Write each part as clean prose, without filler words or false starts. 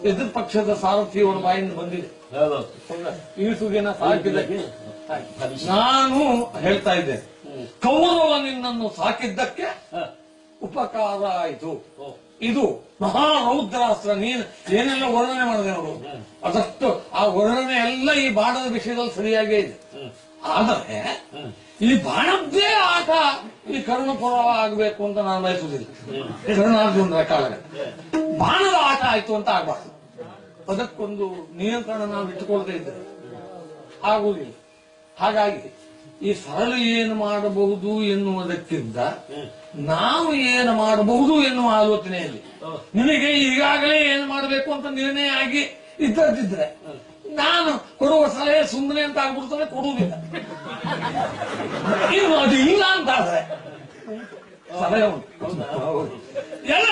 ಎದುರು ಪಕ್ಷದ ಸಾರಥಿಯವರ ಬಾಯಿಂದ ಬಂದಿದೆ. ಈ ಸುಗಿನ ಸಾಕಿದ್ದಕ್ಕೆ ನಾನು ಹೇಳ್ತಾ ಇದ್ದೆ, ಕೌರವ ನಿನ್ನನ್ನು ಸಾಕಿದ್ದಕ್ಕೆ ಉಪಕಾರ ಆಯಿತು. ಇದು ಮಹಾ ರೌದ್ರಾಸ್ತ್ರ. ನೀನು ಏನೆಲ್ಲ ವರ್ಣನೆ ಮಾಡಿದೆ ಅವರು, ಅದಷ್ಟು ಆ ವರ್ಣನೆ ಎಲ್ಲ ಈ ಬಾಣದ ವಿಷಯದಲ್ಲಿ ಸರಿಯಾಗೇ ಇದೆ. ಆದರೆ ಈ ಬಾಣದ್ದೇ ಆಟ ಈ ಕರ್ಣಪುರ ಆಗಬೇಕು ಅಂತ ನಾನು ಬಯಸುವುದಿಲ್ಲ. ಕರ್ಣಾರ್ಜುನರ ಕಾಲದಲ್ಲಿ ಬಾಣದ ಆಟ ಆಯ್ತು ಅಂತ ಆಗ್ಬಾರ್ದು. ಅದಕ್ಕೊಂದು ನಿಯಂತ್ರಣ ನಾವು ಇಟ್ಟುಕೊಳ್ತಾ ಇದ್ದೇವೆ, ಆಗುವುದಿಲ್ಲ. ಹಾಗಾಗಿ ಈ ಸರಳ ಏನು ಮಾಡಬಹುದು ಎನ್ನುವುದಕ್ಕಿಂತ ನಾವು ಏನು ಮಾಡಬಹುದು ಎನ್ನುವ ಆಲೋಚನೆಯಲ್ಲಿ ನಿನಗೆ ಈಗಾಗಲೇ ಏನು ಮಾಡಬೇಕು ಅಂತ ನಿರ್ಣಯ ಆಗಿ ಇದ್ದದಿದ್ರೆ ನಾನು ಕೊಡುವ ಸಲಹೆ ಸುಮ್ಮನೆ ಅಂತ ಆಗ್ಬಿಡ್ತಾನೆ, ಕೊಡುವುದಿಲ್ಲ. ಇನ್ನು ಅದು ಇಲ್ಲ ಅಂತ ಆದ್ರೆ ಸಲಹೆ ಉಂಟು. ಎಲ್ಲ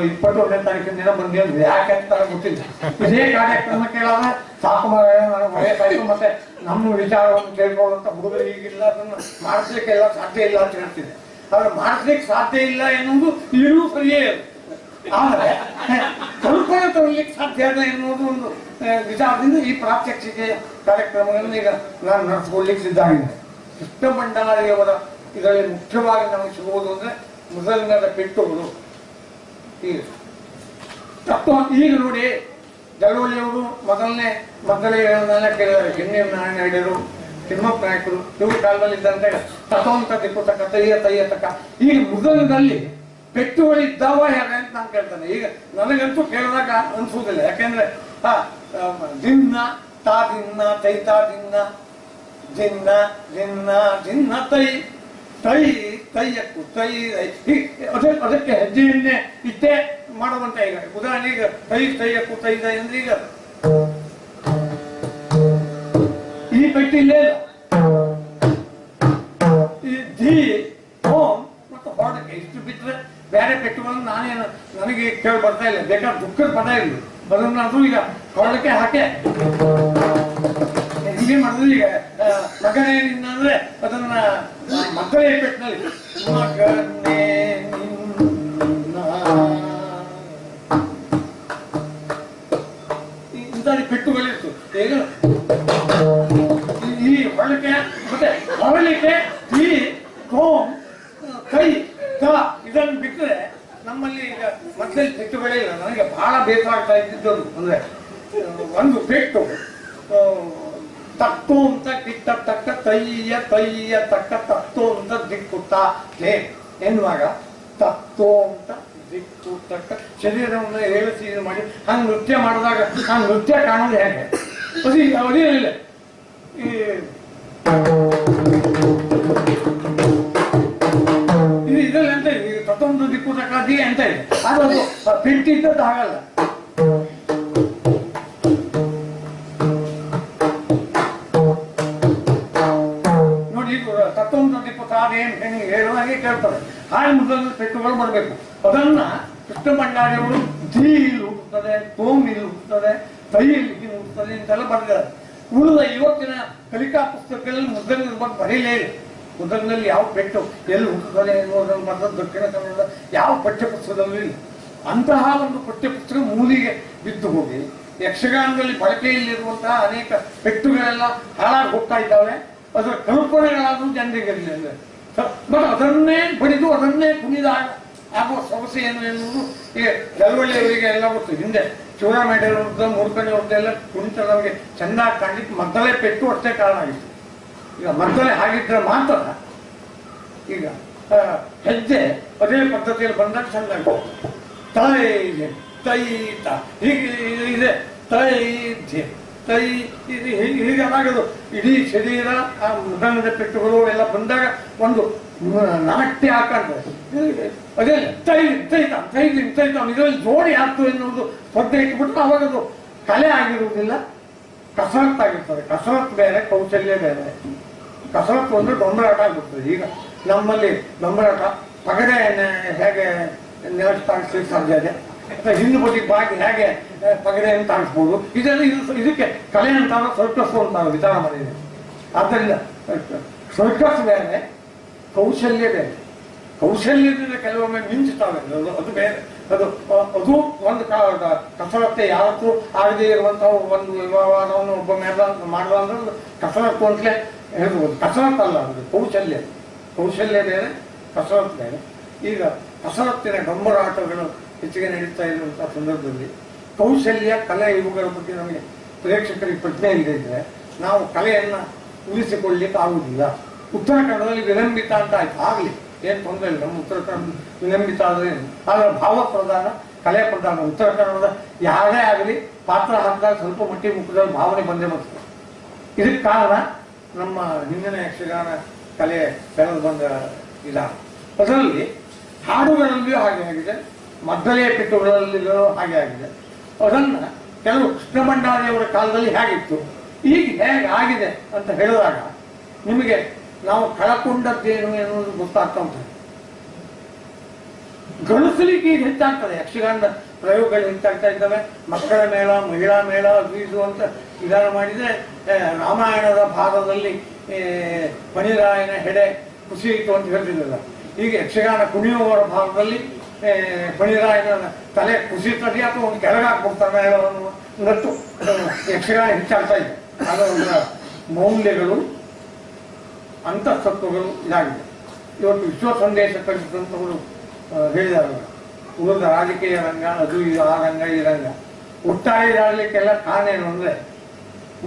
ಇಪ್ಪತ್ತೊಂದನೇ ತಾರೀಕಿನ ದಿನ ಬಂದಿದ್ವಿ. ಯಾಕೆಂತ ಗೊತ್ತಿಲ್ಲ. ಇದೇ ಕಾರ್ಯಕ್ರಮ ಕೇಳೋಣ ಸಾಕು, ವಯಸ್ಸಾಯ್ತು, ಮತ್ತೆ ನಮ್ಮ ವಿಚಾರವನ್ನು ಕೇಳ್ಕೊಳ್ಳುವಂತ ಹುಡುಗರು ಈಗಿಲ್ಲ, ಅದನ್ನು ಮಾಡಿಸ್ಲಿಕ್ಕೆಲ್ಲ ಸಾಧ್ಯ ಇಲ್ಲ ಅಂತ ಹೇಳ್ತಿದ್ದೆ. ಆದ್ರೆ ಮಾಡಿಸ್ಲಿಕ್ಕೆ ಸಾಧ್ಯ ಇಲ್ಲ ಎನ್ನುವುದು ಈಗಲೂ ಸರಿಯೇ. ಆದ್ರೆ ಕಲ್ಪನೆ ತರಲಿಕ್ಕೆ ಸಾಧ್ಯ ಇದೆ ಎನ್ನುವುದು ಒಂದು ವಿಚಾರದಿಂದ ಈ ಪ್ರಾತ್ಯಕ್ಷಿಕೆ ಕಾರ್ಯಕ್ರಮಗಳನ್ನು ಈಗ ನಾನು ನಡೆಸ್ಕೊಳ್ಲಿಕ್ಕೆ ಸಿದ್ಧಾಗಿದ್ದೆ. ಕೃಷ್ಣ ಭಂಡಾರಿಯವರ ಇದರಲ್ಲಿ ಮುಖ್ಯವಾಗಿ ನಮಗೆ ಸಿಗುವುದು ಅಂದ್ರೆ ಮೃದಂಗದ ಪೆಟ್ಟುಗಳು. ಈಗ ನೋಡಿ, ಜಲವಳ್ಳಿಯವರು ಮೊದಲೇ ಕೇಳಿದ್ದಾರೆ. ಕೆನ್ನೇರು ನಾರಾಯಣ ಹಿಡಿಯರು, ತಿಮ್ಮಪ್ಪ ನಾಯಕರು ಇವ್ರ ಕಾಲದಲ್ಲಿ ಇದ್ದಂತೆ ತಥೋಂತ ದಿಕ್ಕುತಕ ತಯ್ಯ ತಕ. ಈಗ ಮೃದಂಗದಲ್ಲಿ ಪೆಟ್ಟುಗಳಿದ್ದಾವ ಹೇಗೆ ಅಂತ ನಾನು ಕೇಳ್ತಾನೆ. ಈಗ ನನಗಂತೂ ಕೇಳಿದಾಗ ಅನ್ಸುವುದಿಲ್ಲ. ಯಾಕೆಂದ್ರೆ ದಿನ್ನ ತಾ ದಿನ್ನ ತೈತಾ ದಿನ್ನ ದಿನ್ನ ದಿನ್ನ ದಿನ್ನ ತೈ ತೈ ತೈಯಕ್ಕೂ ತೈ ಅದಕ್ಕೆ ಹೆಜ್ಜೆಯನ್ನೇ ಇದ್ದೇ ಮಾಡುವಂತ. ಈಗ ಉದಾಹರಣೆ, ಈಗ ತೈ ತೈಯಕ್ಕೂ ತೈದ ಅಂದ್ರೆ ಈಗ ಈ ಪೆಟ್ಟಿಲ್ಲೇ ಈ ಧಿ ಓಂ ಮತ್ತು ಹೊಡ ಇಷ್ಟು ಬಿಟ್ಟರೆ ಬೇರೆ ಪೆಟ್ಟುಗಳನ್ನು ನಾನೇನು ನನಗೆ ಕೇಳಿ ಬರ್ತಾ ಇಲ್ಲ. ಬೇಕಾದ್ರೆ ದುಃಖದ ಪದ ಇರಲಿ, ಅದನ್ನಾದ್ರೂ ಈಗ ಹೊರಡಕ್ಕೆ ಹಾಕೆ ಹೀಗೆ ಮಾಡಿದ್ರೆ ಈಗ ಮಗನೇ ನಿನ್ನ ಅಂದ್ರೆ ಅದನ್ನ ಮಕ್ಕಳೇ ಪೆಟ್ಟಿನಲ್ಲಿ ಮಗನೇ ಇಂಥ ಪೆಟ್ಟುಗಳಿತ್ತು. ಈಗ ಈ ಹೊರಳಿಕೆ ಮತ್ತೆ ಹೊರಳಿಕೆ ಈ ಕೋಮ್ ಕೈ ಕ ಇದನ್ನು ಬಿಟ್ಟರೆ ನಮ್ಮಲ್ಲಿ ಈಗ ಮತ್ತೆ ಪೆಟ್ಟುಗಳೇ ಇಲ್ಲ. ನನಗೆ ಬಹಳ ಬೇಸರ ಆಗ್ತಾ ಇದ್ದಿದ್ದದು ಅಂದ್ರೆ ಒಂದು ಪೆಟ್ಟು ತಕ್ಕು ಅಂತ ಕಿತ್ತ ತಕ್ಕ ತಯ್ಯ ತಕ್ಕ ತಕ್ತು ಅಂತ ದಿಕ್ಕುತ್ತ ಎನ್ನುವಾಗ ತಕ್ತು ಅಂತ ದಿಕ್ಕು ತಕ್ಕ ಶರೀರವನ್ನು ಏಳಿಸಿ ಮಾಡಿ ಹಂಗೆ ನೃತ್ಯ ಮಾಡಿದಾಗ ಆ ನೃತ್ಯ ಕಾಣೋದು ಹೇಗೆ ಅದೇನಿಲ್ಲ. ಈ ಇದರಲ್ಲಿ ಅಂತ ಇದೆ, ತತ್ತೊಂದು ದಿಕ್ಕು ತಕ್ಕಾದಿ ಅಂತ ಇದೆ. ಅದು ಪಿಂಟಿದ್ದದ್ದು ಆಗಲ್ಲ. ನೋಡಿ ತತ್ತೊಂದು ದಿಕ್ಕು ತಾದೇನು ಹೆಣ್ಣಿಗೆ ಹೇಳುವಾಗೆ ಕೇಳ್ತಾರೆ. ಹಾಗೆ ಮೊದಲು ಪೆಟ್ಟುಗಳು ಬರಬೇಕು. ಅದನ್ನ ಕೃಷ್ಣ ಭಂಡಾರಿಯವರು ಧೀ ಇಲ್ಲಿ ಹುಟ್ಟುತ್ತದೆ, ತೋಮ್ ಇಲ್ಲಿ ಹುಟ್ಟುತ್ತದೆ, ತೈ ಇಲ್ಲಿ ಹುಟ್ಟುತ್ತದೆ ಅಂತೆಲ್ಲ ಬರೆದಿದ್ದಾರೆ. ಉಳಿದ ಇವತ್ತಿನ ಕಲಿಕಾ ಪುಸ್ತಕಗಳಲ್ಲಿ ಮುದ್ರಣ ಬಗ್ಗೆ ಬರೀಲೇ ಇಲ್ಲ. ಮುದ್ರಣದಲ್ಲಿ ಯಾವ ಪೆಟ್ಟು ಎಲ್ಲಿ ಹುಟ್ಟುತ್ತದೆ ಎನ್ನುವುದನ್ನು ಬರೆದ ದಕ್ಷಿಣ ಕನ್ನಡದ ಯಾವ ಪಠ್ಯಪುಸ್ತಕದಲ್ಲೂ ಇಲ್ಲ. ಅಂತಹ ಒಂದು ಪಠ್ಯಪುಸ್ತಕ ಮೂಲಿಗೆ ಬಿದ್ದು ಹೋಗಿ ಯಕ್ಷಗಾನದಲ್ಲಿ ಬಳಕೆಯಲ್ಲಿರುವಂತಹ ಅನೇಕ ಪೆಟ್ಟುಗಳೆಲ್ಲ ಹಾಳಾಗಿ ಹೋಗ್ತಾ ಇದ್ದಾವೆ. ಅದರ ಕಲ್ಪನೆಗಳಾದರೂ ಜನರಿಗೆ ಇರಲಿಲ್ಲ. ಬಟ್ ಅದನ್ನೇ ಬಡಿದು ಅದನ್ನೇ ಕುಣಿದಾಗ ಆಗುವ ಸೊಗಸು ಏನು ಎನ್ನುವುದು ಈಗ ಜಲವಳ್ಳಿಯವರಿಗೆ ಎಲ್ಲ ಗೊತ್ತು. ಹಿಂದೆ ಚೂಡಾಮೇಡವ್ರದ್ದು ಮೂರ್ಖನವ್ರದ್ದೆಲ್ಲ ಕುಣಿತ ನಮಗೆ ಚೆನ್ನಾಗಿ ಕಾಣಲಿಕ್ಕೆ ಮದ್ದಲೆ ಪೆಟ್ಟು ಅಷ್ಟೇ ಕಾರಣ ಆಗಿತ್ತು. ಈಗ ಮದ್ದಲೆ ಹಾಗಿದ್ರೆ ಮಾತ್ರ ಈಗ ಹೆಜ್ಜೆ ಅದೇ ಪದ್ಧತಿಯಲ್ಲಿ ಬಂದಾಗ ಚೆಂದ ತೈ ತೈತ ಹೀಗೆ ಇದೆ. ತೈಧ್ಯ ತೈ ಇದು ಹೀಗೆ ಅದಾಗದು. ಇಡೀ ಶರೀರ ಆ ಮೃದಂಗದ ಪೆಟ್ಟುಗಳು ಎಲ್ಲ ಬಂದಾಗ ಒಂದು ನಾಟ್ಯ ಹಾಕಂತ ಅದೇ ತೈ ತೈತ ತೈತ ತೈತ ಇದರಲ್ಲಿ ಜೋಡಿ ಆಗ್ತು ಎನ್ನುವುದು ಸ್ಪರ್ಧೆ ಇಟ್ಬಿಟ್ಟು ಅವಾಗದು ಕಲೆ ಆಗಿರುವುದಿಲ್ಲ, ಕಸರತ್ತು ಆಗಿರ್ತದೆ. ಕಸರತ್ತು ಬೇರೆ, ಕೌಶಲ್ಯ ಬೇರೆ. ಕಸರತ್ತು ಅಂದ್ರೆ ಡೊಂಬರಾಟ ಆಗ್ಬಿಡ್ತದೆ. ಈಗ ನಮ್ಮಲ್ಲಿ ಡೊಂಬರಾಟ ಪಗಡೆ ಹೇಗೆ ನೆಲಸ್ತಾಗಿಸಿ ಸಾಧ್ಯ ಇದೆ, ಹಿಂದೂ ಬದಿಗೆ ಬಾಗಿ ಹೇಗೆ ಪಗಡೆಯನ್ನು ತಾಗಿಸ್ಬೋದು, ಇದೆಲ್ಲ ಇದಕ್ಕೆ ಕಲೆ ಅಂತಾಗ ಸರ್ಕಸ್ ಅಂತ ವಿಚಾರ ಮಾಡಿದೆ. ಆದ್ದರಿಂದ ಸರ್ಕಸ್ ಬೇರೆ, ಕೌಶಲ್ಯ ಬೇರೆ. ಕೌಶಲ್ಯದಿಂದ ಕೆಲವೊಮ್ಮೆ ಮಿಂಚುತ್ತವೆ, ಅದು ಬೇರೆ. ಅದು ಒಂದು ಕಸರತ್ತೆ ಯಾವತ್ತೂ ಆಗದೇ ಇರುವಂತಹ ಒಂದು ವ್ಯವಹಾರವನ್ನು ಒಬ್ಬ ಮಾಡಲ್ಲ ಅಂದ್ರೆ ಕಸರತ್ತು ಅಂತಲೇ ಹೇಳ್ಬೋದು. ಕಸರತ್ತು ಅಲ್ಲ, ಅದು ಕೌಶಲ್ಯ. ಕೌಶಲ್ಯ ಬೇರೆ, ಕಸರತ್ತು ಬೇರೆ. ಈಗ ಕಸರತ್ತಿನ ಡೊಂಬರಾಟಗಳು ಹೆಚ್ಚಿಗೆ ನಡೀತಾ ಇರುವಂತಹ ಸಂದರ್ಭದಲ್ಲಿ ಕೌಶಲ್ಯ, ಕಲೆ ಇವುಗಳ ಬಗ್ಗೆ ನಮಗೆ ಪ್ರೇಕ್ಷಕರಿಗೆ ಪ್ರಜ್ಞೆ ಇಲ್ಲದಿದ್ರೆ ನಾವು ಕಲೆಯನ್ನ ಉಳಿಸಿಕೊಳ್ಳಲಿಕ್ಕೆ ಆಗುವುದಿಲ್ಲ. ಉತ್ತರ ಕನ್ನಡದಲ್ಲಿ ವಿಲಂಬಿತ ಅಂತ ಆಯ್ತು, ಆಗಲಿ ಏನು ತೊಂದರೆ ಇಲ್ಲ. ನಮ್ಮ ಉತ್ತರ ಕನ್ನಡ ವಿಲಂಬಿತ ಆದರೆ ಆದರೆ ಭಾವ ಪ್ರಧಾನ, ಕಲೆ ಪ್ರಧಾನ. ಉತ್ತರ ಕನ್ನಡದ ಯಾರೇ ಆಗಲಿ ಪಾತ್ರ ಹಾಕಿದಾಗ ಸ್ವಲ್ಪ ಮಟ್ಟಿಗೆ ಮುಖದಲ್ಲಿ ಭಾವನೆ ಬಂದೇ ಬರ್ತದೆ. ಇದಕ್ಕೆ ಕಾರಣ ನಮ್ಮ ಹಿಂದಿನ ಯಕ್ಷಗಾನ ಕಲೆ ಬೆಳೆದು ಬಂದ ವಿಧಾನ. ಅದರಲ್ಲಿ ಹಾಡುಗಳಲ್ಲಿಯೂ ಹಾಗೆ ಆಗಿದೆ, ಮದ್ದಲೆಯ ಪೆಟ್ಟುಗಳಲ್ಲಿಯೂ ಹಾಗೆ ಆಗಿದೆ. ಅದನ್ನ ಕೆಲವು ಕೃಷ್ಣ ಭಂಡಾರಿಯವರ ಕಾಲದಲ್ಲಿ ಹೇಗಿತ್ತು, ಈಗ ಹೇಗೆ ಆಗಿದೆ ಅಂತ ಹೇಳಿದಾಗ ನಿಮಗೆ ನಾವು ಕಳಕೊಂಡದ್ದೇನು ಎನ್ನುವುದು ಗೊತ್ತಾಗ್ತಾ ಉಂಟು. ಗಣಿಸಲಿಕ್ಕೆ ಈಗ ಹೆಚ್ಚಾಗ್ತದೆ. ಯಕ್ಷಗಾನದ ಪ್ರಯೋಗಗಳು ಹೆಚ್ಚಾಗ್ತಾ ಇದ್ದಾವೆ. ಮಕ್ಕಳ ಮೇಳ, ಮಹಿಳಾ ಮೇಳ, ಅದು ಅಂತ ವಿಧಾನ ಮಾಡಿದರೆ ರಾಮಾಯಣದ ಭಾಗದಲ್ಲಿ ಫಣಿರಾಯನ ಹೆಡೆ ಕುಸಿಯಿತು ಅಂತ ಹೇಳ್ತಿದ್ರಲ್ಲ, ಈಗ ಯಕ್ಷಗಾನ ಕುಣಿಯುವವರ ಭಾಗದಲ್ಲಿ ಫಣಿರಾಯನ ತಲೆ ಕುಸಿತದೆ ಅಥವಾ ಒಂದು ಕೆಳಗಾಕ್ಬಿಡ್ತಾನೆ ಹೇಳೋವನ್ನು ನಟ್ಟು ಯಕ್ಷಗಾನ ಹೆಚ್ಚಾಗ್ತಾ ಇದೆ. ಅದರ ಮೌಲ್ಯಗಳು, ಅಂತಸ್ತತ್ವಗಳು ಇದಾಗಿದೆ. ಇವತ್ತು ವಿಶ್ವ ಸಂದೇಶ ಕಲಿಸಿದಂಥವರು ಹೇಳಿದಾರಲ್ಲ, ಉಳಿದ ರಾಜಕೀಯ ರಂಗ, ಅದು ಇದು, ಆ ರಂಗ ಈ ರಂಗ ಒಟ್ಟಾಗಿರಲಿಕ್ಕೆಲ್ಲ ಕಾರಣ ಏನು ಅಂದರೆ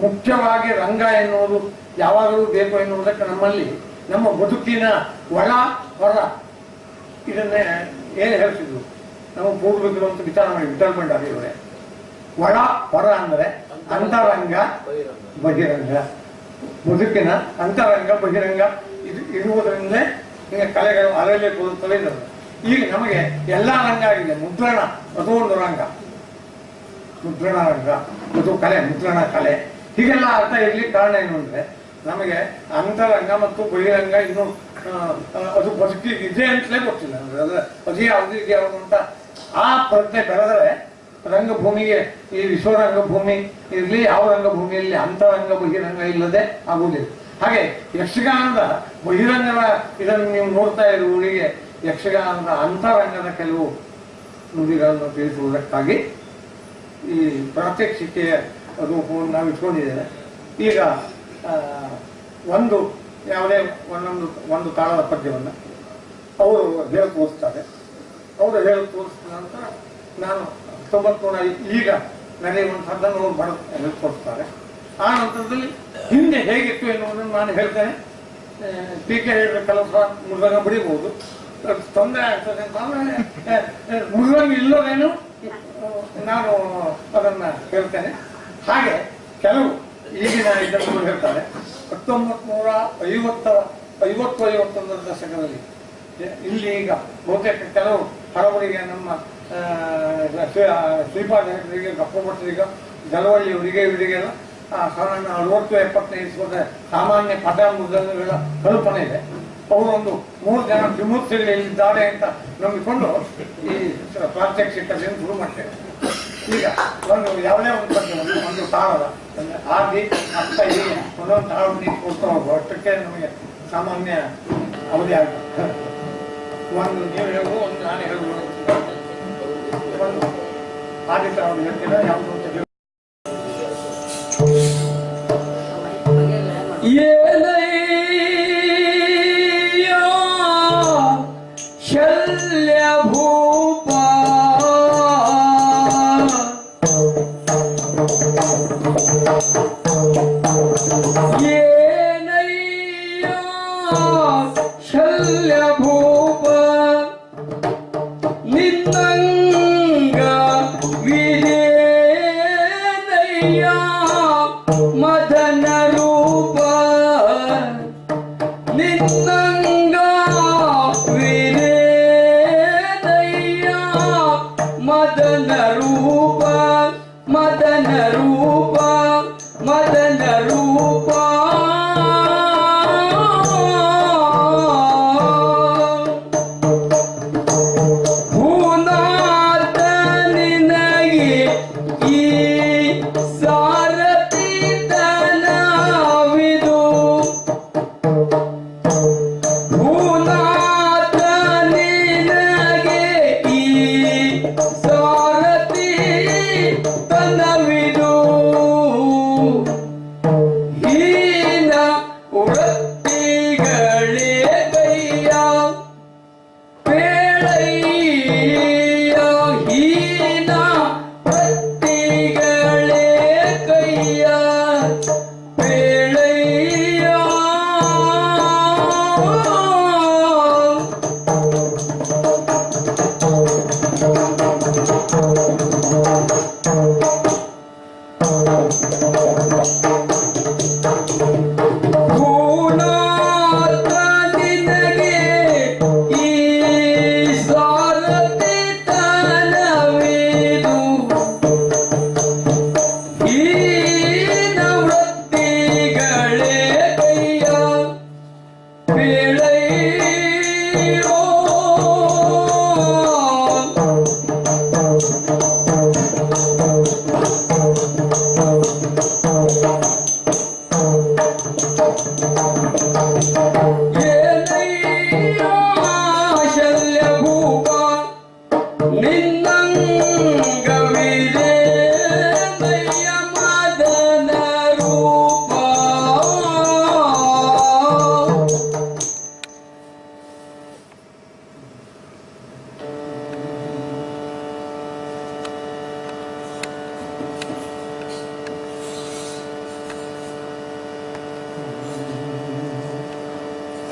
ಮುಖ್ಯವಾಗಿ ರಂಗ ಎನ್ನುವುದು ಯಾವಾಗಲೂ ಬೇಕು ಎನ್ನುವುದಕ್ಕೆ ನಮ್ಮಲ್ಲಿ ನಮ್ಮ ಬದುಕಿನ ಒಳ ಹೊರ ಇದನ್ನೇ ಏನು ಹೇಳ್ತಿದ್ರು ನಮ್ಮ ಪೂರ್ವಿಕರು ಅಂತ ವಿಚಾರ ಮಾಡಿ ವಿಠಲ್ ಭಂಡಾರಿಯವರೇ. ಒಳ ಹೊರ ಅಂದರೆ ಅಂತರಂಗ ಬಹಿರಂಗ. ಬದುಕಿನ ಅಂತರಂಗ ಬಹಿರಂಗ ಇದು ಇರುವುದರಿಂದಲೇ ಈಗ ಕಲೆಗಳು ಅರಳಿ ಕೊಡುತ್ತವೆ ಇದ್ದಾರೆ. ಈಗ ನಮಗೆ ಎಲ್ಲ ರಂಗ ಆಗಿದೆ. ಮುದ್ರಣ ಅದು ಒಂದು ರಂಗ, ಮುದ್ರಣ ರಂಗ, ಅದು ಕಲೆ, ಮುದ್ರಣ ಕಲೆ. ಹೀಗೆಲ್ಲ ಅರ್ಥ ಇರ್ಲಿಕ್ಕೆ ಕಾರಣ ಏನು ಅಂದ್ರೆ ನಮಗೆ ಅಂತರಂಗ ಮತ್ತು ಬಹಿರಂಗ ಇನ್ನೂ ಅದು ಬದುಕಲಿಕ್ಕೆ ಇದೆ ಅಂತಲೇ ಗೊತ್ತಿಲ್ಲ ಅದೇ ಯಾವುದು ಇದೆ ಯಾವುದು ಅಂತ ಆ ಪ್ರಜ್ಞೆ ಬೆಳೆದರೆ ರಂಗಭೂಮಿಗೆ ಈ ವಿಶ್ವ ರಂಗಭೂಮಿ ಇರಲಿ ಯಾವ ರಂಗಭೂಮಿಯಲ್ಲಿ ಅಂತರಂಗ ಬಹಿರಂಗ ಇಲ್ಲದೆ ಆಗುವುದಿಲ್ಲ. ಹಾಗೆ ಯಕ್ಷಗಾನದ ಬಹಿರಂಗದ ಇದನ್ನು ನೀವು ನೋಡ್ತಾ ಇರುವವರಿಗೆ ಯಕ್ಷಗಾನದ ಅಂತರಂಗದ ಕೆಲವು ನುಡಿಗಳನ್ನು ತಿಳಿಸುವುದಕ್ಕಾಗಿ ಈ ಪ್ರಾತ್ಯಕ್ಷಿಕೆಯ ರೂಪವನ್ನು ನಾವು ಇಟ್ಕೊಂಡಿದ್ದೇವೆ. ಈಗ ಒಂದು ತಾಳದ ಪದ್ಯವನ್ನು ಅವರು ಹೇಳಿ ತೋರಿಸ್ತಾರೆ. ಅವರು ಹೇಳಿ ತೋರಿಸಿದ ನಂತರ ನಾನು 1900 ಈಗ ನಡೆಯುವಂಥದ್ದನ್ನು ಅವರು ಹೇಳ್ಕೊಡ್ತಾರೆ. ಆ ನಂತರದಲ್ಲಿ ಹಿಂದೆ ಹೇಗಿತ್ತು ಎನ್ನುವುದನ್ನು ನಾನು ಹೇಳ್ತೇನೆ. ಟೀಕೆ ಹೇಳಿದ ಕೆಲಸ ಮೃದಂಗ ಬಿಡಿಬಹುದು, ತೊಂದರೆ ಆಗ್ತದೆ ಅಂತ ಆಮೇಲೆ ಮೃದಂಗ ಇಲ್ಲದೇನು ನಾನು ಅದನ್ನ ಹೇಳ್ತೇನೆ. ಹಾಗೆ ಕೆಲವು ಈಗಿನ ಇದನ್ನು ಹೇಳ್ತಾರೆ. 1950-51 ದಶಕದಲ್ಲಿ ಇಲ್ಲಿ ಈಗ ಬಹುತೇಕ ಕೆಲವು ಹಲವರಿಗೆ ನಮ್ಮ ಶ್ರೀಪಾದರಿಗೆ ಗಪ್ಪಭಟ್ಟರಿಗೆ ಜಲವಳ್ಳಿಯವರಿಗೆ ಇವರಿಗೆಲ್ಲ ಸಾಧಾರಣ 60-70 ಸಾಮಾನ್ಯ ಪದ ಮೃದಂಗಗಳ ಕಲ್ಪನೆ ಇದೆ. ಅವರೊಂದು 3 ಜನ ವಿಮೂರ್ತಿಗಳಿದ್ದಾರೆ ಅಂತ ನಂಬಿಕೊಂಡು ಈ ಪ್ರಾತ್ಯಕ್ಷಿಕತೆಯನ್ನು ಶುರು ಮಾಡ್ತೇವೆ. ಈಗ ಯಾವುದೇ ಒಂದು ಪದ್ಯವನ್ನು ಒಂದು ತಾಳದ ಆದಿ ಅರ್ಥ ಹೀಗೆ ಒಂದೊಂದು ತಾಳವನ್ನು ನೀವು ಕೊಡ್ತಾ ಹೋಗುವ ಅಷ್ಟಕ್ಕೆ ನಮಗೆ ಸಾಮಾನ್ಯ ಅವಧಿ ಆಗ್ತದೆ. ಒಂದು ನೀವು ಹೇಳುವುದು, ಒಂದು ನಾನು ಹೇಳುವುದು, ಒಂದು ಆದಿ ತಾಳವನ್ನು ಹೇಳ್ತೀರ ಯಾವುದು ಅಂತ ಹೇಳಿ.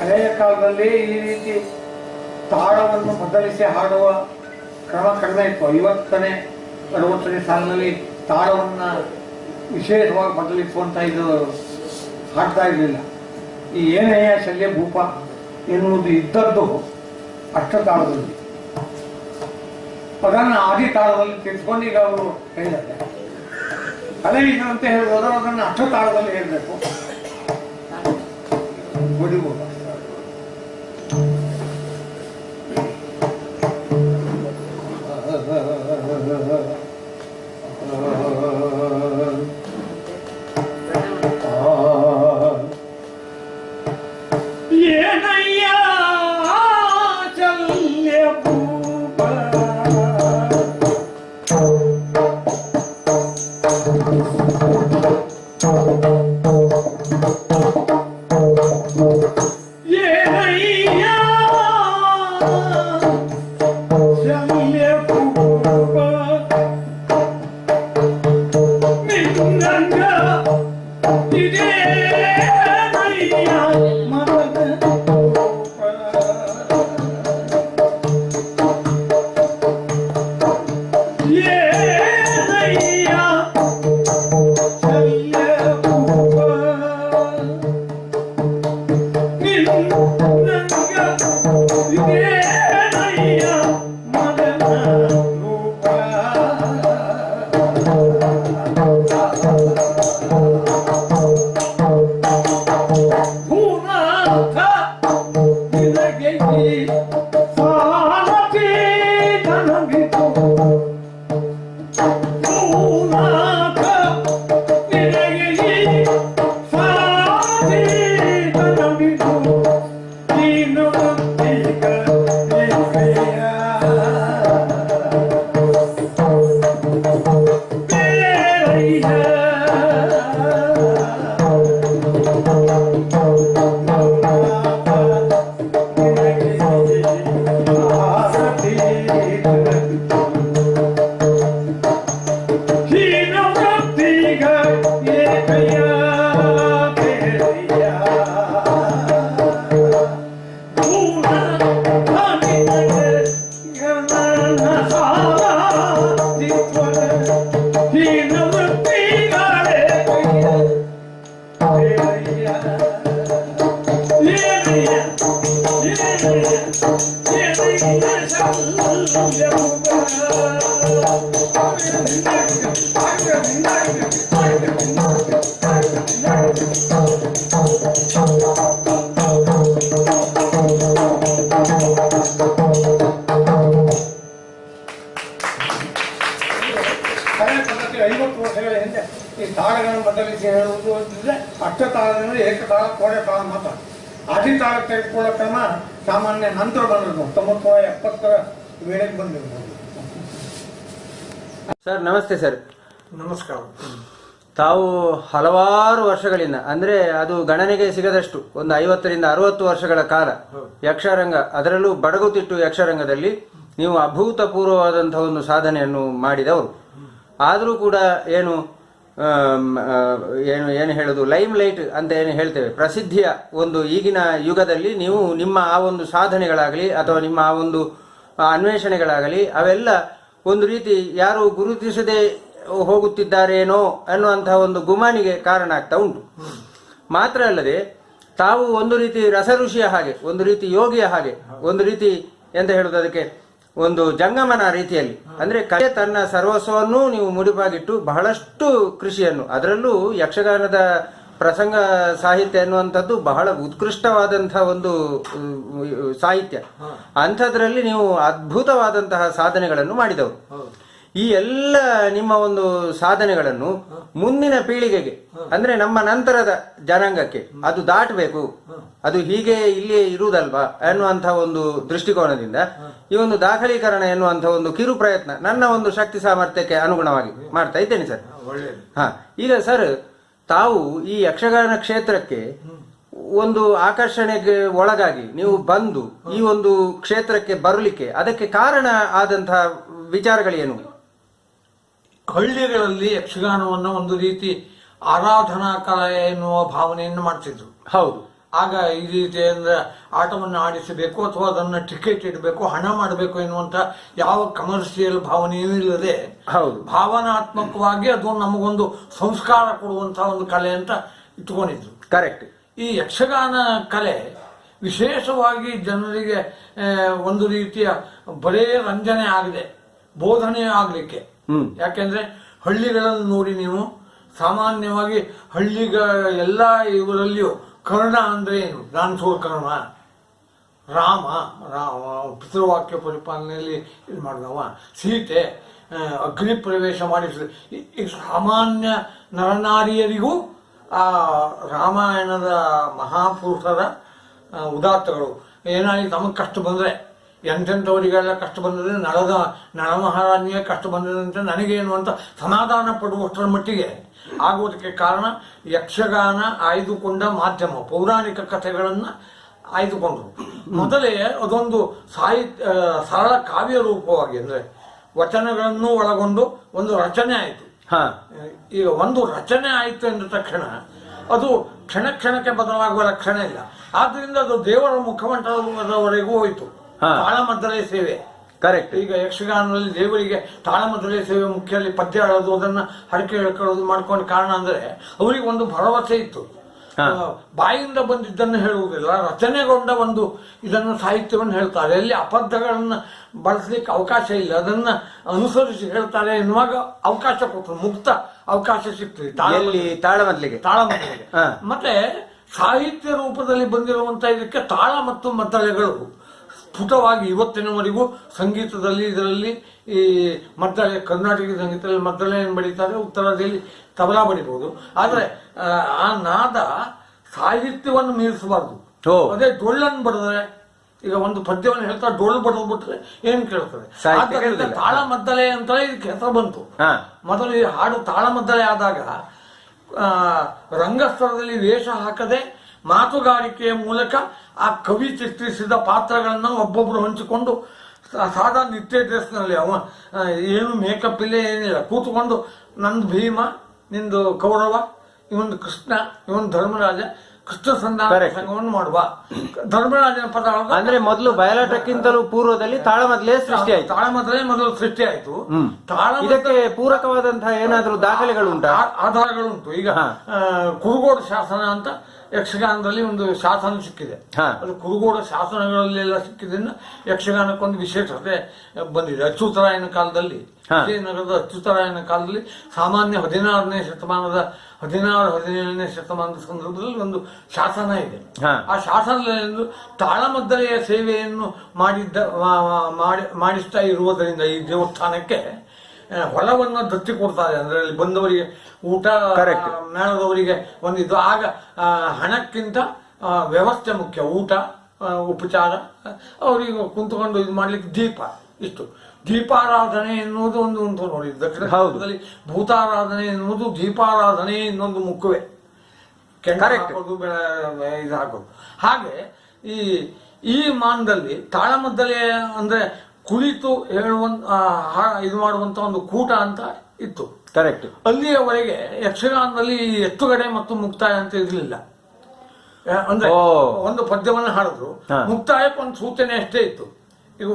ಹಳೆಯ ಕಾಲದಲ್ಲಿ ಈ ರೀತಿ ತಾಳವನ್ನು ಬದಲಿಸಿ ಹಾಡುವ ಕ್ರಮ ಕಡಿಮೆ ಇತ್ತು. 50ನೇ 60ನೇ ಸಾಲಿನಲ್ಲಿ ತಾಳವನ್ನ ವಿಶೇಷವಾಗಿ ಬದಲಿಸುವಂತ ಇದು ಹಾಡ್ತಾ ಇರಲಿಲ್ಲ. ಈ ಏನೆಯ ಶಲ್ಯ ಭೂಪ ಎನ್ನುವುದು ಇದ್ದದ್ದು ಅಷ್ಟತಾಳದಲ್ಲಿ, ಅದನ್ನು ಆದಿ ತಾಳದಲ್ಲಿ ತಿಳ್ಕೊಂಡು ಈಗ ಅವರು ಹೇಳಿದ್ದಾರೆ. ಅದೇ ಈಗ ಅಂತ ಹೇಳ್ಬೋದು, ಅದನ್ನು ಅಷ್ಟತಾಳದಲ್ಲಿ ಹೇಳಬೇಕು. ಬಡಿಬೋದು ಹಳೆಯ ಪದ್ಧತಿ 50 ವರ್ಷಗಳ ಹಿಂದೆ ಈ ತಾಳಗಳನ್ನು ಬದಲಿಸಿ ಹೇಳುವುದು ಅಂತಂದ್ರೆ ಅಷ್ಟತಾಳದಿಂದ ಏಕತಾಳ ಕೋಡೆ ತಾಳ ಮಾತ್ರ. ಆದಿತಾಳ ತೆಗೆದುಕೊಳ್ಳೋ ಕ್ರಮ ಸಾಮಾನ್ಯ ನಂತರ ಬಂದಿದ್ದು 1970ರ ವೇಳೆಗೆ ಬಂದಿರ್ಬೋದು. ಸರ್ ನಮಸ್ತೆ ಸರ್. ನಮಸ್ಕಾರ. ತಾವು ಹಲವಾರು ವರ್ಷಗಳಿಂದ ಅಂದ್ರೆ ಅದು ಗಣನೆಗೆ ಸಿಗದಷ್ಟು ಒಂದು 50ರಿಂದ 60 ವರ್ಷಗಳ ಕಾಲ ಯಕ್ಷರಂಗ, ಅದರಲ್ಲೂ ಬಡಗುತಿಟ್ಟು ಯಕ್ಷರಂಗದಲ್ಲಿ ನೀವು ಅಭೂತಪೂರ್ವವಾದಂತಹ ಒಂದು ಸಾಧನೆಯನ್ನು ಮಾಡಿದವರು. ಆದರೂ ಕೂಡ ಏನು ಏನು ಏನು ಹೇಳೋದು, ಲೈಮ್ ಲೈಟ್ ಅಂತ ಏನು ಹೇಳ್ತೇವೆ, ಪ್ರಸಿದ್ಧಿಯ ಒಂದು ಈಗಿನ ಯುಗದಲ್ಲಿ ನೀವು ನಿಮ್ಮ ಆ ಒಂದು ಸಾಧನೆಗಳಾಗಲಿ ಅಥವಾ ನಿಮ್ಮ ಆ ಒಂದು ಅನ್ವೇಷಣೆಗಳಾಗಲಿ ಅವೆಲ್ಲ ಒಂದು ರೀತಿ ಯಾರು ಗುರುತಿಸದೆ ಹೋಗುತ್ತಿದ್ದಾರೇನೋ ಅನ್ನುವಂತಹ ಒಂದು ಗುಮಾನಿಗೆ ಕಾರಣ ಆಗ್ತಾ ಉಂಟು. ಮಾತ್ರ ಅಲ್ಲದೆ ತಾವು ಒಂದು ರೀತಿ ರಸಋಷಿಯ ಹಾಗೆ, ಒಂದು ರೀತಿ ಯೋಗಿಯ ಹಾಗೆ, ಒಂದು ರೀತಿ ಎಂತ ಹೇಳುದು, ಅದಕ್ಕೆ ಒಂದು ಜಂಗಮನ ರೀತಿಯಲ್ಲಿ ಅಂದ್ರೆ ಕಲೆ ತನ್ನ ಸರ್ವಸ್ವವನ್ನು ನೀವು ಮುಡಿಪಾಗಿಟ್ಟು ಬಹಳಷ್ಟು ಕೃಷಿಯನ್ನು, ಅದರಲ್ಲೂ ಯಕ್ಷಗಾನದ ಪ್ರಸಂಗ ಸಾಹಿತ್ಯ ಎನ್ನುವಂಥದ್ದು ಬಹಳ ಉತ್ಕೃಷ್ಟವಾದಂತಹ ಒಂದು ಸಾಹಿತ್ಯ. ಅಂಥದ್ರಲ್ಲಿ ನೀವು ಅದ್ಭುತವಾದಂತಹ ಸಾಧನೆಗಳನ್ನು ಮಾಡಿದವರು. ಈ ಎಲ್ಲ ನಿಮ್ಮ ಒಂದು ಸಾಧನೆಗಳನ್ನು ಮುಂದಿನ ಪೀಳಿಗೆಗೆ ಅಂದ್ರೆ ನಮ್ಮ ನಂತರದ ಜನಾಂಗಕ್ಕೆ ಅದು ದಾಟಬೇಕು, ಅದು ಹೀಗೆ ಇಲ್ಲಿಯೇ ಇರುವುದಲ್ವಾ ಎನ್ನುವಂತಹ ಒಂದು ದೃಷ್ಟಿಕೋನದಿಂದ ಈ ಒಂದು ದಾಖಲೀಕರಣ ಎನ್ನುವಂತಹ ಒಂದು ಕಿರು ಪ್ರಯತ್ನ ನನ್ನ ಒಂದು ಶಕ್ತಿ ಸಾಮರ್ಥ್ಯಕ್ಕೆ ಅನುಗುಣವಾಗಿ ಮಾಡ್ತಾ ಇದ್ದೇನೆ ಸರ್. ಈಗ ಸರ್, ತಾವು ಈ ಯಕ್ಷಗಾನ ಕ್ಷೇತ್ರಕ್ಕೆ ಒಂದು ಆಕರ್ಷಣೆಗೆ ಒಳಗಾಗಿ ನೀವು ಬಂದು ಈ ಒಂದು ಕ್ಷೇತ್ರಕ್ಕೆ ಬರಲಿಕ್ಕೆ ಅದಕ್ಕೆ ಕಾರಣ ಆದಂತಹ ವಿಚಾರಗಳೇನು? ಹಳ್ಳಿಗಳಲ್ಲಿ ಯಕ್ಷಗಾನವನ್ನು ಒಂದು ರೀತಿ ಆರಾಧನಾ ಕಲೆ ಎನ್ನುವ ಭಾವನೆಯನ್ನು ಮಾಡ್ತಿದ್ರು. ಹೌದು. ಆಗ ಈ ರೀತಿ ಅಂದ್ರೆ ಆಟವನ್ನು ಆಡಿಸಬೇಕು ಅಥವಾ ಅದನ್ನು ಟಿಕೆಟ್ ಇಡಬೇಕು, ಹಣ ಮಾಡಬೇಕು ಎನ್ನುವಂತ ಯಾವ ಕಮರ್ಷಿಯಲ್ ಭಾವನೆಯೂ ಇಲ್ಲದೆ ಹೌದು ಭಾವನಾತ್ಮಕವಾಗಿ ಅದು ನಮಗೊಂದು ಸಂಸ್ಕಾರ ಕೊಡುವಂತಹ ಒಂದು ಕಲೆ ಅಂತ ಇಟ್ಕೊಂಡಿದ್ರು. ಕರೆಕ್ಟ್. ಈ ಯಕ್ಷಗಾನ ಕಲೆ ವಿಶೇಷವಾಗಿ ಜನರಿಗೆ ಒಂದು ರೀತಿಯ ಬರೇ ರಂಜನೆ ಆಗದೆ ಬೋಧನೆ ಆಗ್ಲಿಕ್ಕೆ. ಯಾಕೆಂದ್ರೆ ಹಳ್ಳಿಗಳನ್ನು ನೋಡಿ ನೀವು ಸಾಮಾನ್ಯವಾಗಿ ಎಲ್ಲ ಇವರಲ್ಲಿಯೂ ಕರ್ಣ ಅಂದ್ರೆ ಏನು, ದಾನಸೂರ ಕರ್ಣ, ರಾಮ ಪಿತೃವಾಕ್ಯ ಪರಿಪಾಲನೆಯಲ್ಲಿ ಇದು ಮಾಡಿದವ, ಸೀತೆ ಅಗ್ನಿ ಪ್ರವೇಶ ಮಾಡಿಸಿದ. ಈ ಸಾಮಾನ್ಯ ನರನಾರಿಯರಿಗೂ ಆ ರಾಮಾಯಣದ ಮಹಾಪುರುಷರ ಉದಾತ್ತಗಳು ಏನಾಗಿ ತಮಗೆ ಕಷ್ಟ ಬಂದ್ರೆ, ಎಂತೆಂಥವರಿಗೆಲ್ಲ ಕಷ್ಟ ಬಂದರೆ ನಳಮಹಾರಾಣಿಯ ಕಷ್ಟ ಬಂದಿದೆ ನನಗೇನು ಅಂತ ಸಮಾಧಾನ ಪಡುವಷ್ಟರ ಮಟ್ಟಿಗೆ ಆಗುವುದಕ್ಕೆ ಕಾರಣ ಯಕ್ಷಗಾನ ಆಯ್ದುಕೊಂಡ ಮಾಧ್ಯಮ. ಪೌರಾಣಿಕ ಕಥೆಗಳನ್ನು ಆಯ್ದುಕೊಂಡ್ರು. ಮೊದಲೇ ಅದೊಂದು ಸರಳ ಕಾವ್ಯ ರೂಪವಾಗಿ ಅಂದ್ರೆ ವಚನಗಳನ್ನು ಒಳಗೊಂಡು ಒಂದು ರಚನೆ ಆಯಿತು. ಈಗ ಒಂದು ರಚನೆ ಆಯಿತು ಎಂದ ತಕ್ಷಣ ಅದು ಕ್ಷಣ ಕ್ಷಣಕ್ಕೆ ಬದಲಾಗುವ ಲಕ್ಷಣ ಇಲ್ಲ. ಆದ್ರಿಂದ ಅದು ದೇವರ ಮುಖಮಂಟಲದವರೆಗೂ ಹೋಯಿತು. ತಾಳಮದ್ದಲೆ ಸೇವೆ ಕರೆಕ್ಟ್. ಈಗ ಯಕ್ಷಗಾನದಲ್ಲಿ ದೇವರಿಗೆ ತಾಳಮದ್ದಲೆ ಸೇವೆ ಮುಖ್ಯ. ಅಲ್ಲಿ ಪದ್ಯ ಹೇಳೋದು, ಅದನ್ನ ಹರಕೆ ಹೇಳ್ಕೊಳ್ಳೋದು ಮಾಡ್ಕೊಂಡ ಕಾರಣ ಅಂದ್ರೆ ಅವರಿಗೆ ಒಂದು ಭರವಸೆ ಇತ್ತು. ಬಾಯಿಂದ ಬಂದಿದ್ದನ್ನು ಹೇಳುವುದಿಲ್ಲ, ರಚನೆಗೊಂಡ ಒಂದು ಇದನ್ನು ಸಾಹಿತ್ಯವನ್ನು ಹೇಳ್ತಾರೆ. ಅಲ್ಲಿ ಅಬದ್ಧಗಳನ್ನ ಬಳಸಲಿಕ್ಕೆ ಅವಕಾಶ ಇಲ್ಲ, ಅದನ್ನ ಅನುಸರಿಸಿ ಹೇಳ್ತಾರೆ ಎನ್ನುವಾಗ ಅವಕಾಶ ಕೊಟ್ಟರು, ಮುಕ್ತ ಅವಕಾಶ ಸಿಗ್ತದೆ ತಾಳಮದ್ದಲೆಗೆ. ಮತ್ತೆ ಸಾಹಿತ್ಯ ರೂಪದಲ್ಲಿ ಬಂದಿರುವಂತ ಇದಕ್ಕೆ ತಾಳ ಮತ್ತು ಮದ್ದಳೆಗಳು ಸ್ಫುಟವಾಗಿ ಇವತ್ತಿನವರೆಗೂ ಸಂಗೀತದಲ್ಲಿ ಇದರಲ್ಲಿ ಈ ಮದ್ದಳೆ, ಕರ್ನಾಟಕ ಸಂಗೀತದಲ್ಲಿ ಮದ್ದಳೆಯನ್ನು ಬಡಿತಾರೆ, ಉತ್ತರದಲ್ಲಿ ತಬಲಾ ಬಡಿಬಹುದು. ಆದ್ರೆ ಆ ನಾದ ಸಾಹಿತ್ಯವನ್ನು ಮೀರಿಸಬಾರ್ದು. ಅದೇ ಡೊಳ್ಳನ್ನು ಬಡಿದ್ರೆ, ಈಗ ಒಂದು ಪದ್ಯವನ್ನು ಹೇಳ್ತಾ ಡೊಳ್ಳು ಬಡದು ಬಿಟ್ರೆ ಏನ್ ಕೇಳ್ತದೆ? ಆದ್ದರಿಂದ ತಾಳ ಮದ್ದಳೆ ಅಂತಲೇ ಇದಕ್ಕೆ ಹೆಸರು ಬಂತು. ಮೊದಲು ಈ ಹಾಡು ತಾಳ ಮದ್ದಳೆ ಆದಾಗ ರಂಗಸ್ಥಳದಲ್ಲಿ ವೇಷ ಹಾಕದೆ ಮಾತುಗಾರಿಕೆಯ ಮೂಲಕ ಆ ಕವಿ ಚಿತ್ರಿಸಿದ ಪಾತ್ರಗಳನ್ನ ಒಬ್ಬೊಬ್ರು ಹಂಚಿಕೊಂಡು ಸಾಧಾರಣ ನಿತ್ಯ ಡ್ರೆಸ್ನಲ್ಲಿ, ಅವ ಏನು ಮೇಕಪ್ ಇಲ್ಲ ಏನಿಲ್ಲ, ಕೂತ್ಕೊಂಡು ನಂದು ಭೀಮ, ನಿಂದು ಕೌರವ, ಇವೊಂದು ಕೃಷ್ಣ, ಇವನ್ ಧರ್ಮರಾಜ, ಕೃಷ್ಣ ಸಂಧಾನವನ್ನು ಮಾಡುವ. ಧರ್ಮರಾಜನ ಪದ ಅಂದ್ರೆ ಮೊದಲು ಬಯಲಾಟಕ್ಕಿಂತಲೂ ಪೂರ್ವದಲ್ಲಿ ತಾಳಮದ್ದಲೆ ಸೃಷ್ಟಿ ಆಯ್ತು. ತಾಳಮದ್ದಲೆ ಮೊದಲು ಸೃಷ್ಟಿ ಆಯ್ತು. ಇದಕ್ಕೆ ಪೂರಕವಾದಂತಹ ಏನಾದ್ರೂ ದಾಖಲೆಗಳು ಉಂಟಾ? ಆಧಾರಗಳುಂಟು. ಈಗ ಕುರುಗೋಡು ಶಾಸನ ಅಂತ ಯಕ್ಷಗಾನದಲ್ಲಿ ಒಂದು ಶಾಸನ ಸಿಕ್ಕಿದೆ. ಅದು ಕುರುಗೋಡ ಶಾಸನಗಳಲ್ಲೆಲ್ಲ ಸಿಕ್ಕಿದ್ರಿಂದ ಯಕ್ಷಗಾನಕ್ಕೊಂದು ವಿಶೇಷತೆ ಬಂದಿದೆ. ಅಚ್ಯುತರಾಯನ ಕಾಲದಲ್ಲಿ, ವಿಜಯನಗರದ ಅಚ್ಯುತರಾಯನ ಕಾಲದಲ್ಲಿ ಸಾಮಾನ್ಯ 16ನೇ ಶತಮಾನದ 17ನೇ ಶತಮಾನದ ಸಂದರ್ಭದಲ್ಲಿ ಒಂದು ಶಾಸನ ಇದೆ. ಆ ಶಾಸನದಲ್ಲಿ ತಾಳಮದ್ದಲೆಯ ಸೇವೆಯನ್ನು ಮಾಡಿಸ್ತಾ ಇರುವುದರಿಂದ ಈ ದೇವಸ್ಥಾನಕ್ಕೆ ಹೊಲವನ್ನು ದತ್ತಿ ಕೊಡ್ತಾರೆ. ಅಂದ್ರೆ ಅಲ್ಲಿ ಬಂದವರಿಗೆ ಊಟ, ಮೇಳದವರಿಗೆ ಒಂದು ಇದು. ಆಗ ಹಣಕ್ಕಿಂತ ವ್ಯವಸ್ಥೆ ಮುಖ್ಯ. ಊಟ, ಉಪಚಾರ, ಅವರಿಗೆ ಕುಂತ್ಕೊಂಡು ಇದು ಮಾಡ್ಲಿಕ್ಕೆ ದೀಪ, ಇಷ್ಟು. ದೀಪಾರಾಧನೆ ಎನ್ನುವುದು ಒಂದು ಉಂಟು ನೋಡಿ. ದಕ್ಷಿಣ ಭಾರತದಲ್ಲಿ ಭೂತಾರಾಧನೆ ಎನ್ನುವುದು ದೀಪಾರಾಧನೆ ಇನ್ನೊಂದು ಮುಖವೇ. ಹಾಕೋದು, ಇದು ಹಾಕೋದು. ಹಾಗೆ ಈ ಮಾನದಲ್ಲಿ ತಾಳಮದ್ದಲೆ ಅಂದ್ರೆ ಕುಳಿತು ಹೇಳುವಂತ ಇದು ಮಾಡುವಂತ ಒಂದು ಕೂಟ ಅಂತ ಇತ್ತು. ಕರೆಕ್ಟ್. ಅಲ್ಲಿಯವರೆಗೆ ಯಕ್ಷಗಾನದಲ್ಲಿ ಎತ್ತುಗಡೆ ಮತ್ತು ಮುಕ್ತಾಯ ಅಂತ ಇರಲಿಲ್ಲ. ಅಂದ್ರೆ ಒಂದು ಪದ್ಯವನ್ನು ಹಾಡಿದ್ರು, ಮುಕ್ತಾಯಕ್ಕೆ ಒಂದು ಸೂಚನೆ ಅಷ್ಟೇ ಇತ್ತು. ಈಗ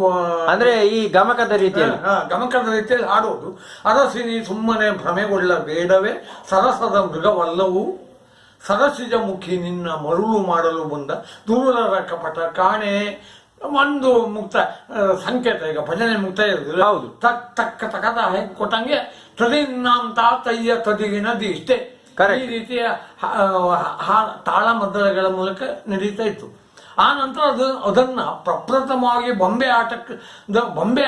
ಅಂದ್ರೆ ಈ ಗಮಕದ ರೀತಿಯಲ್ಲಿ ಹಾಡುವುದು. ಅರಸಿನಿ ಸುಮ್ಮನೆ ಭ್ರಮೆಗೊಳ್ಳಬೇಡವೇ, ಸರಸದ ಮೃಗವಲ್ಲವು, ಸರಸಿಜ ಮುಖಿ ನಿನ್ನ ಮರುಳು ಮಾಡಲು ಬಂದ ದುರುಳರ ಕಪಟ ಕಾಣೆ. ಒಂದು ಮುಕ್ತ ಸಂಕೇತ. ಈಗ ಭಜನೆ ಮುಕ್ತಾಯ ಇರುದಿಲ್ಲ, ಹೌದು, ತಕ್ಕ ತಕ್ಕದ ಕೊಟ್ಟಂಗೆ ತದಿನ್ನಂತ ತಯ್ಯ ತದಿಗಿನದಿ ಇಷ್ಟೇ. ಈ ರೀತಿಯ ತಾಳಮದ್ದಳೆಗಳ ಮೂಲಕ ನಡೀತಾ ಇತ್ತು. ಆ ನಂತರ ಅದನ್ನ ಪ್ರಪ್ರಥಮವಾಗಿ ಬೊಂಬೆ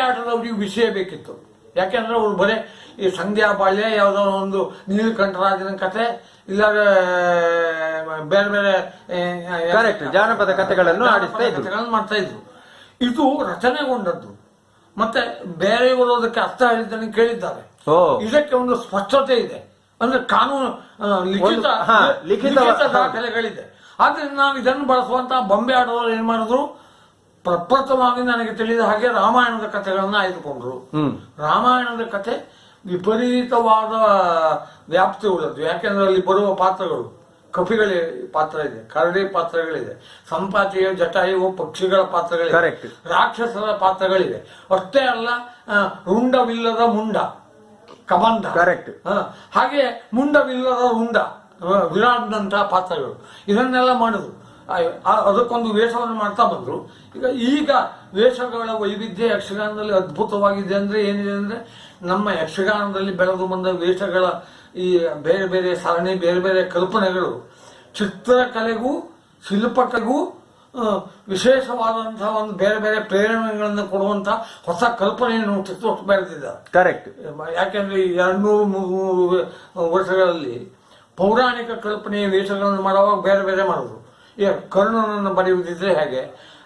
ಆಟದವರಿಗೆ ವಿಷಯ ಬೇಕಿತ್ತು. ಯಾಕೆಂದ್ರೆ ಅವ್ರು ಬರೇ ಈ ಸಂಧ್ಯಾ ಬಾಳ್ಯ, ಯಾವುದೋ ಒಂದು ನೀಲಕಂಠರಾಜನ ಕಥೆ, ಇಲ್ಲ ಬೇರೆ ಬೇರೆ ಜಾನಪದ ಕಥೆಗಳನ್ನು ಮಾಡ್ತಾ ಇದ್ರು. ಇದು ರಚನೆಗೊಂಡದ್ದು. ಮತ್ತೆ ಬೇರೆಯವರು ಅದಕ್ಕೆ ಅರ್ಥ ಹೇಳಿದ್ದನ್ನು ಕೇಳಿದ್ದಾರೆ. ಇದಕ್ಕೆ ಒಂದು ಸ್ಪಷ್ಟತೆ ಇದೆ. ಅಂದ್ರೆ ಕಾನೂನು ಲಿಖಿತ ದಾಖಲೆಗಳಿದೆ. ಆದ್ರಿಂದ ನಾವು ಇದನ್ನು ಬಳಸುವಂತಹ ಬೊಂಬೆ ಆಟದವರು ಏನ್ ಮಾಡಿದ್ರು, ಪ್ರಪ್ರಥಮವಾಗಿ ನನಗೆ ತಿಳಿದ ಹಾಗೆ ರಾಮಾಯಣದ ಕಥೆಗಳನ್ನ ಆಯ್ದುಕೊಂಡ್ರು. ರಾಮಾಯಣದ ಕಥೆ ವಿಪರೀತವಾದ ವ್ಯಾಪ್ತಿ ಉಳ್ಳದ್ದು. ಯಾಕೆಂದ್ರೆ ಅಲ್ಲಿ ಬರುವ ಪಾತ್ರಗಳು, ಕಪಿಗಳೇ ಪಾತ್ರ ಇದೆ, ಕರಡಿ ಪಾತ್ರಗಳಿದೆ, ಸಂಪಾತಿಯ ಜಟಾಯುವು ಪಕ್ಷಿಗಳ ಪಾತ್ರಗಳಿವೆ, ರಾಕ್ಷಸರ ಪಾತ್ರಗಳಿವೆ. ಅಷ್ಟೇ ಅಲ್ಲ, ರುಂಡವಿಲ್ಲದ ಮುಂಡ ಕಬಂಧ, ಹಾಗೆ ಮುಂಡವಿಲ್ಲದ ರುಂಡ ವಿರಾಟ್ನಂತಹ ಪಾತ್ರಗಳು. ಇದನ್ನೆಲ್ಲ ಮಾಡಿದ್ರು. ಅದಕ್ಕೊಂದು ವೇಷವನ್ನು ಮಾಡ್ತಾ ಬಂದ್ರು. ಈಗ ವೇಷಗಳ ವೈವಿಧ್ಯ ಯಕ್ಷಗಾನದಲ್ಲಿ ಅದ್ಭುತವಾಗಿದೆ. ಅಂದ್ರೆ ಏನಿದೆ ಅಂದ್ರೆ, ನಮ್ಮ ಯಕ್ಷಗಾನದಲ್ಲಿ ಬೆಳೆದು ಬಂದ ವೇಷಗಳ ಈ ಬೇರೆ ಬೇರೆ ಸರಣಿ, ಬೇರೆ ಬೇರೆ ಕಲ್ಪನೆಗಳು ಚಿತ್ರಕಲೆಗೂ ಶಿಲ್ಪಕಲೆಗೂ ವಿಶೇಷವಾದಂತಹ ಒಂದು ಬೇರೆ ಬೇರೆ ಪ್ರೇರಣೆಗಳನ್ನು ಕೊಡುವಂತಹ ಹೊಸ ಕಲ್ಪನೆಯನ್ನು ಚಿತ್ರೊಟ್ಟು ಬೆಳೆದಿದ್ದಾರೆ. ಕರೆಕ್ಟ್. ಯಾಕೆಂದ್ರೆ 200-300 ವರ್ಷಗಳಲ್ಲಿ ಪೌರಾಣಿಕ ಕಲ್ಪನೆಯ ವೇಷಗಳನ್ನು ಮಾಡುವಾಗ ಬೇರೆ ಬೇರೆ ಮಾಡೋದು. ಈಗ ಕರ್ಣನನ್ನು ಬರೆಯುವುದಿದ್ರೆ ಹೇಗೆ,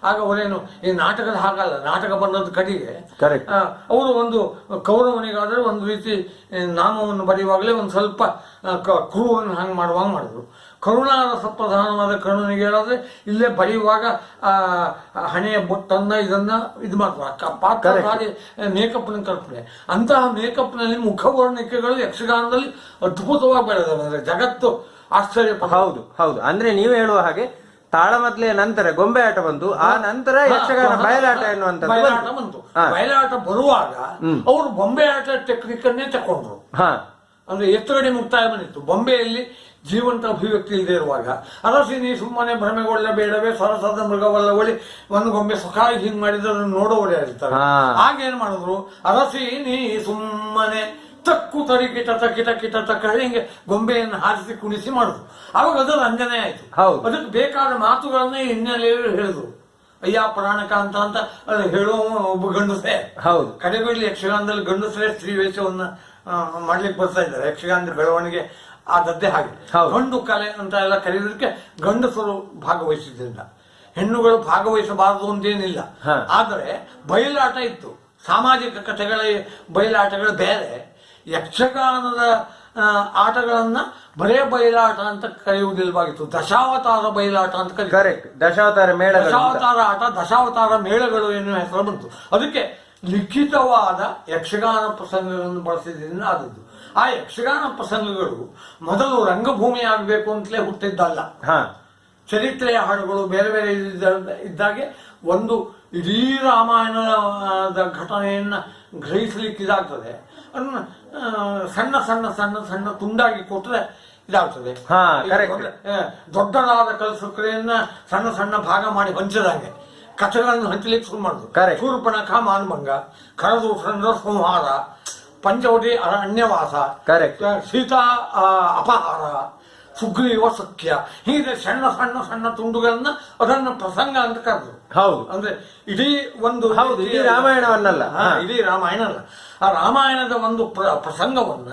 ಆಗ ಅವರೇನು ಈ ನಾಟಕದ ಹಾಗಲ್ಲ, ನಾಟಕ ಬಂದದ್ದು ಕಡೆಗೆ ಅವರು ಒಂದು ಕೌರವನಿಗಾದ್ರೆ ಒಂದು ರೀತಿ ನಾಮವನ್ನು ಬರೆಯುವಾಗಲೇ ಒಂದು ಸ್ವಲ್ಪ ಕ್ರೂರನ್ನು ಹಂಗೆ ಮಾಡುವಾಗ ಮಾಡಿದ್ರು. ಕರುಣಾರಸ ಪ್ರಧಾನವಾದ ಕರುಣನಿಗೆ ಹೇಳಿದ್ರೆ ಇಲ್ಲೇ ಬರೆಯುವಾಗ ಹಣೆಯ ಬೊಟ್ಟನ್ನ ಇದನ್ನ ಇದು ಮಾಡ್ತಾರೆ ಪಾತ್ರಧಾರಿ ಮೇಕಪ್ನ ಕಲ್ಪನೆ. ಅಂತಹ ಮೇಕಪ್ನಲ್ಲಿ ಮುಖವರ್ಣಿಕೆಗಳು ಯಕ್ಷಗಾನದಲ್ಲಿ ಅದ್ಭುತವಾಗಿ ಬೆಳೆದವೆ. ಅಂದ್ರೆ ಜಗತ್ತು ಆಶ್ಚರ್ಯ. ಹೌದು ಹೌದು. ಅಂದ್ರೆ ನೀವು ಹೇಳುವ ಹಾಗೆ ತಾಳಮದ್ಲೆಯ ನಂತರ ಗೊಂಬೆ ಆಟ ಬಂತು, ಆ ನಂತರ ಯಕ್ಷಗಾನ ಬಯಲಾಟ ಎನ್ನುವಂಥದ್ದು ಬಯಲಾಟ ಬಂತು. ಬಯಲಾಟ ಬರುವಾಗ ಅವರು ಬೊಂಬೆ ಆಟ ಟೆಕ್ನಿಕ್ ಅನ್ನೇ ತಕೊಂಡ್ರು. ಅಂದ್ರೆ ಎತ್ತುಗಡೆ ಮುಕ್ತಾಯ ಬಂದಿತ್ತು. ಬೊಂಬೆಯಲ್ಲಿ ಜೀವಂತ ಅಭಿವ್ಯಕ್ತಿ ಇಲ್ಲದೆ ಇರುವಾಗ ಅರಸಿ ನೀ ಸುಮ್ಮನೆ ಭ್ರಮೆಗೊಳ್ಳಬೇಡವೇ, ಸರಸದ ಮೃಗವಲ್ಲವಳಿ, ಒಂದು ಗೊಂಬೆ ಸುಖಾಗಿ ಹಿಂಗ್ ಮಾಡಿದ್ರೆ ನೋಡೋರೆ ಇರ್ತಾರೆ. ಆಗೇನ್ ಮಾಡಿದ್ರು, ಅರಸಿ ನೀ ಸುಮ್ಮನೆ ತಕ್ಕು ತರಿ ಕಿಟ ಕಿಟ ಕಿಟ ತಕ್ಕ ಹಿಂಗೆ ಗೊಂಬೆಯನ್ನು ಹಾರಿಸಿ ಕುಣಿಸಿ ಮಾಡುದು. ಅವಾಗ ಅದು ರಂಜನೆ ಆಯ್ತು. ಅದಕ್ಕೆ ಬೇಕಾದ ಮಾತುಗಳನ್ನೇ ಹಿನ್ನೆಲೆಯಲ್ಲಿ ಹೇಳಿದ್ರು. ಅಯ್ಯ ಪ್ರಾಣಕಾಂತ ಅಂತ ಹೇಳುವ ಒಬ್ಬ ಗಂಡಸೇ. ಹೌದು, ಕಡೆಗಳಲ್ಲಿ ಯಕ್ಷಗಾನದಲ್ಲಿ ಗಂಡಸರೇ ಸ್ತ್ರೀ ವೇಷವನ್ನ ಮಾಡ್ಲಿಕ್ಕೆ ಬರ್ತಾ ಇದ್ದಾರೆ. ಯಕ್ಷಗಾನದ ಬೆಳವಣಿಗೆ ಆದದ್ದೇ ಹಾಗೆ. ಗಂಡು ಕಲೆ ಅಂತ ಎಲ್ಲ ಕರೆಯೋದಕ್ಕೆ ಗಂಡಸರು ಭಾಗವಹಿಸಿದ್ರಿಂದ ಹೆಣ್ಣುಗಳು ಭಾಗವಹಿಸಬಾರದು ಅಂತೇನಿಲ್ಲ. ಆದರೆ ಬಯಲಾಟ ಇತ್ತು. ಸಾಮಾಜಿಕ ಕಥೆಗಳ ಬಯಲಾಟಗಳು ಬೇರೆ. ಯಕ್ಷಗಾನದ ಆಟಗಳನ್ನ ಬರೇ ಬಯಲಾಟ ಅಂತ ಕರೆಯುವುದಿಲ್ಲವಾಗಿತ್ತು. ದಶಾವತಾರ ಬಯಲಾಟ ಅಂತ ಕರೀತಾರೆ. ದಶಾವತಾರ ಆಟ, ದಶಾವತಾರ ಮೇಳಗಳು ಎನ್ನುವ ಹೆಸರು ಬಂತು. ಅದಕ್ಕೆ ಲಿಖಿತವಾದ ಯಕ್ಷಗಾನ ಪ್ರಸಂಗಗಳನ್ನು ಬಳಸಿದ್ರಿಂದ ಆದದ್ದು. ಆ ಯಕ್ಷಗಾನ ಪ್ರಸಂಗಗಳು ಮೊದಲು ರಂಗಭೂಮಿ ಆಗಬೇಕು ಅಂತಲೇ ಹುಟ್ಟಿದ್ದಲ್ಲ. ಚರಿತ್ರೆಯ ಹಾಡುಗಳು ಬೇರೆ ಬೇರೆ ಇದ್ದಾಗೆ ಒಂದು ಇಡೀ ರಾಮಾಯಣದ ಘಟನೆಯನ್ನ ಗ್ರಹಿಸಲಿಕ್ಕೆ ಇದಾಗ್ತದೆ. ಅದನ್ನ ಸಣ್ಣ ಸಣ್ಣ ಸಣ್ಣ ಸಣ್ಣ ತುಂಡಾಗಿ ಕೊಟ್ಟರೆ ಇದಾಗ್ತದೆ. ದೊಡ್ಡದಾದ ಕಲಸುಕ್ರೆಯನ್ನ ಸಣ್ಣ ಸಣ್ಣ ಭಾಗ ಮಾಡಿ ಹಂಚದಂಗೆ ಕಥೆಗಳನ್ನು ಹಂಚಲಿಕ್ಕೆ ಶುರು ಮಾಡುದು. ಶೂರ್ಪಣಖ ಮಾನಭಂಗ, ಖರದೂಷಣರ ಸಂಹಾರ, ಪಂಚವಟಿ ಅರಣ್ಯವಾಸ, ಸೀತಾ ಅಪಹಾರ, ಸುಗ್ರೀವ ಸಖ್ಯ, ಹೀಗೆ ಸಣ್ಣ ಸಣ್ಣ ಸಣ್ಣ ತುಂಡುಗಳನ್ನ ಅದನ್ನ ಪ್ರಸಂಗ ಅಂತ ಕರೆದ್ರು. ಹೌದು, ಅಂದ್ರೆ ಇಡೀ ಒಂದು ಇಡೀ ರಾಮಾಯಣವನ್ನಲ್ಲ, ಇಡೀ ರಾಮಾಯಣ ಅಲ್ಲ, ಆ ರಾಮಾಯಣದ ಒಂದು ಪ್ರಸಂಗವನ್ನ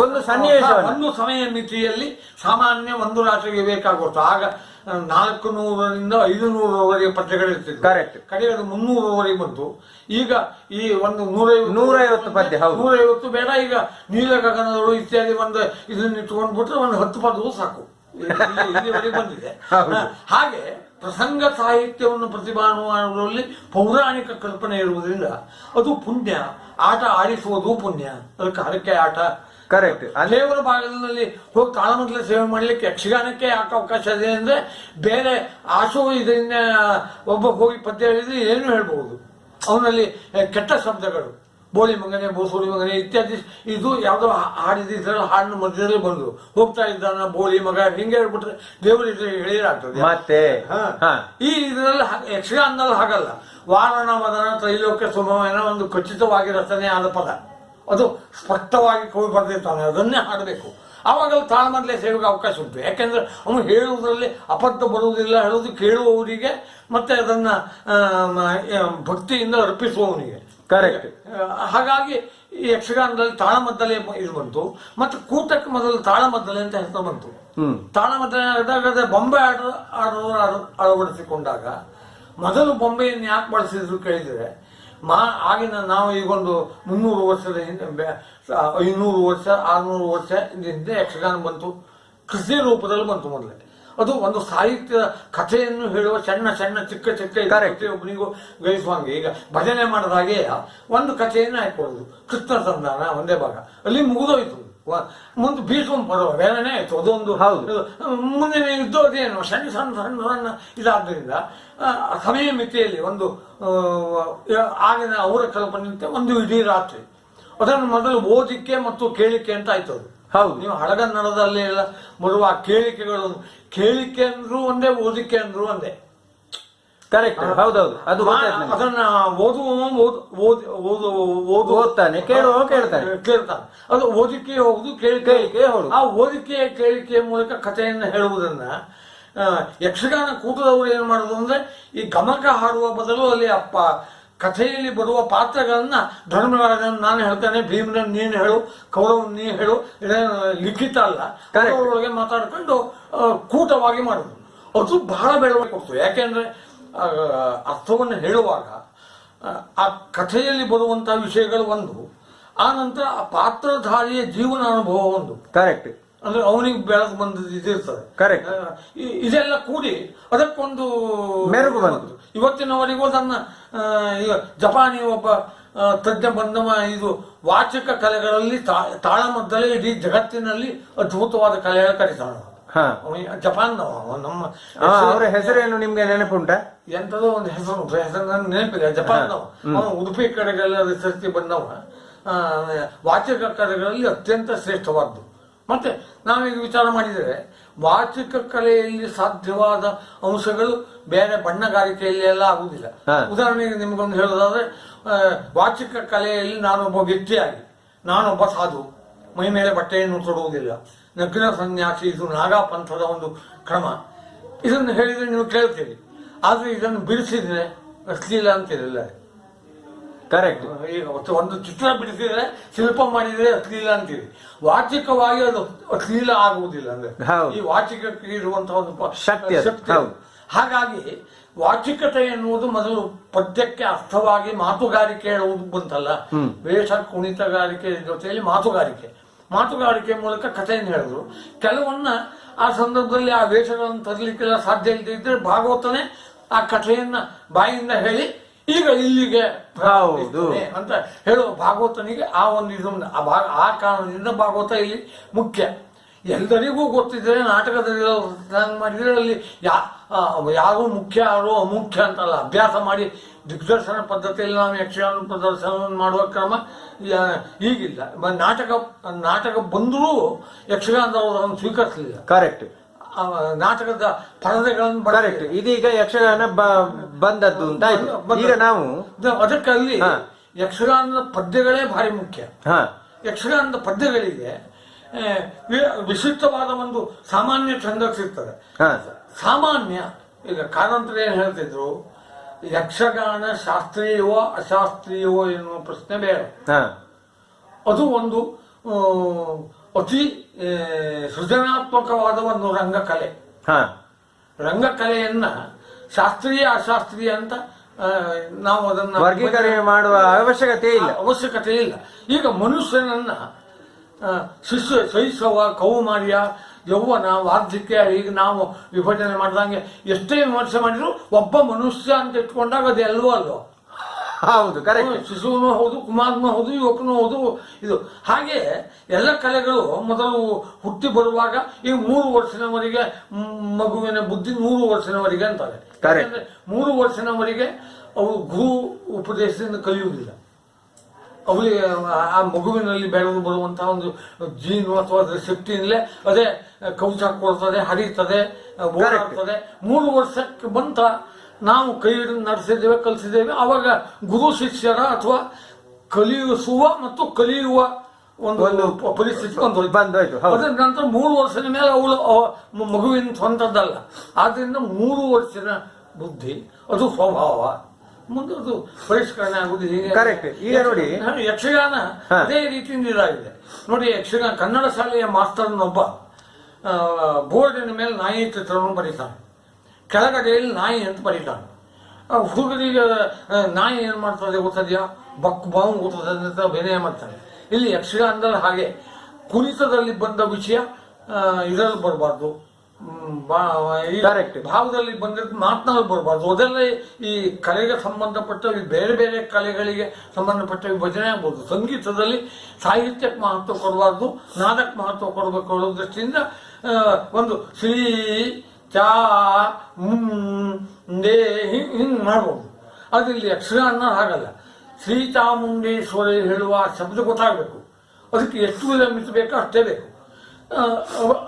ಒಂದು ಸನ್ನಿವೇಶ ಒಂದು ಸಮಯ ಮಿತಿಯಲ್ಲಿ ಸಾಮಾನ್ಯ ಒಂದು ರಾತ್ರಿಗೆ ಬೇಕಾಗುತ್ತು. ಆಗ 400ರಿಂದ 500ರವರೆಗೆ ಪದ್ಯಗಳಿರ್ತಿದ್ವು. ಕರೆಕ್ಟ್. ಕಡೆಗೆ 300ರವರೆಗೆ ಬಂತು. ಈಗ ಈ ಒಂದು 150 ಪದ್ಯ, 150 ಬೇಡ. ಈಗ ನೀಲ ಗಗನದಳು ಇತ್ಯಾದಿ ಒಂದು ಇದನ್ನ ಇಟ್ಕೊಂಡ್ಬಿಟ್ರೆ ಒಂದು 10 ಪದವು ಸಾಕು. ಇಲ್ಲಿವರೆಗೆ ಬಂದಿದೆ. ಹಾಗೆ ಪ್ರಸಂಗ ಸಾಹಿತ್ಯವನ್ನು ಪ್ರತಿಭಾನ ಮಾಡುವುದರಲ್ಲಿ ಪೌರಾಣಿಕ ಕಲ್ಪನೆ ಇರುವುದರಿಂದ ಅದು ಪುಣ್ಯ. ಆಟ ಆಡಿಸುವುದು ಪುಣ್ಯ. ಅದಕ್ಕೆ ಹರಕೆ ಆಟ. ಕರೆಕ್ಟ್. ದೇವರ ಭಾಗದಲ್ಲಿ ಹೋಗಿ ತಾಳಮದ್ದಲೆ ಸೇವೆ ಮಾಡ್ಲಿಕ್ಕೆ ಯಕ್ಷಗಾನಕ್ಕೆ ಯಾಕೆ ಅವಕಾಶ ಇದೆ ಅಂದ್ರೆ, ಬೇರೆ ಆಶು ಇದರಿಂದ ಒಬ್ಬ ಹೋಗಿ ಪದ್ಯ ಹೇಳಿದ್ರೆ ಏನು ಹೇಳ್ಬಹುದು. ಅವನಲ್ಲಿ ಕೆಟ್ಟ ಶಬ್ದಗಳು, ಬೋಳಿ ಮಗನೆ, ಬೋಸೋಳಿ ಮಗನೆ ಇತ್ಯಾದಿ, ಇದು ಯಾವ್ದೋ ಹಾಡಿದ್ರೆ ಹಾಡಿನ ಮಧ್ಯದಲ್ಲಿ ಬಂದ್ರು ಹೋಗ್ತಾ ಇದ್ದಾನ ಬೋಳಿ ಮಗ ಹಿಂಗೆ ಹೇಳ್ಬಿಟ್ರೆ ದೇವರು ಹೇಳಿರಾಗ್ತದೆ. ಮತ್ತೆ ಈ ಇದರಲ್ಲಿ ಯಕ್ಷಗಾನದಲ್ಲಿ ಹಾಗಲ್ಲ. ವಾರಣ ಮದನ ತ್ರೈಲೋಕ್ಯ ಸುಮವನ ಒಂದು ಖಚಿತವಾಗಿ ರಚನೆ ಆದ ಪದ, ಅದು ಸ್ಪಷ್ಟವಾಗಿ ಕವಿ ಬರೆದಿರ್ತಾನೆ, ಅದನ್ನೇ ಹಾಡಬೇಕು. ಆವಾಗ ತಾಳಮದ್ದಲೆ ಸೇವೆಗೆ ಅವಕಾಶ ಉಂಟು. ಯಾಕೆಂದ್ರೆ ಅವನು ಹೇಳುವುದರಲ್ಲಿ ಅಬದ್ಧ ಬರುವುದಿಲ್ಲ, ಹೇಳುವುದು ಕೇಳುವವರಿಗೆ ಮತ್ತೆ ಅದನ್ನ ಭಕ್ತಿಯಿಂದ ಅರ್ಪಿಸುವವನಿಗೆ. ಕರೆಕ್ಟ್. ಹಾಗಾಗಿ ಈ ಯಕ್ಷಗಾನದಲ್ಲಿ ತಾಳಮದ್ದಲೆ ಇದು ಬಂತು. ಮತ್ತೆ ಕೂಟಕ್ಕೆ ಮೊದಲು ತಾಳಮದ್ದಲೆ ಅಂತ ಹೆಸರು ಬಂತು. ತಾಳಮದ್ದಲೆ ಬೊಂಬೆ ಆಡೋರು ಅಳವಡಿಸಿಕೊಂಡಾಗ ಮೊದಲು ಬೊಂಬೆಯನ್ನು ಯಾಕೆ ಬಳಸಿದ್ರು ಕೇಳಿದರೆ, ಆಗಿನ ನಾವು ಈಗೊಂದು 300 ವರ್ಷದ ಹಿಂದೆ, 500 ವರ್ಷ 600 ವರ್ಷ ಹಿಂದೆ ಯಕ್ಷಗಾನ ಬಂತು. ಕೃಷಿ ರೂಪದಲ್ಲಿ ಬಂತು ಮೊದಲೇ. ಅದು ಒಂದು ಸಾಹಿತ್ಯದ ಕಥೆಯನ್ನು ಹೇಳುವ ಸಣ್ಣ ಸಣ್ಣ ಚಿಕ್ಕ ಚಿಕ್ಕ ಒಬ್ಬನಿಗೂ ಗ್ರಹಿಸುವಂಗೆ. ಈಗ ಭಜನೆ ಮಾಡಿದ ಹಾಗೆ ಒಂದು ಕಥೆಯನ್ನು ಹಾಕೊಳ್ಳುದು. ಕೃಷ್ಣ ಸಂಧಾನ ಒಂದೇ ಭಾಗ, ಅಲ್ಲಿ ಮುಗಿದೋಯ್ತು. ಮುಂದೆ ಭೀಷ್ಮ ಪರ್ವ ಬೇರೆನೇ ಆಯ್ತು. ಅದೊಂದು ಮುಂದಿನ ಯುದ್ಧ ಅದೇನು ಸಣ್ಣ ಸಣ್ಣ ಸಣ್ಣ ಸಣ್ಣ ಇದಾದ್ದರಿಂದ ಸಮಯ ಮಿತಿಯಲ್ಲಿ ಒಂದು ಆಗಿನ ಅವರ ಕಲ್ಪನೆಯಂತೆ ಒಂದು ಇಡೀ ರಾತ್ರಿ ಅದನ್ನು ಮೊದಲು ಓದಿಕೆ ಮತ್ತು ಕೇಳಿಕೆ ಅಂತ ಆಯ್ತು. ಅದು ಹೌದು. ನೀವು ಹಳಗನ್ನಡದಲ್ಲಿ ಎಲ್ಲ ಬರುವ ಕೇಳಿಕೆಗಳು, ಕೇಳಿಕೆ ಅಂದ್ರು ಒಂದೇ, ಓದಿಕೆ ಅಂದ್ರು ಒಂದೇ. ಕರೆಕ್ಟ್. ಹೌದೌದು. ಅದು ಅದನ್ನ ಓದುತ್ತಾನೆ, ಕೇಳ್ತಾನೆ. ಅದು ಓದಿಕೆ ಹೋಗುದು, ಕೇಳಿಕೆ ಹೋಗುದು. ಆ ಓದಿಕೆಯ ಕೇಳಿಕೆಯ ಮೂಲಕ ಕಥೆಯನ್ನು ಹೇಳುವುದನ್ನ ಯಕ್ಷಗಾನ ಕೂಟದವರು ಏನ್ ಮಾಡುದು ಅಂದ್ರೆ, ಈ ಗಮಕ ಹಾಡುವ ಬದಲು ಅಲ್ಲಿ ಕಥೆಯಲ್ಲಿ ಬರುವ ಪಾತ್ರಗಳನ್ನ ಧರ್ಮರಾಜನ ನಾನು ಹೇಳ್ತಾನೆ, ಭೀಮನ ನೀನು ಹೇಳು, ಕೌರವನ್ ನೀನು ಹೇಳು, ಲಿಖಿತ ಅಲ್ಲ, ಕೌರವರೊಳಗೆ ಮಾತಾಡ್ಕೊಂಡು ಕೂಟವಾಗಿ ಮಾಡುದು. ಅದು ಬಹಳ ಬೆಳವಣಿಗೆ ಕೊಡ್ತು. ಯಾಕೆಂದ್ರೆ ಅರ್ಥವನ್ನು ಹೇಳುವಾಗ ಆ ಕಥೆಯಲ್ಲಿ ಬರುವಂತಹ ವಿಷಯಗಳು ಒಂದು, ಆ ನಂತರ ಆ ಪಾತ್ರಧಾರಿಯ ಜೀವನ ಅನುಭವ ಒಂದು. ಕರೆಕ್ಟ್. ಅಂದ್ರೆ ಅವನಿಗೆ ಬೆಳೆದು ಬಂದದ್ದು ಇದಿರ್ತದೆ. Correct. ಇದೆಲ್ಲ ಕೂಡಿ ಅದಕ್ಕೊಂದು ಮೆರುಗು ಬಂತು. ಇವತ್ತಿನವರೆಗೂ ಅದನ್ನ ಈಗ ಜಪಾನಿ ಒಬ್ಬ ತಜ್ಞ ಬಂದವ ಇದು ವಾಚಿಕ ಕಲೆಗಳಲ್ಲಿ ತಾಳಮದ್ದಲೆ ಇಡೀ ಜಗತ್ತಿನಲ್ಲಿ ಅದ್ಭುತವಾದ ಕಲೆ ಕರೀತಾಳ. ಜಪಾನ್ನವ ನಮ್ಮ ಅವರ ಹೆಸರೇನು ನಿಮ್ಗೆ ನೆನಪುಂಟ? ಎಂತದೋ ಒಂದು ಹೆಸರು ನನ್ನ ನೆನಪಿಲ್ಲ. ಜಪಾನ್ನವ, ಅವನು ಉಡುಪಿ ಕಡೆಗೆಲ್ಲ ರಿಸರ್ಚ್ ಬಂದವ. ವಾಚಿಕ ಕಲೆಗಳಲ್ಲಿ ಅತ್ಯಂತ ಶ್ರೇಷ್ಠವಾದ್ದು. ಮತ್ತೆ ನಾವೀಗ ವಿಚಾರ ಮಾಡಿದರೆ ವಾಚಿಕ ಕಲೆಯಲ್ಲಿ ಸಾಧ್ಯವಾದ ಅಂಶಗಳು ಬೇರೆ ಬಣ್ಣಗಾರಿಕೆಯಲ್ಲಿ ಎಲ್ಲ ಆಗುವುದಿಲ್ಲ. ಉದಾಹರಣೆಗೆ ನಿಮ್ಗೊಂದು ಹೇಳೋದಾದ್ರೆ, ವಾಚಿಕ ಕಲೆಯಲ್ಲಿ ನಾನೊಬ್ಬ ವ್ಯಕ್ತಿಯಾಗಿ ನಾನೊಬ್ಬ ಸಾಧು, ಮೈ ಮೇಲೆ ಬಟ್ಟೆಯನ್ನು ತೊಡುವುದಿಲ್ಲ, ನಗ್ನ ಸನ್ಯಾಸಿ, ಇದು ನಾಗಾ ಪಂಥದ ಒಂದು ಕ್ರಮ. ಇದನ್ನು ಹೇಳಿದ್ರೆ ನೀವು ಕೇಳ್ತೀರಿ. ಆದ್ರೆ ಇದನ್ನು ಬಿಡಿಸಿದ್ರೆ ಅಶ್ಲೀಲ ಅಂತಿರಲಿಲ್ಲ. ಕರೆಕ್ಟ್. ಈಗ ಒಂದು ಚಿತ್ರ ಬಿಡಿಸಿದ್ರೆ, ಶಿಲ್ಪ ಮಾಡಿದ್ರೆ ಅಶ್ಲೀಲ ಅಂತೀವಿ. ವಾಚಿಕವಾಗಿ ಅದು ಅಶ್ಲೀಲ ಆಗುವುದಿಲ್ಲ. ಅಂದ್ರೆ ಈ ವಾಚಿಕಕ್ಕೆ ಇರುವಂತಹ ಒಂದು ಶಕ್ತಿ. ಹಾಗಾಗಿ ವಾಚಿಕತೆ ಎನ್ನುವುದು ಮೊದಲು ಪದ್ಯಕ್ಕೆ ಅರ್ಥವಾಗಿ ಮಾತುಗಾರಿಕೆ ಹೇಳುವುದು ಬಂತಲ್ಲ. ವೇಷ ಕುಣಿತಗಾರಿಕೆ ಜೊತೆಯಲ್ಲಿ ಮಾತುಗಾರಿಕೆ ಮೂಲಕ ಕಥೆಯನ್ನು ಹೇಳಿದ್ರು. ಕೆಲವನ್ನ ಆ ಸಂದರ್ಭದಲ್ಲಿ ಆ ವೇಷಗಳನ್ನು ತರಲಿಕ್ಕೆಲ್ಲ ಸಾಧ್ಯ ಇಲ್ಲದೆ ಇದ್ರೆ ಭಾಗವತನೇ ಆ ಕಥೆಯನ್ನ ಬಾಯಿಂದ ಹೇಳಿ ಈಗ ಇಲ್ಲಿಗೆ ಅಂತ ಹೇಳುವ ಭಾಗವತನಿಗೆ ಆ ಒಂದು ಇದು ಆ ಕಾರಣದಿಂದ ಭಾಗವತ ಇಲ್ಲಿ ಮುಖ್ಯ. ಎಲ್ಲರಿಗೂ ಗೊತ್ತಿದ್ರೆ ನಾಟಕದಲ್ಲಿ ಮಾಡಿದ್ರೆ ಅಲ್ಲಿ ಯಾರು ಮುಖ್ಯ ಯಾರು ಅಮುಖ್ಯ ಅಂತಲ್ಲ. ಅಭ್ಯಾಸ ಮಾಡಿ ದಿಗ್ದರ್ಶನ ಪದ್ಧತಿಯಲ್ಲಿ ನಾವು ಯಕ್ಷಗಾನ ಪ್ರದರ್ಶನ ಮಾಡುವ ಕ್ರಮ ಈಗಿಲ್ಲ. ನಾಟಕ ಬಂದರೂ ಯಕ್ಷಗಾನದವರು ಅದನ್ನು ಸ್ವೀಕರಿಸಲಿಲ್ಲ. ಕರೆಕ್ಟ್. ನಾಟಕದ ಪರದೆಗಳನ್ನು ಕರೆಕ್ಟ್. ಇದೀಗ ಯಕ್ಷಗಾನ ಬಂದದ್ದು ಅಂತ ಈಗ ನಾವು ಅದಕ್ಕಲ್ಲಿ ಯಕ್ಷಗಾನದ ಪದ್ಯಗಳೇ ಭಾರಿ ಮುಖ್ಯ. ಯಕ್ಷಗಾನದ ಪದ್ಯಗಳಿಗೆ ವಿಶಿಷ್ಟವಾದ ಒಂದು ಸಾಮಾನ್ಯ ಛಂದಸ್ಸು ಇರ್ತದೆ. ಸಾಮಾನ್ಯ ಈಗ ಕಾರಂತರು ಏನ್ ಹೇಳ್ತಿದ್ರು, ಯಕ್ಷಗಾನ ಶಾಸ್ತ್ರೀಯವೋ ಅಶಾಸ್ತ್ರೀಯವೋ ಎನ್ನುವ ಪ್ರಶ್ನೆ ಬೇರೆ. ಅದು ಒಂದು ಅತಿ ಸೃಜನಾತ್ಮಕವಾದ ಒಂದು ರಂಗಕಲೆ. ರಂಗಕಲೆಯನ್ನ ಶಾಸ್ತ್ರೀಯ ಅಶಾಸ್ತ್ರೀಯ ಅಂತ ನಾವು ಅದನ್ನ ವರ್ಗೀಕರಣ ಮಾಡುವ ಅವಶ್ಯಕತೆ ಇಲ್ಲ. ಈಗ ಮನುಷ್ಯನನ್ನ ಶೈಶವ, ಕೌಮಾರ್ಯ, ಯೌವನ, ವಾರ್ಧಕ್ಯ ಈಗ ನಾವು ವಿಭಜನೆ ಮಾಡಿದಂಗೆ ಎಷ್ಟೇ ವಿಮರ್ಶೆ ಮಾಡಿದ್ರು ಒಬ್ಬ ಮನುಷ್ಯ ಅಂತ ಇಟ್ಕೊಂಡಾಗ ಅದು ಎಲ್ಲವೂ ಅಲ್ವೋ. ಹೌದು, ಕರೆಕ್ಟ್. ಶಿಶುವೂ ಹೌದು, ಕುಮಾರನೂ ಹೌದು, ಯುವಕನೂ ಹೌದು. ಇದು ಹಾಗೆ ಎಲ್ಲ ಕಲೆಗಳು ಮೊದಲು ಹುಟ್ಟಿ ಬರುವಾಗ ಈಗ 3 ವರ್ಷದವರೆಗೆ ಮಗುವಿನ ಬುದ್ಧಿ 3 ವರ್ಷದವರೆಗೆ ಅಂತಾರೆ. ಯಾಕಂದ್ರೆ 3 ವರ್ಷದವರೆಗೆ ಅವು ಗುರು ಉಪದೇಶದಿಂದ ಕಲಿಯುವುದಿಲ್ಲ. ಅವಳಿಗೆ ಆ ಮಗುವಿನಲ್ಲಿ ಬೆಳೆದು ಬರುವಂತಹ ಒಂದು ಜೀನು ಅಥವಾ ಶಕ್ತಿಯಿಂದಲೇ ಅದೇ ಕೌಚ ಕೊಡ್ತದೆ, ಹರಿತದೆ, ಓಡಾಡ್ತದೆ. 3 ವರ್ಷಕ್ಕೆ ಬಂತ ನಾವು ಕೈ ನಡೆಸಿದ್ದೇವೆ, ಕಲಿಸಿದ್ದೇವೆ. ಅವಾಗ ಗುರು ಶಿಷ್ಯರ ಅಥವಾ ಕಲಿಸುವ ಮತ್ತು ಕಲಿಯುವ ಒಂದು ಪರಿಸ್ಥಿತಿ ಬಂದೋಯ್ತು. ಅದರ ನಂತರ 3 ವರ್ಷದ ಮೇಲೆ ಅವಳು ಮಗುವಿನ ಸ್ವಂತದ್ದಲ್ಲ. ಆದ್ರಿಂದ 3 ವರ್ಷದ ಬುದ್ಧಿ, ಅದು ಸ್ವಭಾವ, ಮುಂದೆ ಅದು ಪರಿಷ್ಕರಣೆ ಆಗುವುದು. ಕರೆಕ್ಟ್. ಈಗ ನೋಡಿ ಯಕ್ಷಗಾನ ಅದೇ ರೀತಿಯಿಂದ ಇದಾಗಿದೆ ನೋಡಿ. ಯಕ್ಷಗಾನ ಕನ್ನಡ ಶಾಲೆಯ ಮಾಸ್ತರ್ನೊಬ್ಬ ಬೋರ್ಡಿನ ಮೇಲೆ ನಾಯಿ ಚಿತ್ರವನ್ನು ಬರೀತಾನೆ, ಕೆಳಗಡೆಯಲ್ಲಿ ನಾಯಿ ಅಂತ ಬರೀತಾನೆ. ಹುಡುಗರಿಗೆ ನಾಯಿ ಏನ್ ಮಾಡ್ತದೆ ಗೊತ್ತದ್ಯಾ, ಬಕ್ ಬಾವು ಗೊತ್ತದೆ ಅಂತ ಅಭಿನಯ ಮಾಡ್ತಾನೆ. ಇಲ್ಲಿ ಯಕ್ಷಗಾನದಲ್ಲಿ ಹಾಗೆ ಕುಣಿತದಲ್ಲಿ ಬಂದ ವಿಷಯ ಇದರಲ್ಲಿ ಬರಬಾರ್ದು, ಭಾವದಲ್ಲಿ ಬಂದಿದ್ದು ಮಾತನಾಡಿ ಬರಬಾರ್ದು. ಅದೆಲ್ಲ ಈ ಕಲೆಗೆ ಸಂಬಂಧಪಟ್ಟ ಬೇರೆ ಬೇರೆ ಕಲೆಗಳಿಗೆ ಸಂಬಂಧಪಟ್ಟ ವಿಭಜನೆ ಆಗ್ಬೋದು. ಸಂಗೀತದಲ್ಲಿ ಸಾಹಿತ್ಯಕ್ಕೆ ಮಹತ್ವ ಕೊಡಬಾರ್ದು, ನಾದಕ್ಕೆ ಮಹತ್ವ ಕೊಡಬೇಕು ಅನ್ನೋ ದೃಷ್ಟಿಯಿಂದ ಒಂದು ಶ್ರೀ ಚಾ ಮುಂಡೆ ಹಿಂಗ್ ಮಾಡ್ಬೋದು. ಅದು ಇಲ್ಲಿ ಯಕ್ಷಗಾನ ಹಾಗಲ್ಲ. ಶ್ರೀ ಚಾಮುಂಡೇಶ್ವರಿ ಹೇಳುವ ಶಬ್ದ ಗೊತ್ತಾಗಬೇಕು, ಅದಕ್ಕೆ ಎಷ್ಟು ವಿಲಂಬಿಸಬೇಕೋ ಅಷ್ಟೇ ಬೇಕು.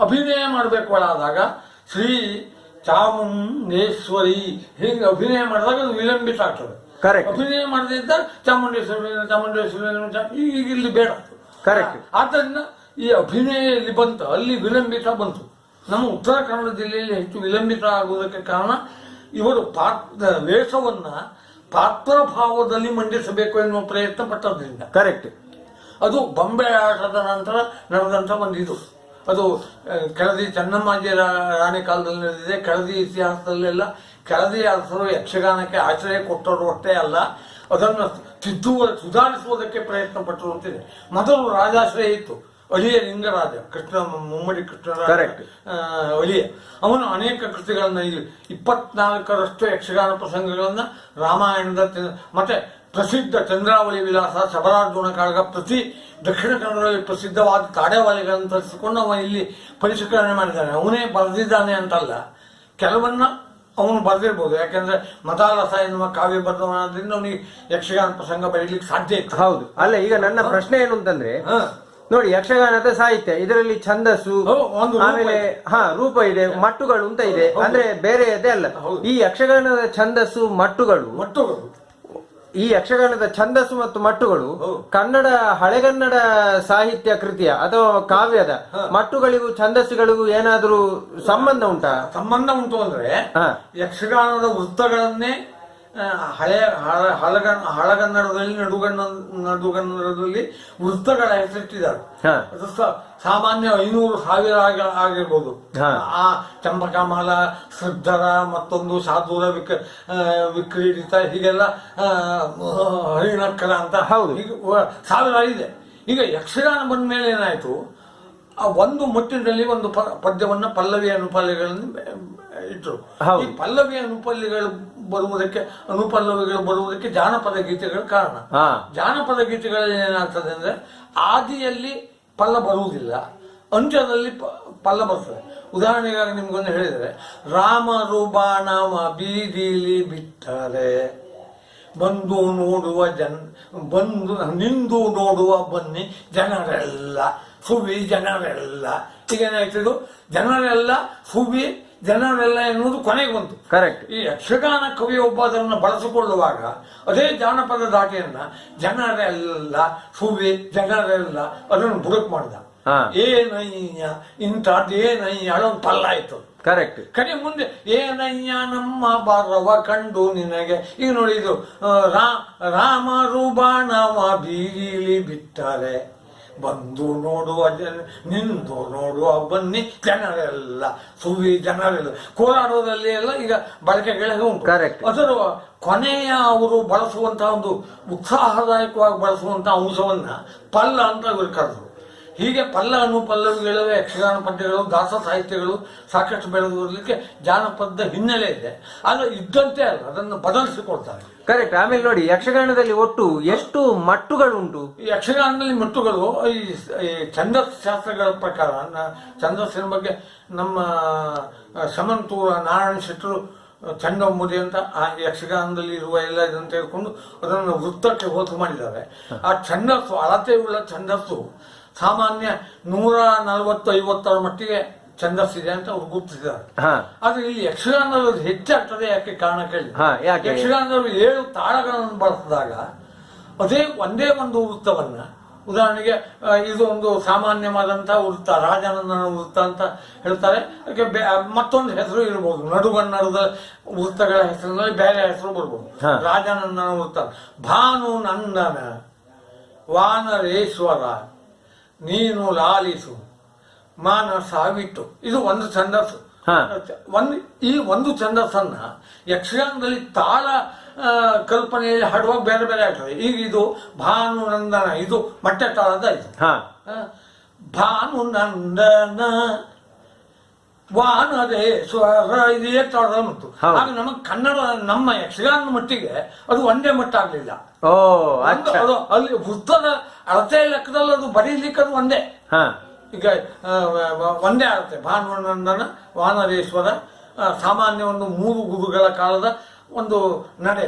ಅಭಿನಯ ಮಾಡಬೇಕು ಒಳಾದಾಗ ಶ್ರೀ ಚಾಮುಂಡೇಶ್ವರಿ ಹಿಂಗೆ ಅಭಿನಯ ಮಾಡಿದಾಗ ಅದು ವಿಲಂಬಿತ ಆಗ್ತದೆ. ಅಭಿನಯ ಮಾಡದಿದ್ದ ಚಾಮುಂಡೇಶ್ವರಿ ಈಗ ಇಲ್ಲಿ ಬೇಡ. ಆದ್ದರಿಂದ ಈ ಅಭಿನಯ ಇಲ್ಲಿ ಬಂತು, ಅಲ್ಲಿ ವಿಲಂಬಿತ ಬಂತು. ನಮ್ಮ ಉತ್ತರ ಕನ್ನಡ ಜಿಲ್ಲೆಯಲ್ಲಿ ಹೆಚ್ಚು ವಿಲಂಬಿತ ಆಗುವುದಕ್ಕೆ ಕಾರಣ ಇವರು ವೇಷವನ್ನ ಪಾತ್ರ ಭಾವದಲ್ಲಿ ಮಂಡಿಸಬೇಕು ಎನ್ನುವ ಪ್ರಯತ್ನ ಪಟ್ಟದ್ರಿಂದ. ಕರೆಕ್ಟ್. ಅದು ಬೊಂಬೆ ಆಟದ ನಂತರ ನಡೆದಂತ ಒಂದು ಇದು. ಅದು ಕೆಳದಿ ಚೆನ್ನಮ್ಮಾಜಿ ರಾಣಿ ಕಾಲದಲ್ಲಿ ನಡೆದಿದೆ. ಕೆಳದಿ ಇತಿಹಾಸದಲ್ಲೆಲ್ಲ ಕೆಳದಿ ಅರಸರು ಯಕ್ಷಗಾನಕ್ಕೆ ಆಶ್ರಯ ಕೊಟ್ಟರು ಅಷ್ಟೇ ಅಲ್ಲ, ಅದನ್ನು ಸುಧಾರಿಸುವುದಕ್ಕೆ ಪ್ರಯತ್ನ ಪಟ್ಟರು ಅಂತಿದೆ. ಮೊದಲು ರಾಜಾಶ್ರಯ ಇತ್ತು, ಅಳಿಯ ಲಿಂಗರಾಜ, ಕೃಷ್ಣ ಮುಮ್ಮಡಿ ಕೃಷ್ಣರಾಜ ಅಳಿಯ, ಅವನು ಅನೇಕ ಕೃತಿಗಳನ್ನ 24ರಷ್ಟು ಯಕ್ಷಗಾನ ಪ್ರಸಂಗಗಳನ್ನ ರಾಮಾಯಣದ ಮತ್ತೆ ಪ್ರಸಿದ್ಧ ಚಂದ್ರಾವಳಿ ವಿಲಾಸ, ಶಬರಾರ್ಜುನ ಕಾಳಗ, ಪ್ರತಿ ದಕ್ಷಿಣ ಕನ್ನಡದಲ್ಲಿ ಪ್ರಸಿದ್ಧವಾದ ತಾಡೆವಾಲಿಗಳನ್ನು ತರಿಸಿಕೊಂಡು ಅವನು ಇಲ್ಲಿ ಪರಿಷ್ಕರಣೆ ಮಾಡಿದ್ದಾನೆ. ಅವನೇ ಬರೆದಿದ್ದಾನೆ ಅಂತಲ್ಲ, ಕೆಲವನ್ನ ಅವನು ಬರೆದಿರ್ಬೋದು. ಯಾಕೆಂದ್ರೆ ಮತಾಲಸ ಎನ್ನುವ ಕಾವ್ಯ ಬರೆದವನಾದ್ರಿಂದ ಅವನಿಗೆ ಯಕ್ಷಗಾನ ಪ್ರಸಂಗ ಬರೀಲಿಕ್ಕೆ ಸಾಧ್ಯ ಇತ್ತು. ಹೌದು. ಅಲ್ಲ, ಈಗ ನನ್ನ ಪ್ರಶ್ನೆ ಏನು ಅಂತಂದ್ರೆ, ನೋಡಿ, ಯಕ್ಷಗಾನದ ಸಾಹಿತ್ಯ, ಇದರಲ್ಲಿ ಛಂದಸ್ಸು, ಆಮೇಲೆ ರೂಪ ಇದೆ, ಮಟ್ಟುಗಳು ಅಂತ ಇದೆ, ಅಂದ್ರೆ ಬೇರೆಯದೇ ಅಲ್ಲ. ಈ ಯಕ್ಷಗಾನದ ಛಂದಸ್ಸು ಮಟ್ಟುಗಳು ಈ ಯಕ್ಷಗಾನದ ಛಂದಸ್ಸು ಮತ್ತು ಮಟ್ಟುಗಳು ಕನ್ನಡ ಹಳೆಗನ್ನಡ ಸಾಹಿತ್ಯ ಕೃತಿಯ ಅಥವಾ ಕಾವ್ಯದ ಮಟ್ಟುಗಳಿಗೂ ಛಂದಸ್ಸುಗಳಿಗೂ ಏನಾದ್ರೂ ಸಂಬಂಧ ಉಂಟಾ? ಸಂಬಂಧ ಉಂಟು ಅಂದ್ರೆ ಯಕ್ಷಗಾನದ ವೃತ್ತಗಳನ್ನೇ ಹಳಗನ್ನಡದಲ್ಲಿ ನಡುಗನ್ನಡದಲ್ಲಿ ವೃತ್ತಗಳ ಹೆಸರಿಟ್ಟಿದ್ದಾರೆ. ಅದು ಸಾಮಾನ್ಯ 500,000 ಆಗಿರ್ಬೋದು. ಆ ಚಂಪಕಮಾಲ, ಶ್ರದ್ಧರ, ಮತ್ತೊಂದು ಸಾಧುರ ವಿಕ್ರೀಡಿತ, ಹೀಗೆಲ್ಲ ಹರಿಣಕ್ಕರ ಅಂತ ಹೀಗೆ 1000 ಇದೆ. ಈಗ ಯಕ್ಷಗಾನ ಬಂದ ಮೇಲೆ ಏನಾಯ್ತು, ಒಂದು ಮಟ್ಟಿನಲ್ಲಿ ಒಂದು ಪದ್ಯವನ್ನ ಪಲ್ಲವಿ ಅನುಪಲ್ಲವಿಗಳನ್ನು ಇಟ್ಟರು. ಈ ಪಲ್ಲವಿ ಅನುಪಲ್ಲವಿಗಳು ಬರುವುದಕ್ಕೆ ಜಾನಪದ ಗೀತೆಗಳು ಕಾರಣ. ಜಾನಪದ ಗೀತೆಗಳಲ್ಲಿ ಏನಾಗ್ತದೆ ಅಂದ್ರೆ ಆದಿಯಲ್ಲಿ ಪಲ್ಲ ಬರುವುದಿಲ್ಲ, ಅಂತ್ಯದಲ್ಲಿ ಪಲ್ಲ ಬರ್ತದೆ. ಉದಾಹರಣೆಗಾಗಿ ನಿಮ್ಗೊಂದು ಹೇಳಿದರೆ, ರಾಮರು ಬಾಣವ ಬೀದಿಲಿ ಬಿಟ್ಟರೆ ಬಂದು ನೋಡುವ ನಿಂದು ನೋಡುವ ಬನ್ನಿ ಜನರೆಲ್ಲ ಸುವಿ ಜನರೆಲ್ಲ. ಈಗೇನಾಯ್ತದು, ಜನರೆಲ್ಲ ಸುವಿ ಜನರೆಲ್ಲ ಎನ್ನುವುದು ಕೊನೆಗೆ ಬಂತು. ಕರೆಕ್ಟ್. ಈ ಯಕ್ಷಗಾನ ಕವಿ ಒಬ್ಬ ಅದನ್ನು ಬಳಸಿಕೊಳ್ಳುವಾಗ ಅದೇ ಜಾನಪದ ದಾಟಿಯನ್ನ ಜನರೆಲ್ಲ ಸುವಿ ಜನರೆಲ್ಲ ಅದನ್ನು ಬುಡಕ್ ಮಾಡ್ದ. ಏನಯ್ಯ ಇಂಥದ್ದೇನಯ್ಯ ಒಂದು ಪಲ್ಲ ಆಯ್ತು. ಕರೆಕ್ಟ್. ಕಡೆ ಮುಂದೆ ಏನಯ್ಯ ನಮ್ಮ ಬಾರವ ಕಂಡು ನಿನಗೆ. ಈಗ ನೋಡಿ, ಇದು ರಾಮರು ಬಾಣವ ಬೀದಿಲಿ ಬಿಟ್ಟರೆ ಬಂದು ನೋಡುವ ನಿಂದು ನೋಡುವ ಬನ್ನಿ ಜನರೆಲ್ಲ ಸುವಿ ಜನರೆಲ್ಲ. ಕೋಲಾರದಲ್ಲಿ ಎಲ್ಲ ಈಗ ಬಳಕೆಗಳಿಗೆ ಉಂಟು. ಅದರ ಕೊನೆಯ ಅವರು ಬಳಸುವಂತಹ ಒಂದು ಉತ್ಸಾಹದಾಯಕವಾಗಿ ಬಳಸುವಂತಹ ಅಂಶವನ್ನ ಪಲ್ಲ ಅಂತ ಇವರು ಕರೆದರು. ಹೀಗೆ ಪಲ್ಲ ಅನುಪಲ್ಲವಿಗಳು, ಯಕ್ಷಗಾನ ಪದ್ಯಗಳು, ದಾಸ ಸಾಹಿತ್ಯಗಳು ಸಾಕಷ್ಟು ಬೆಳೆದುವರಲಿಕ್ಕೆ ಜಾನಪದ ಹಿನ್ನೆಲೆ ಇದೆ. ಆದ್ರೆ ಇದ್ದಂತೆ ಅಲ್ಲ, ಅದನ್ನು ಬದಲಿಸಿಕೊಡ್ತಾರೆ. ಕರೆಕ್ಟ್. ಆಮೇಲೆ ನೋಡಿ, ಯಕ್ಷಗಾನದಲ್ಲಿ ಒಟ್ಟು ಎಷ್ಟು ಮಟ್ಟುಗಳುಂಟು? ಈ ಯಕ್ಷಗಾನದಲ್ಲಿ ಮಟ್ಟುಗಳು ಈ ಛಂದಸ್ ಶಾಸ್ತ್ರಗಳ ಪ್ರಕಾರ, ಛಂದಸ್ಸಿನ ಬಗ್ಗೆ ನಮ್ಮ ಸಮಂತೂರ ನಾರಾಯಣ ಶೆಟ್ಟರು ಚಂಡಮುದಿ ಅಂತ ಆ ಯಕ್ಷಗಾನದಲ್ಲಿ ಇರುವ ಎಲ್ಲ ಇದನ್ನು ತೆಗೆದುಕೊಂಡು ಅದನ್ನು ವೃತ್ತಕ್ಕೆ ಹೋತು ಮಾಡಿದ್ದಾರೆ. ಆ ಛಂದಸ್ಸು, ಅಳತೆಯುಳ್ಳ ಛಂದಸ್ಸು ಸಾಮಾನ್ಯ 140-50 ಮಟ್ಟಿಗೆ ಛಂದಸ್ಸಿದೆ ಅಂತ ಅವ್ರು ಗುರುತಿಸಿದ್ದಾರೆ. ಆದ್ರೆ ಇಲ್ಲಿ ಯಕ್ಷಗಾನದಲ್ಲಿ ಹೆಚ್ಚಾಗ್ತದೆ. ಯಾಕೆ ಕಾರಣ ಕೇಳಿ, ಯಕ್ಷಗಾನದಲ್ಲಿ 7 ತಾಳಗಳನ್ನು ಬಳಸಿದಾಗ ಅದೇ ಒಂದೇ ಒಂದು ವೃತ್ತವನ್ನ, ಉದಾಹರಣೆಗೆ ಇದು ಒಂದು ಸಾಮಾನ್ಯವಾದಂತಹ ವೃತ್ತ, ರಾಜಾನಂದನ ವೃತ್ತ ಅಂತ ಹೇಳ್ತಾರೆ. ಅದಕ್ಕೆ ಮತ್ತೊಂದು ಹೆಸರು ಇರಬಹುದು, ನಡುಗನ್ನಡದ ವೃತ್ತಗಳ ಹೆಸರಿನಲ್ಲಿ ಬೇರೆ ಹೆಸರು ಬರ್ಬೋದು. ರಾಜಾನಂದನ ವೃತ್ತ, ಭಾನು ನಂದನ ವಾನರೇಶ್ವರ ನೀನು ಲಾಲಿಸು ಮಾನಸಾವಿಟ್ಟು, ಇದು ಒಂದು ಛಂದಸ್ಸು. ಈ ಒಂದು ಛಂದಸ್ಸನ್ನ ಯಕ್ಷಗಾನದಲ್ಲಿ ತಾಳ ಕಲ್ಪನೆಯಲ್ಲಿ ಹಾಡುವಾಗ ಬೇರೆ ಬೇರೆ ಆಗ್ತದೆ. ಈಗ ಇದು ಭಾನು ನಂದನ, ಇದು ಮಟ್ಟೆ ತಾಳದ. ಇದು ಭಾನು ನಂದನ ವಾನರೇಶ್ವರ, ಇದೇ ತಾಳದ ಮಟ್ಟು. ಆಗ ನಮಗೆ ಕನ್ನಡ, ನಮ್ಮ ಯಕ್ಷಗಾನದ ಮಟ್ಟಿಗೆ ಅದು ಒಂದೇ ಮಟ್ಟ ಆಗ್ಲಿಲ್ಲ. ಅಲ್ಲಿ ವೃತ್ತದ ಅಳತೆ ಲೆಕ್ಕದಲ್ಲಿ ಅದು ಬರೀಲಿಕ್ಕೆ ಅದು ಒಂದೇ. ಈಗ ಒಂದೇ ಆಗುತ್ತೆ. ಭಾನುನಂದನ ವಾನರೇಶ್ವರ ಸಾಮಾನ್ಯ ಒಂದು 3 ಗುರುಗಳ ಕಾಲದ ಒಂದು ನಡೆ.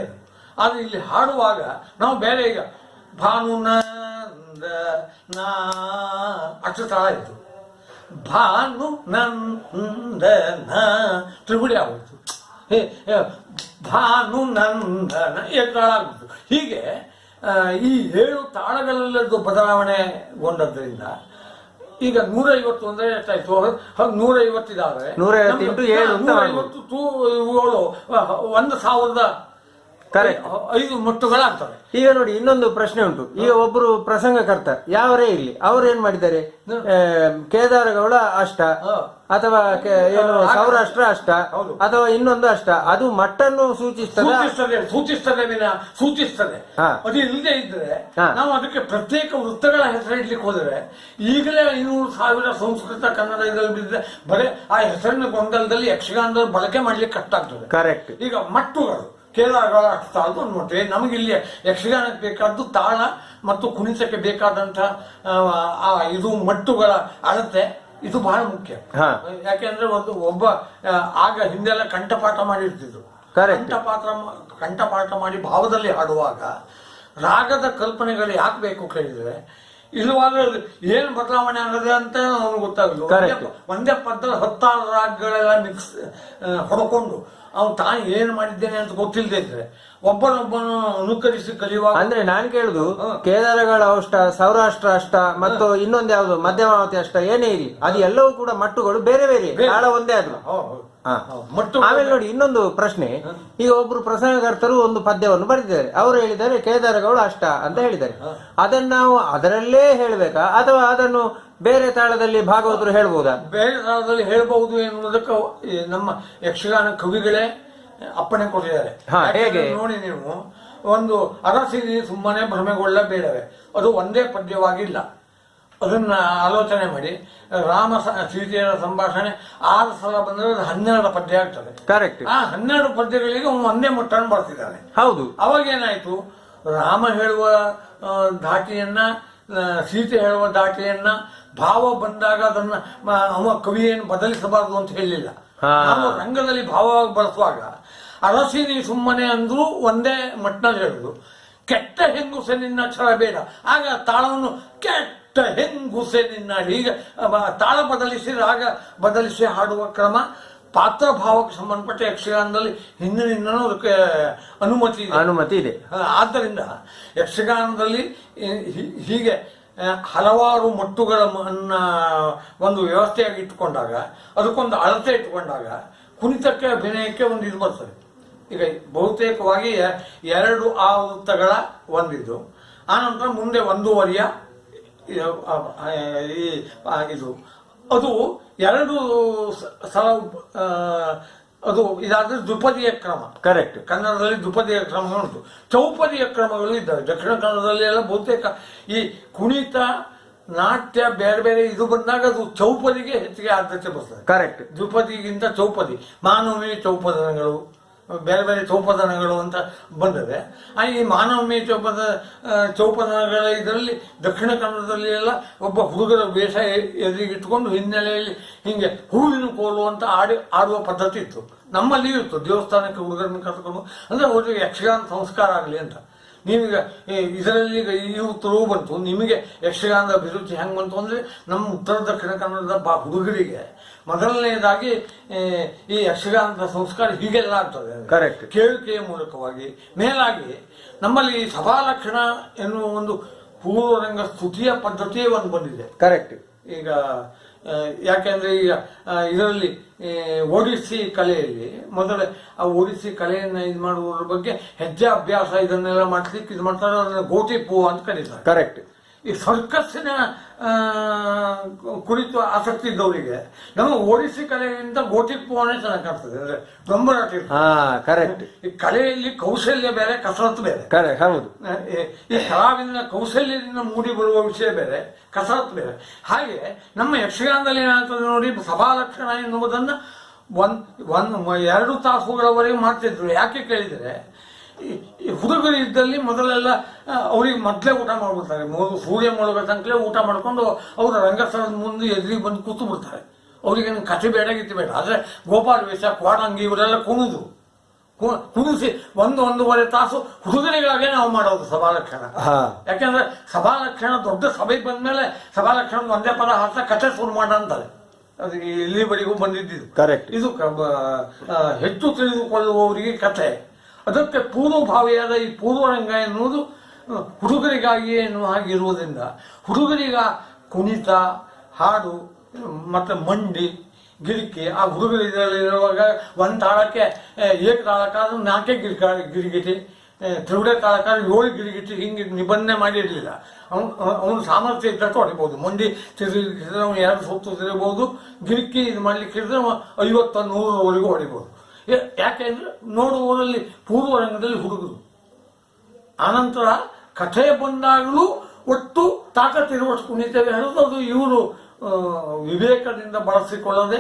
ಆದ್ರೆ ಇಲ್ಲಿ ಹಾಡುವಾಗ ನಾವು ಬೇರೆ, ಈಗ ಭಾನುನಂದನ ಅಷ್ಟು ತಾಳ ಇತ್ತು, ಭಾನು ನಂದನ ತ್ರಿಗುಡಿ ಆಗೋಯ್ತು, ಭಾನು ನಂದನ ತಾಳ ಆಗ್ಬಿಟ್ಟು. ಹೀಗೆ ಈ 7 ತಾಳಗಳಲ್ಲದ್ದು ಬದಲಾವಣೆಗೊಂಡದ್ರಿಂದ ಈಗ 150 ಅಂದ್ರೆ ಎಷ್ಟಾಯ್ತು? 150 ಇದಾವೆ. 150 ಇವುಗಳು 1,000 Correct. 5 ಮಟ್ಟುಗಳಾಗ್ತವೆ. ಈಗ ನೋಡಿ ಇನ್ನೊಂದು ಪ್ರಶ್ನೆ ಉಂಟು. ಈಗ ಒಬ್ರು ಪ್ರಸಂಗಕರ್ತ ಯಾವರೇ ಇಲ್ಲಿ ಅವ್ರು ಏನ್ ಮಾಡಿದ್ದಾರೆ, ಕೇದಾರಗೌಡ ಅಷ್ಟ ಅಥವಾ ಏನು ಸೌರಾಷ್ಟ್ರ ಅಷ್ಟ ಅಥವಾ ಇನ್ನೊಂದು ಅಷ್ಟ, ಅದು ಮಟ್ಟನ್ನು ಸೂಚಿಸ್ತದೆ. ಅದು ಇಲ್ಲದೆ ಇದ್ರೆ ನಾವು ಅದಕ್ಕೆ ಪ್ರತ್ಯೇಕ ವೃತ್ತಗಳ ಹೆಸರು ಇಡ್ಲಿಕ್ಕೆ ಹೋದರೆ ಈಗಲೇ 500,000 ಸಂಸ್ಕೃತ ಕನ್ನಡ ಇದರಲ್ಲಿ ಬಿದ್ದರೆ ಬರೀ ಆ ಹೆಸರಿನ ಗೊಂದಲದಲ್ಲಿ ಯಕ್ಷಗಾನದಲ್ಲಿ ಬಳಕೆ ಮಾಡ್ಲಿಕ್ಕೆ ಕಷ್ಟ ಆಗ್ತದೆ. ಕರೆಕ್ಟ್. ಈಗ ಮಟ್ಟುಗಳು ಕೇದಾರಗಳ ಅಷ್ಟ ಅದು ನೋಡ್ರಿ, ನಮಗಿಲ್ಲಿ ಯಕ್ಷಗಾನಕ್ಕೆ ಬೇಕಾದ್ದು ತಾಳ ಮತ್ತು ಕುಣಿತಕ್ಕೆ ಬೇಕಾದಂತಹ ಇದು ಮಟ್ಟುಗಳ ಅಳತೆ ಇದು ಬಹಳ ಮುಖ್ಯ. ಯಾಕೆಂದ್ರೆ ಒಬ್ಬ ಆಗ ಹಿಂದೆಲ್ಲ ಕಂಠಪಾಠ ಮಾಡಿರ್ತಿದ್ರು. ಕಂಠಪಾಠ ಮಾಡಿ ಭಾವದಲ್ಲಿ ಹಾಡುವಾಗ ರಾಗದ ಕಲ್ಪನೆಗಳು ಯಾಕೆ ಬೇಕು ಕೇಳಿದ್ರೆ, ಇಲ್ಲವಾದ್ರೆ ಏನ್ ಬದಲಾವಣೆ ಆಗದೆ ಅಂತ ಅವ್ನಿಗೆ ಗೊತ್ತಾಗಲ್ಲ. ಒಂದೇ ಪದ 16 ರಾಗಗಳೆಲ್ಲ ಮಿಕ್ಸ್ ಹೊಡ್ಕೊಂಡು ಅವ್ನು ತಾನು ಏನ್ ಮಾಡಿದ್ದೇನೆ ಅಂತ ಗೊತ್ತಿಲ್ಲದೆ ಇದ್ರೆ ಒಬ್ಬನೊಬ್ಬನು ಅನುಕರಿಸಿ ಕಲಿಯುವಾಗ. ಅಂದ್ರೆ ನಾನ್ ಕೇಳುದು ಕೇದಾರಗಳ ಅಷ್ಟ, ಸೌರಾಷ್ಟ್ರ ಅಷ್ಟ ಮತ್ತು ಇನ್ನೊಂದು ಯಾವ್ದು ಮಧ್ಯಮಾವತಿ ಅಷ್ಟ ಏನೇ ಇರಲಿ, ಅದು ಎಲ್ಲವೂ ಕೂಡ ಮಟ್ಟುಗಳು ಬೇರೆ ಬೇರೆ, ತಾಳ ಒಂದೇ ಅದು. ಆಮೇಲೆ ನೋಡಿ ಇನ್ನೊಂದು ಪ್ರಶ್ನೆ, ಈಗ ಒಬ್ರು ಪ್ರಸಂಗಕರ್ತರು ಒಂದು ಪದ್ಯವನ್ನು ಬರೆದಿದ್ದಾರೆ, ಅವರು ಹೇಳಿದ್ದಾರೆ ಕೇದಾರಗೌಡ ಅಷ್ಟ ಅಂತ ಹೇಳಿದ್ದಾರೆ. ಅದನ್ನ ನಾವು ಅದರಲ್ಲೇ ಹೇಳ್ಬೇಕಾ ಅಥವಾ ಅದನ್ನು ಬೇರೆ ತಾಳದಲ್ಲಿ ಭಾಗವತರು ಹೇಳ್ಬಹುದಾ? ಬೇರೆ ತಾಳದಲ್ಲಿ ಹೇಳ್ಬಹುದು ಎನ್ನುವುದಕ್ಕೆ ನಮ್ಮ ಯಕ್ಷಗಾನ ಕವಿಗಳೇ ಅಪ್ಪಣೆ ಕೊಟ್ಟಿದ್ದಾರೆ. ಹೇಗೆ ನೋಡಿ, ನೀವು ಒಂದು ಅರಸಿನಿ ಸುಮ್ಮನೆ ಭ್ರಮೆಗೊಳ್ಳಬೇಡವೆ, ಅದು ಒಂದೇ ಪದ್ಯವಾಗಿಲ್ಲ. ಅದನ್ನ ಆಲೋಚನೆ ಮಾಡಿ, ರಾಮ ಸೀತೆಯರ ಸಂಭಾಷಣೆ 6 ಸಲ ಬಂದ್ರೆ ಅದು 12 ಪದ್ಯ ಆಗ್ತದೆ. ಕರೆಕ್ಟ್. ಆ 12 ಪದ್ಯಗಳಿಗೆ ಒಂದೇ ಮಟ್ಟನ್ನು ಬರ್ತಿದ್ದಾನೆ. ಹೌದು. ಅವಾಗೇನಾಯ್ತು, ರಾಮ ಹೇಳುವ ಧಾಟಿಯನ್ನ, ಸೀತೆ ಹೇಳುವ ದಾಟಿಯನ್ನ ಭಾವ ಬಂದಾಗ ಅದನ್ನ ಅವ ಕವಿ ಏನು ಬದಲಿಸಬಾರದು ಅಂತ ಹೇಳಲಿಲ್ಲ. ನಾವು ರಂಗದಲ್ಲಿ ಭಾವವಾಗಿ ಬಳಸುವಾಗ ಅರಸಿನಿ ಸುಮ್ಮನೆ ಅಂದ್ರೂ ಒಂದೇ ಮಟ್ಟನಲ್ಲಿ ಹೇಳುದು. ಕೆಟ್ಟ ಹೆಂಗುಸೆ ನಿನ್ನ ಛಲ ಬೇಡ, ಆಗ ತಾಳವನ್ನು ಕೆಟ್ಟ ಹೆಂಗುಸೆ ನಿನ್ನ, ಹೀಗೆ ತಾಳ ಬದಲಿಸಿ ರಾಗ ಬದಲಿಸಿ ಹಾಡುವ ಕ್ರಮ ಪಾತ್ರ ಭಾವಕ್ಕೆ ಸಂಬಂಧಪಟ್ಟ ಯಕ್ಷಗಾನದಲ್ಲಿ ಹಿಂದಿನಿಂದನೂ ಅದಕ್ಕೆ ಅನುಮತಿ ಇದೆ. ಆದ್ದರಿಂದ ಯಕ್ಷಗಾನದಲ್ಲಿ ಹೀಗೆ ಹಲವಾರು ಮಟ್ಟುಗಳ ಒಂದು ವ್ಯವಸ್ಥೆಯಾಗಿ ಇಟ್ಟುಕೊಂಡಾಗ, ಅದಕ್ಕೊಂದು ಅಳತೆ ಇಟ್ಟುಕೊಂಡಾಗ ಕುಣಿತಕ್ಕೆ ಅಭಿನಯಕ್ಕೆ ಒಂದು ಇದು ಬರ್ತದೆ. ಈಗ ಬಹುತೇಕವಾಗಿ 2 ಆವೃತ್ತಗಳ ಒಂದಿದ್ದು, ಆನಂತರ ಮುಂದೆ 1.5 ಇದು, ಅದು 2 ಸಲ ಅದು ಇದಾದ್ರೆ ದ್ವಿಪದಿಯ ಕ್ರಮ. ಕರೆಕ್ಟ್. ಕನ್ನಡದಲ್ಲಿ ದ್ವಿಪದಿಯ ಕ್ರಮ ಉಂಟು, ಚೌಪದಿಯ ಕ್ರಮಗಳು ಇದ್ದಾವೆ. ದಕ್ಷಿಣ ಕನ್ನಡದಲ್ಲಿ ಎಲ್ಲ ಬಹುತೇಕ ಈ ಕುಣಿತ ನಾಟ್ಯ ಬೇರೆ ಬೇರೆ ಇದು ಬಂದಾಗ ಅದು ಚೌಪದಿಗೆ ಹೆಚ್ಚಿಗೆ ಆದ್ಯತೆ ಬರ್ತದೆ. ಕರೆಕ್ಟ್. ದ್ವಿಪದಿಗಿಂತ ಚೌಪದಿ, ಮಾನವೀಯ ಚೌಪದನಗಳು, ಬೇರೆ ಬೇರೆ ಚೌಪದನಗಳು ಅಂತ ಬಂದಿದೆ. ಈ ಮಾನವೀಯ ಚೌಪದನಗಳ ಇದರಲ್ಲಿ ದಕ್ಷಿಣ ಕನ್ನಡದಲ್ಲಿ ಎಲ್ಲ ಒಬ್ಬ ಹುಡುಗರ ವೇಷ ಎದುರಿಗಿಟ್ಟುಕೊಂಡು ಹಿನ್ನೆಲೆಯಲ್ಲಿ ಹಿಂಗೆ ಹೂವಿನ ಕೋಲು ಅಂತ ಆಡುವ ಪದ್ಧತಿ ಇತ್ತು. ನಮ್ಮಲ್ಲಿಯೂ ಇತ್ತು. ದೇವಸ್ಥಾನಕ್ಕೆ ಹುಡುಗರನ್ನು ಕರ್ಕೊಂಡು, ಅಂದ್ರೆ ಅವ್ರಿಗೆ ಯಕ್ಷಗಾನ ಸಂಸ್ಕಾರ ಆಗಲಿ ಅಂತ. ನೀವೀಗ ಇದರಲ್ಲಿ ಈ ಉತ್ತರವೂ ಬಂತು, ನಿಮಗೆ ಯಕ್ಷಗಾನದ ಅಭಿರುಚಿ ಹೆಂಗೆ ಬಂತು ಅಂದ್ರೆ, ನಮ್ಮ ಉತ್ತರ ದಕ್ಷಿಣ ಕನ್ನಡದ ಹುಡುಗರಿಗೆ ಮೊದಲನೇದಾಗಿ ಈ ಯಕ್ಷಗಾನದ ಸಂಸ್ಕಾರ ಹೀಗೆಲ್ಲ ಆಗ್ತದೆ. ಕರೆಕ್ಟ್. ಕೇಳಿಕೆಯ ಮೂಲಕವಾಗಿ. ಮೇಲಾಗಿ ನಮ್ಮಲ್ಲಿ ಸಭಾಲಕ್ಷಣ ಎನ್ನುವ ಒಂದು ಪೂರ್ವರಂಗ ಸ್ತುತಿಯ ಪದ್ಧತಿಯೇ ಒಂದು ಬಂದಿದೆ. ಕರೆಕ್ಟ್. ಈಗ ಯಾಕೆಂದ್ರೆ ಈಗ ಇದರಲ್ಲಿ ಒಡಿಸ್ಸಿ ಕಲೆಯಲ್ಲಿ ಮೊದಲೇ ಆ ಒಡಿಸ್ಸಿ ಕಲೆಯನ್ನ ಇದು ಮಾಡುವುದ್ರ ಬಗ್ಗೆ ಹೆಜ್ಜೆ ಅಭ್ಯಾಸ ಇದನ್ನೆಲ್ಲ ಮಾಡ್ಲಿಕ್ಕೆ ಇದು ಮಾಡ್ತಾರೆ, ಅದನ್ನ ಗೋಟಿಪೂ ಅಂತ ಕರೀತಾರೆ. ಕರೆಕ್ಟ್. ಈ ಸರ್ಕಸ್ಸಿನ ಕುರಿತು ಆಸಕ್ತಿ ಇದ್ದವರಿಗೆ ನಮ್ಮ ಒಡಿಸ್ಸಿ ಕಲೆಯಿಂದ ಗೋಟಿಪೂವನೇ ಚೆನ್ನಾಗಿ ಕಾಣ್ತದೆ. ಅಂದ್ರೆ ಡೊಂಬರಾಟ. ಕರೆಕ್ಟ್. ಈ ಕಲೆಯಲ್ಲಿ ಕೌಶಲ್ಯ ಬೇರೆ, ಕಸರತ್ತು ಬೇರೆ. ಹೌದು. ಈ ಕಲಾವಿದನ ಕೌಶಲ್ಯದಿಂದ ಮೂಡಿ ಬರುವ ವಿಷಯ ಬೇರೆ, ಕಸರತ್ತು ಬೇರೆ. ಹಾಗೆ ನಮ್ಮ ಯಕ್ಷಗಾನದಲ್ಲಿ ಏನಾಗ್ತದೆ ನೋಡಿ, ಸಭಾಲಕ್ಷಣ ಎನ್ನುವುದನ್ನ 2 ತಾಸುಗಳವರೆಗೆ ಮಾಡ್ತಿದ್ರು. ಯಾಕೆ ಕೇಳಿದರೆ, ಈ ಹುಡುಗರು ಇದ್ದಲ್ಲಿ ಮೊದಲೆಲ್ಲ ಅವ್ರಿಗೆ ಮೊದಲೇ ಊಟ ಮಾಡ್ಬಿಡ್ತಾರೆ. ಸೂರ್ಯ ಮುಳುಗೋ ತನಕಲೇ ಊಟ ಮಾಡ್ಕೊಂಡು ಅವರ ರಂಗಸ್ಥಳದ ಮುಂದೆ ಎದುರಿಗೆ ಬಂದು ಕೂತು ಬಿಡ್ತಾರೆ. ಅವ್ರಿಗೆ ಕಥೆ ಬೇಡ ಗೀತೆ ಬೇಡ. ಆದ್ರೆ ಗೋಪಾಲ ವೇಷ, ಕ್ವಾಡಂಗಿ ಇವರೆಲ್ಲ ಕುಣಿಸಿ 1-1.5 ತಾಸು ಹುಡುಗರಿಗಾಗೆ ನಾವು ಮಾಡೋದು ಸಭಾಲಕ್ಷಣ. ಯಾಕೆಂದ್ರೆ ಸಭಾಲಕ್ಷಣ ದೊಡ್ಡ ಸಭೆಗೆ ಬಂದ್ಮೇಲೆ ಸಭಾಲಕ್ಷಣ ಒಂದೇ ಪದ ಹಾಕ್ತಾ ಕಥೆ ಶುರು ಮಾಡ ಅಂತಾರೆ. ಅದು ಇಲ್ಲಿವರೆಗೂ ಬಂದಿದ್ದು. ಕರೆಕ್ಟ್. ಇದು ಹೆಚ್ಚು ತಿಳಿದುಕೊಳ್ಳುವವರಿಗೆ ಕಥೆ. ಅದಕ್ಕೆ ಪೂರ್ವಭಾವಿಯಾದ ಈ ಪೂರ್ವರಂಗ ಎನ್ನುವುದು ಹುಡುಗರಿಗಾಗಿಯೇ ಎನ್ನುವ ಹಾಗಿರುವುದರಿಂದ ಹುಡುಗರಿಗ ಕುಣಿತ, ಹಾಡು ಮತ್ತೆ ಮಂಡಿ, ಗಿರಿಕೆ, ಆ ಹುಡುಗರು ಇದರಲ್ಲಿರುವಾಗ 1 ತಾಳಕ್ಕೆ 1 ತಾಳಕ್ಕಾದ್ರೂ 4 ಗಿರಿಗಿಟಿ, ತಿರುಗಡೆ ಕಾಲಕಾರ 7 ಗಿರಿಗಿಟ್ಟು ಹಿಂಗೆ ನಿಬಂಧನೆ ಮಾಡಿರಲಿಲ್ಲ. ಅವನು ಸಾಮರ್ಥ್ಯ ಇದ್ದಟ್ಟು ಹೊಡಿಬಹುದು. ಮಂಡಿ ತಿರುಗಿದ್ರೆ ಅವನು 2 ಸುತ್ತು ತಿರುಗಬಹುದು. ಗಿರಿಕಿ ಇದು ಮಾಡ್ಲಿಕ್ಕೆ ಇದ್ರೆ 50-100ವರೆಗೂ ಹೊಡಿಬಹುದು. ಯಾಕೆಂದ್ರೆ ನೋಡುವವರಲ್ಲಿ ಪೂರ್ವ ರಂಗದಲ್ಲಿ ಹುಡುಗರು. ಆನಂತರ ಕಥೆ ಬಂದಾಗಲೂ ಒಟ್ಟು ತಾಕತ್ತಿರುವಷ್ಟು ಕುಣಿತೇವೆ ಹೇಳೋದು ಅದು ಇವರು ವಿವೇಕದಿಂದ ಬಳಸಿಕೊಳ್ಳದೆ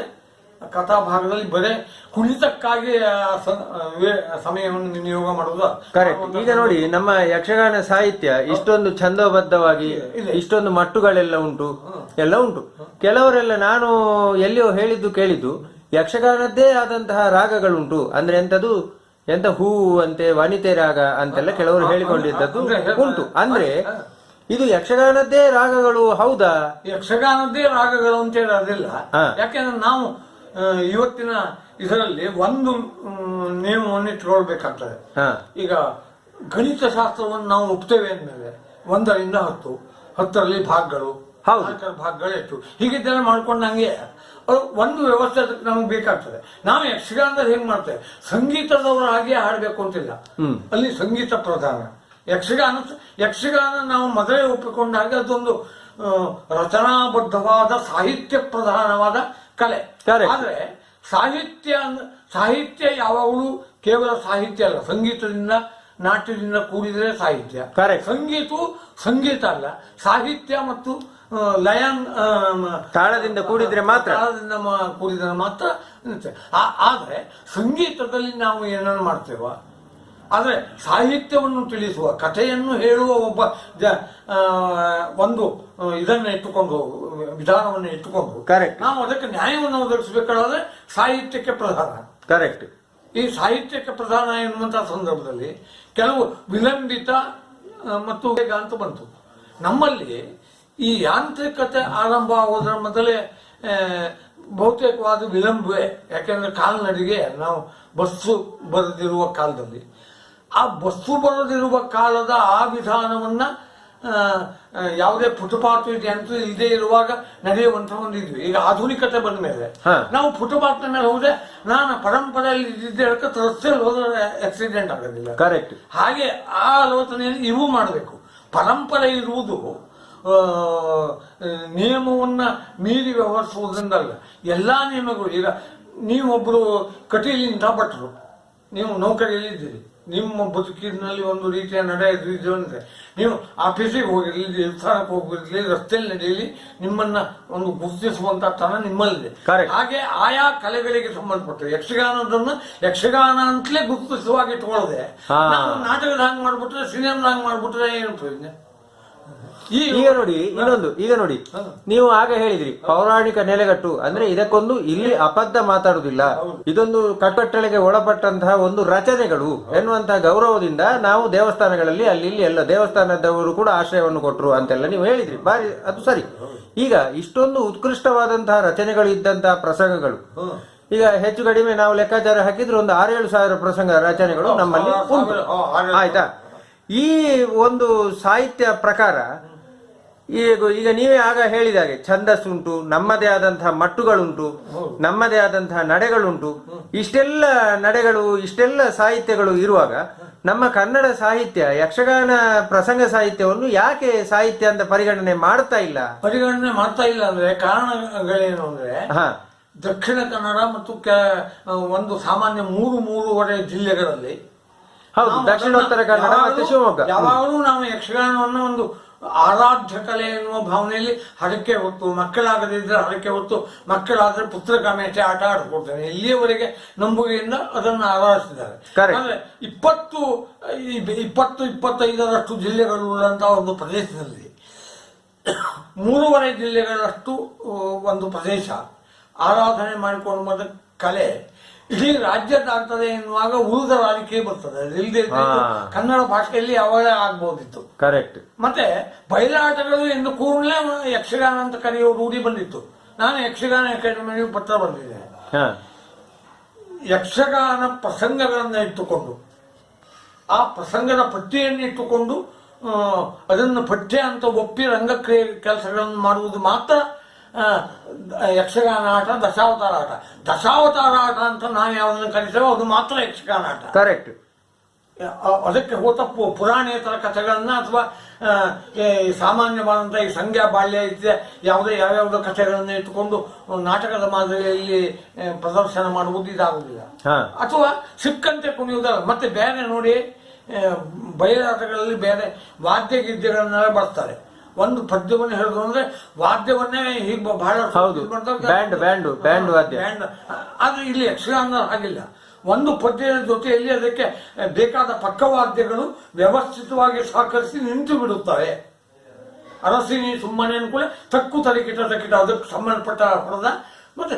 ಕಥಾ ಭಾಗದಲ್ಲಿ ಬರೇ ಕುಣಿತಕ್ಕಾಗಿ ಸಮಯವನ್ನು ವಿನಿಯೋಗ ಮಾಡುವುದು. ಕರೆಕ್ಟ್. ಈಗ ನೋಡಿ, ನಮ್ಮ ಯಕ್ಷಗಾನ ಸಾಹಿತ್ಯ ಇಷ್ಟೊಂದು ಛಂದೋಬದ್ಧವಾಗಿ ಇಷ್ಟೊಂದು ಮಟ್ಟುಗಳೆಲ್ಲ ಉಂಟು, ಎಲ್ಲ ಉಂಟು. ಕೆಲವರೆಲ್ಲ ನಾನು ಎಲ್ಲಿಯೋ ಕೇಳಿದ್ದು ಯಕ್ಷಗಾನದ್ದೇ ಆದಂತಹ ರಾಗಗಳುಂಟು. ಅಂದ್ರೆ ಎಂತ ಹೂವು ಅಂತೆ, ವನಿತೆ ರಾಗ ಅಂತೆಲ್ಲ ಕೆಲವರು ಹೇಳಿಕೊಂಡಿದ್ದದ್ದು ಉಂಟು. ಅಂದ್ರೆ ಇದು ಯಕ್ಷಗಾನದ್ದೇ ರಾಗಗಳು ಹೌದಾ? ಯಕ್ಷಗಾನದ್ದೇ ರಾಗಗಳು ಅಂತ ಹೇಳೋದಿಲ್ಲ. ಯಾಕೆಂದ್ರೆ ನಾವು ಇವತ್ತಿನ ಇದರಲ್ಲಿ ಒಂದು ನಿಯಮವನ್ನು ಇಟ್ಕೊಳ್ಬೇಕಾಗ್ತದೆ. ಈಗ ಗಣಿತ ಶಾಸ್ತ್ರವನ್ನು ನಾವು ಒಪ್ತೇವೆ ಅಂದ್ಮೇಲೆ 1ರಿಂದ 10, 10ರಲ್ಲಿ ಭಾಗಗಳು, 4 ಭಾಗಗಳು ಎಷ್ಟು ಹೀಗಿದ್ದೆಲ್ಲ ಮಾಡ್ಕೊಂಡಂಗೆ ಒಂದು ವ್ಯವಸ್ಥೆ ಅದಕ್ಕೆ ನಮ್ಗೆ ಬೇಕಾಗ್ತದೆ. ನಾವು ಯಕ್ಷಗಾನದಲ್ಲಿ ಹೆಂಗ್ ಮಾಡ್ತೇವೆ, ಸಂಗೀತದವರು ಹಾಗೆ ಹಾಡ್ಬೇಕು ಅಂತಿಲ್ಲ, ಅಲ್ಲಿ ಸಂಗೀತ ಪ್ರಧಾನ. ಯಕ್ಷಗಾನ ನಾವು ಮೊದಲೇ ಒಪ್ಪಿಕೊಂಡ ಹಾಗೆ ಅದೊಂದು ರಚನಾಬದ್ಧವಾದ ಸಾಹಿತ್ಯ ಪ್ರಧಾನವಾದ ಕಲೆ. ಆದ್ರೆ ಸಾಹಿತ್ಯ ಯಾವಾಗಲೂ ಕೇವಲ ಸಾಹಿತ್ಯ ಅಲ್ಲ, ಸಂಗೀತದಿಂದ ನಾಟ್ಯದಿಂದ ಕೂಡಿದರೆ ಸಾಹಿತ್ಯ. ಸಂಗೀತ ಅಲ್ಲ, ಸಾಹಿತ್ಯ ಮತ್ತು ತಾಳದಿಂದ ಕೂಡಿದ್ರೆ ಮಾತ್ರ ಆದ್ರೆ ಸಂಗೀತದಲ್ಲಿ ನಾವು ಏನನ್ನು ಮಾಡ್ತೇವ, ಆದ್ರೆ ಸಾಹಿತ್ಯವನ್ನು ತಿಳಿಸುವ, ಕಥೆಯನ್ನು ಹೇಳುವ ಒಬ್ಬ ಒಂದು ಇದನ್ನ ಇಟ್ಟುಕೊಂಡು, ವಿಧಾನವನ್ನು ಇಟ್ಟುಕೊಂಡು ನಾವು ಅದಕ್ಕೆ ನ್ಯಾಯವನ್ನು ಒದಗಿಸಬೇಕಾದ್ರೆ ಸಾಹಿತ್ಯಕ್ಕೆ ಪ್ರಧಾನ. ಕರೆಕ್ಟ್. ಈ ಸಾಹಿತ್ಯಕ್ಕೆ ಪ್ರಧಾನ ಎನ್ನುವಂತಹ ಸಂದರ್ಭದಲ್ಲಿ ಕೆಲವು ವಿಲಂಬಿತ ಮತ್ತು ವೇಗ ಅಂತ ಬಂತು. ನಮ್ಮಲ್ಲಿ ಈ ಯಾಂತ್ರಿಕತೆ ಆರಂಭ ಆಗೋದ್ರ ಮೊದಲೇ ಬಹುತೇಕವಾದ ವಿಳಂಬವೇ. ಯಾಕೆಂದ್ರೆ ಕಾಲ್ನಡಿಗೆ ನಾವು ಬಸ್ಸು ಬರೆದಿರುವ ಕಾಲದಲ್ಲಿ, ಆ ಬಸ್ಸು ಬರೆದಿರುವ ಕಾಲದ ಆ ವಿಧಾನವನ್ನ ಯಾವುದೇ ಫುಟ್ಪಾತ್ ಅಂತ ಇಲ್ಲದೆ ಇರುವಾಗ ನಡೆಯುವಂತ ಒಂದಿದ್ವಿ. ಈಗ ಆಧುನಿಕತೆ ಬಂದ ಮೇಲೆ ನಾವು ಫುಟ್ಪಾತ್ ಮೇಲೆ ಹೋದ್ರೆ, ನಾನು ಪರಂಪರೆಯಲ್ಲಿ ಇದ್ದಿದ್ದ ರಸ್ತೆಯಲ್ಲಿ ಹೋದ್ರೆ ಆಕ್ಸಿಡೆಂಟ್ ಆಗೋದಿಲ್ಲ. ಕರೆಕ್ಟ್. ಹಾಗೆ ಆ ಆಲೋಚನೆಯಲ್ಲಿ ಇವು ಮಾಡಬೇಕು. ಪರಂಪರೆ ಇರುವುದು ನಿಯಮವನ್ನ ಮೀರಿ ವ್ಯವಹರಿಸುವುದರಿಂದಲ್ಲ. ಎಲ್ಲಾ ನಿಯಮಗಳು, ಈಗ ನೀವೊಬ್ರು ಕಟೀಲಿಂದ ಭಟ್ರು, ನೀವು ನೌಕರಿಯಲ್ಲಿದ್ದೀರಿ, ನಿಮ್ಮ ಬದುಕಿನಲ್ಲಿ ಒಂದು ರೀತಿಯ ನಡೆಯುತ್ತೆ. ನೀವು ಆಫೀಸಿಗೆ ಹೋಗಿರ್ಲಿ, ದೇವಸ್ಥಾನಕ್ಕೆ ಹೋಗಿರ್ಲಿ, ರಸ್ತೆಯಲ್ಲಿ ನಡೆಯಲಿ, ನಿಮ್ಮನ್ನ ಒಂದು ಗುರುತಿಸುವಂತ ತನ ನಿಮ್ಮಲ್ಲಿದೆ. ಹಾಗೆ ಆಯಾ ಕಲೆಗಳಿಗೆ ಸಂಬಂಧಪಟ್ಟ ಯಕ್ಷಗಾನ ಅಂತಲೇ ಗುರುತಿಸುವಾಗಿ ಇಟ್ಕೊಳ್ಳದೆ ನಾವು ನಾಟಕದ ಹಂಗ್ ಮಾಡ್ಬಿಟ್ರೆ, ಸಿನಿಮಾದ ಹಂಗ್ ಮಾಡ್ಬಿಟ್ರೆ ಏನು ಪ್ರಯೋಜನ? ಈಗ ನೋಡಿ ನೀವು ಆಗ ಹೇಳಿದ್ರಿ ಪೌರಾಣಿಕ ನೆಲೆಗಟ್ಟು ಅಂದ್ರೆ ಇದಕ್ಕೊಂದು ಇಲ್ಲಿ ಅಬದ್ಧ ಮಾತಾಡುವುದಿಲ್ಲ, ಇದೊಂದು ಕಟ್ಟಳೆಗೆ ಒಳಪಟ್ಟಂತಹ ಒಂದು ರಚನೆಗಳು ಎನ್ನುವಂತಹ ಗೌರವದಿಂದ ನಾವು ದೇವಸ್ಥಾನಗಳಲ್ಲಿ ಅಲ್ಲಿ ಇಲ್ಲಿ ಎಲ್ಲ ದೇವಸ್ಥಾನದವರು ಕೂಡ ಆಶ್ರಯವನ್ನು ಕೊಟ್ಟರು ಅಂತೆಲ್ಲ ನೀವು ಹೇಳಿದ್ರಿ. ಬಾರಿ ಅದು ಸರಿ. ಈಗ ಇಷ್ಟೊಂದು ಉತ್ಕೃಷ್ಟವಾದಂತಹ ರಚನೆಗಳು ಇದ್ದಂತಹ ಪ್ರಸಂಗಗಳು ಈಗ ಹೆಚ್ಚು ಕಡಿಮೆ ನಾವು ಲೆಕ್ಕಾಚಾರ ಹಾಕಿದ್ರೆ ಒಂದು 6-7 ಸಾವಿರ ಪ್ರಸಂಗ ರಚನೆಗಳು ನಮ್ಮಲ್ಲಿ ಉಂಟು. ಆಯ್ತಾ? ಈ ಒಂದು ಸಾಹಿತ್ಯ ಪ್ರಕಾರ ಈಗ ನೀವೇ ಆಗ ಹೇಳಿದಾಗೆ ಛಂದಸ್ಸುಂಟು, ನಮ್ಮದೇ ಆದಂತಹ ಮಟ್ಟುಗಳುಂಟು, ನಮ್ಮದೇ ಆದಂತಹ ನಡೆಗಳುಂಟು. ಇಷ್ಟೆಲ್ಲ ನಡೆಗಳು, ಇಷ್ಟೆಲ್ಲ ಸಾಹಿತ್ಯಗಳು ಇರುವಾಗ ನಮ್ಮ ಕನ್ನಡ ಸಾಹಿತ್ಯ ಯಕ್ಷಗಾನ ಪ್ರಸಂಗ ಸಾಹಿತ್ಯವನ್ನು ಯಾಕೆ ಸಾಹಿತ್ಯ ಅಂತ ಪರಿಗಣನೆ ಮಾಡ್ತಾ ಇಲ್ಲ ಅಂದ್ರೆ ಕಾರಣಗಳೇನು ಅಂದ್ರೆ, ದಕ್ಷಿಣ ಕನ್ನಡ ಮತ್ತು ಒಂದು ಸಾಮಾನ್ಯ 3-3.5 ಜಿಲ್ಲೆಗಳಲ್ಲಿ, ಹೌದು, ದಕ್ಷಿಣೋತ್ತರ ಕನ್ನಡ ಮತ್ತು ಶಿವಮೊಗ್ಗ, ಯಾವಾಗಲೂ ನಾವು ಯಕ್ಷಗಾನವನ್ನು ಒಂದು ಆರಾಧ್ಯ ಕಲೆ ಎನ್ನುವ ಭಾವನೆಯಲ್ಲಿ ಹರಕೆ ಹೊತ್ತು, ಮಕ್ಕಳಾಗದಿದ್ರೆ ಹರಕೆ ಹೊತ್ತು, ಮಕ್ಕಳಾದ್ರೆ ಪುತ್ರ ಕಾಮೇಟೆ ಆಟ ಆಡ್ಕೊಡ್ತೇನೆ ಇಲ್ಲಿಯವರೆಗೆ ನಂಬುಗೆಯಿಂದ ಅದನ್ನು ಆರಾಧಿಸಿದ್ದಾರೆ. ಆದ್ರೆ 20-25 ಜಿಲ್ಲೆಗಳು ಉಳ್ಳಂತಹ ಒಂದು ಪ್ರದೇಶದಲ್ಲಿ 3.5 ಜಿಲ್ಲೆಗಳಷ್ಟು ಒಂದು ಪ್ರದೇಶ ಆರಾಧನೆ ಮಾಡಿಕೊಂಡು ಬಂದ ಕಲೆ ಇಡೀ ರಾಜ್ಯದಾಗ್ತದೆ ಎನ್ನುವಾಗ ಉಳಿದ ರಾಜಕೀಯ ಬರ್ತದೆ. ಇಲ್ಲದೆ ಕನ್ನಡ ಭಾಷೆಯಲ್ಲಿ ಯಾವಾಗ ಆಗ್ಬೋದಿತ್ತು. ಕರೆಕ್ಟ್. ಮತ್ತೆ ಬಯಲಾಟಗಳು ಎಂದು ಕೂಡಲೇ ಯಕ್ಷಗಾನ ಅಂತ ಕರೆಯುವ ರೂಢಿ ಬಂದಿತ್ತು. ನಾನು ಯಕ್ಷಗಾನ ಅಕಾಡೆಮಿಗೆ ಪತ್ರ ಬರೆದಿದ್ದೇನೆ. ಯಕ್ಷಗಾನ ಪ್ರಸಂಗಗಳನ್ನು ಇಟ್ಟುಕೊಂಡು, ಆ ಪ್ರಸಂಗದ ಪಟ್ಟಿಯನ್ನು ಇಟ್ಟುಕೊಂಡು ಅದನ್ನು ಪಠ್ಯ ಅಂತ ಒಪ್ಪಿ ರಂಗಕ್ರಿಯೆ ಕೆಲಸಗಳನ್ನು ಮಾಡುವುದು ಮಾತ್ರ ಯಕ್ಷಗಾನ ಆಟ. ದಶಾವತಾರ ಆಟ ಅಂತ ನಾವು ಯಾವ್ದನ್ನು ಕರಿತೇವೋ ಅದು ಮಾತ್ರ ಯಕ್ಷಗಾನ ಆಟ. ಕರೆಕ್ಟ್. ಅದಕ್ಕೆ ಹೋತ ಪುರಾಣೇತರ ಕಥೆಗಳನ್ನ ಅಥವಾ ಸಾಮಾನ್ಯವಾದಂತಹ ಈ ಸಂಖ್ಯಾ ಬಾಲ್ಯ ಇದ್ದ ಯಾವ್ಯಾವುದೋ ಕಥೆಗಳನ್ನ ಇಟ್ಟುಕೊಂಡು ನಾಟಕದ ಮಾದರಿಯಲ್ಲಿ ಪ್ರದರ್ಶನ ಮಾಡುವುದು ಇದಾಗುವುದಿಲ್ಲ. ಅಥವಾ ಸಿಕ್ಕಂತೆ ಕುಣಿಯುವುದಲ್ಲ. ಮತ್ತೆ ಬೇರೆ ನೋಡಿ, ಬಯಲಾಟಗಳಲ್ಲಿ ಬೇರೆ ವಾದ್ಯ ಗಿದ್ಯಗಳನ್ನೆಲ್ಲ ಬರ್ತಾರೆ. ಒಂದು ಪದ್ಯವನ್ನು ಹೇಳುದು ಅಂದ್ರೆ ವಾದ್ಯವನ್ನೇ ಹೀಗೆ ಬಹಳ ಬ್ಯಾಂಡ್ ವಾದ್ಯ. ಆದ್ರೆ ಇಲ್ಲಿ ಯಕ್ಷಗಾನ ಹಾಗಿಲ್ಲ. ಒಂದು ಪದ್ಯದ ಜೊತೆಯಲ್ಲಿ ಅದಕ್ಕೆ ಬೇಕಾದ ಪಕ್ಕವಾದ್ಯಗಳು ವ್ಯವಸ್ಥಿತವಾಗಿ ಸಹಕರಿಸಿ ನಿಂತು ಬಿಡುತ್ತವೆ. ಅರಸಿನಿ ಸುಮ್ಮನೆ ಅನ್ಕೂಲೆ ತಕ್ಕು ತರಿಕಿಟ ಅದಕ್ಕೆ ಸಂಬಂಧಪಟ್ಟ ಹೊರದ ಮತ್ತೆ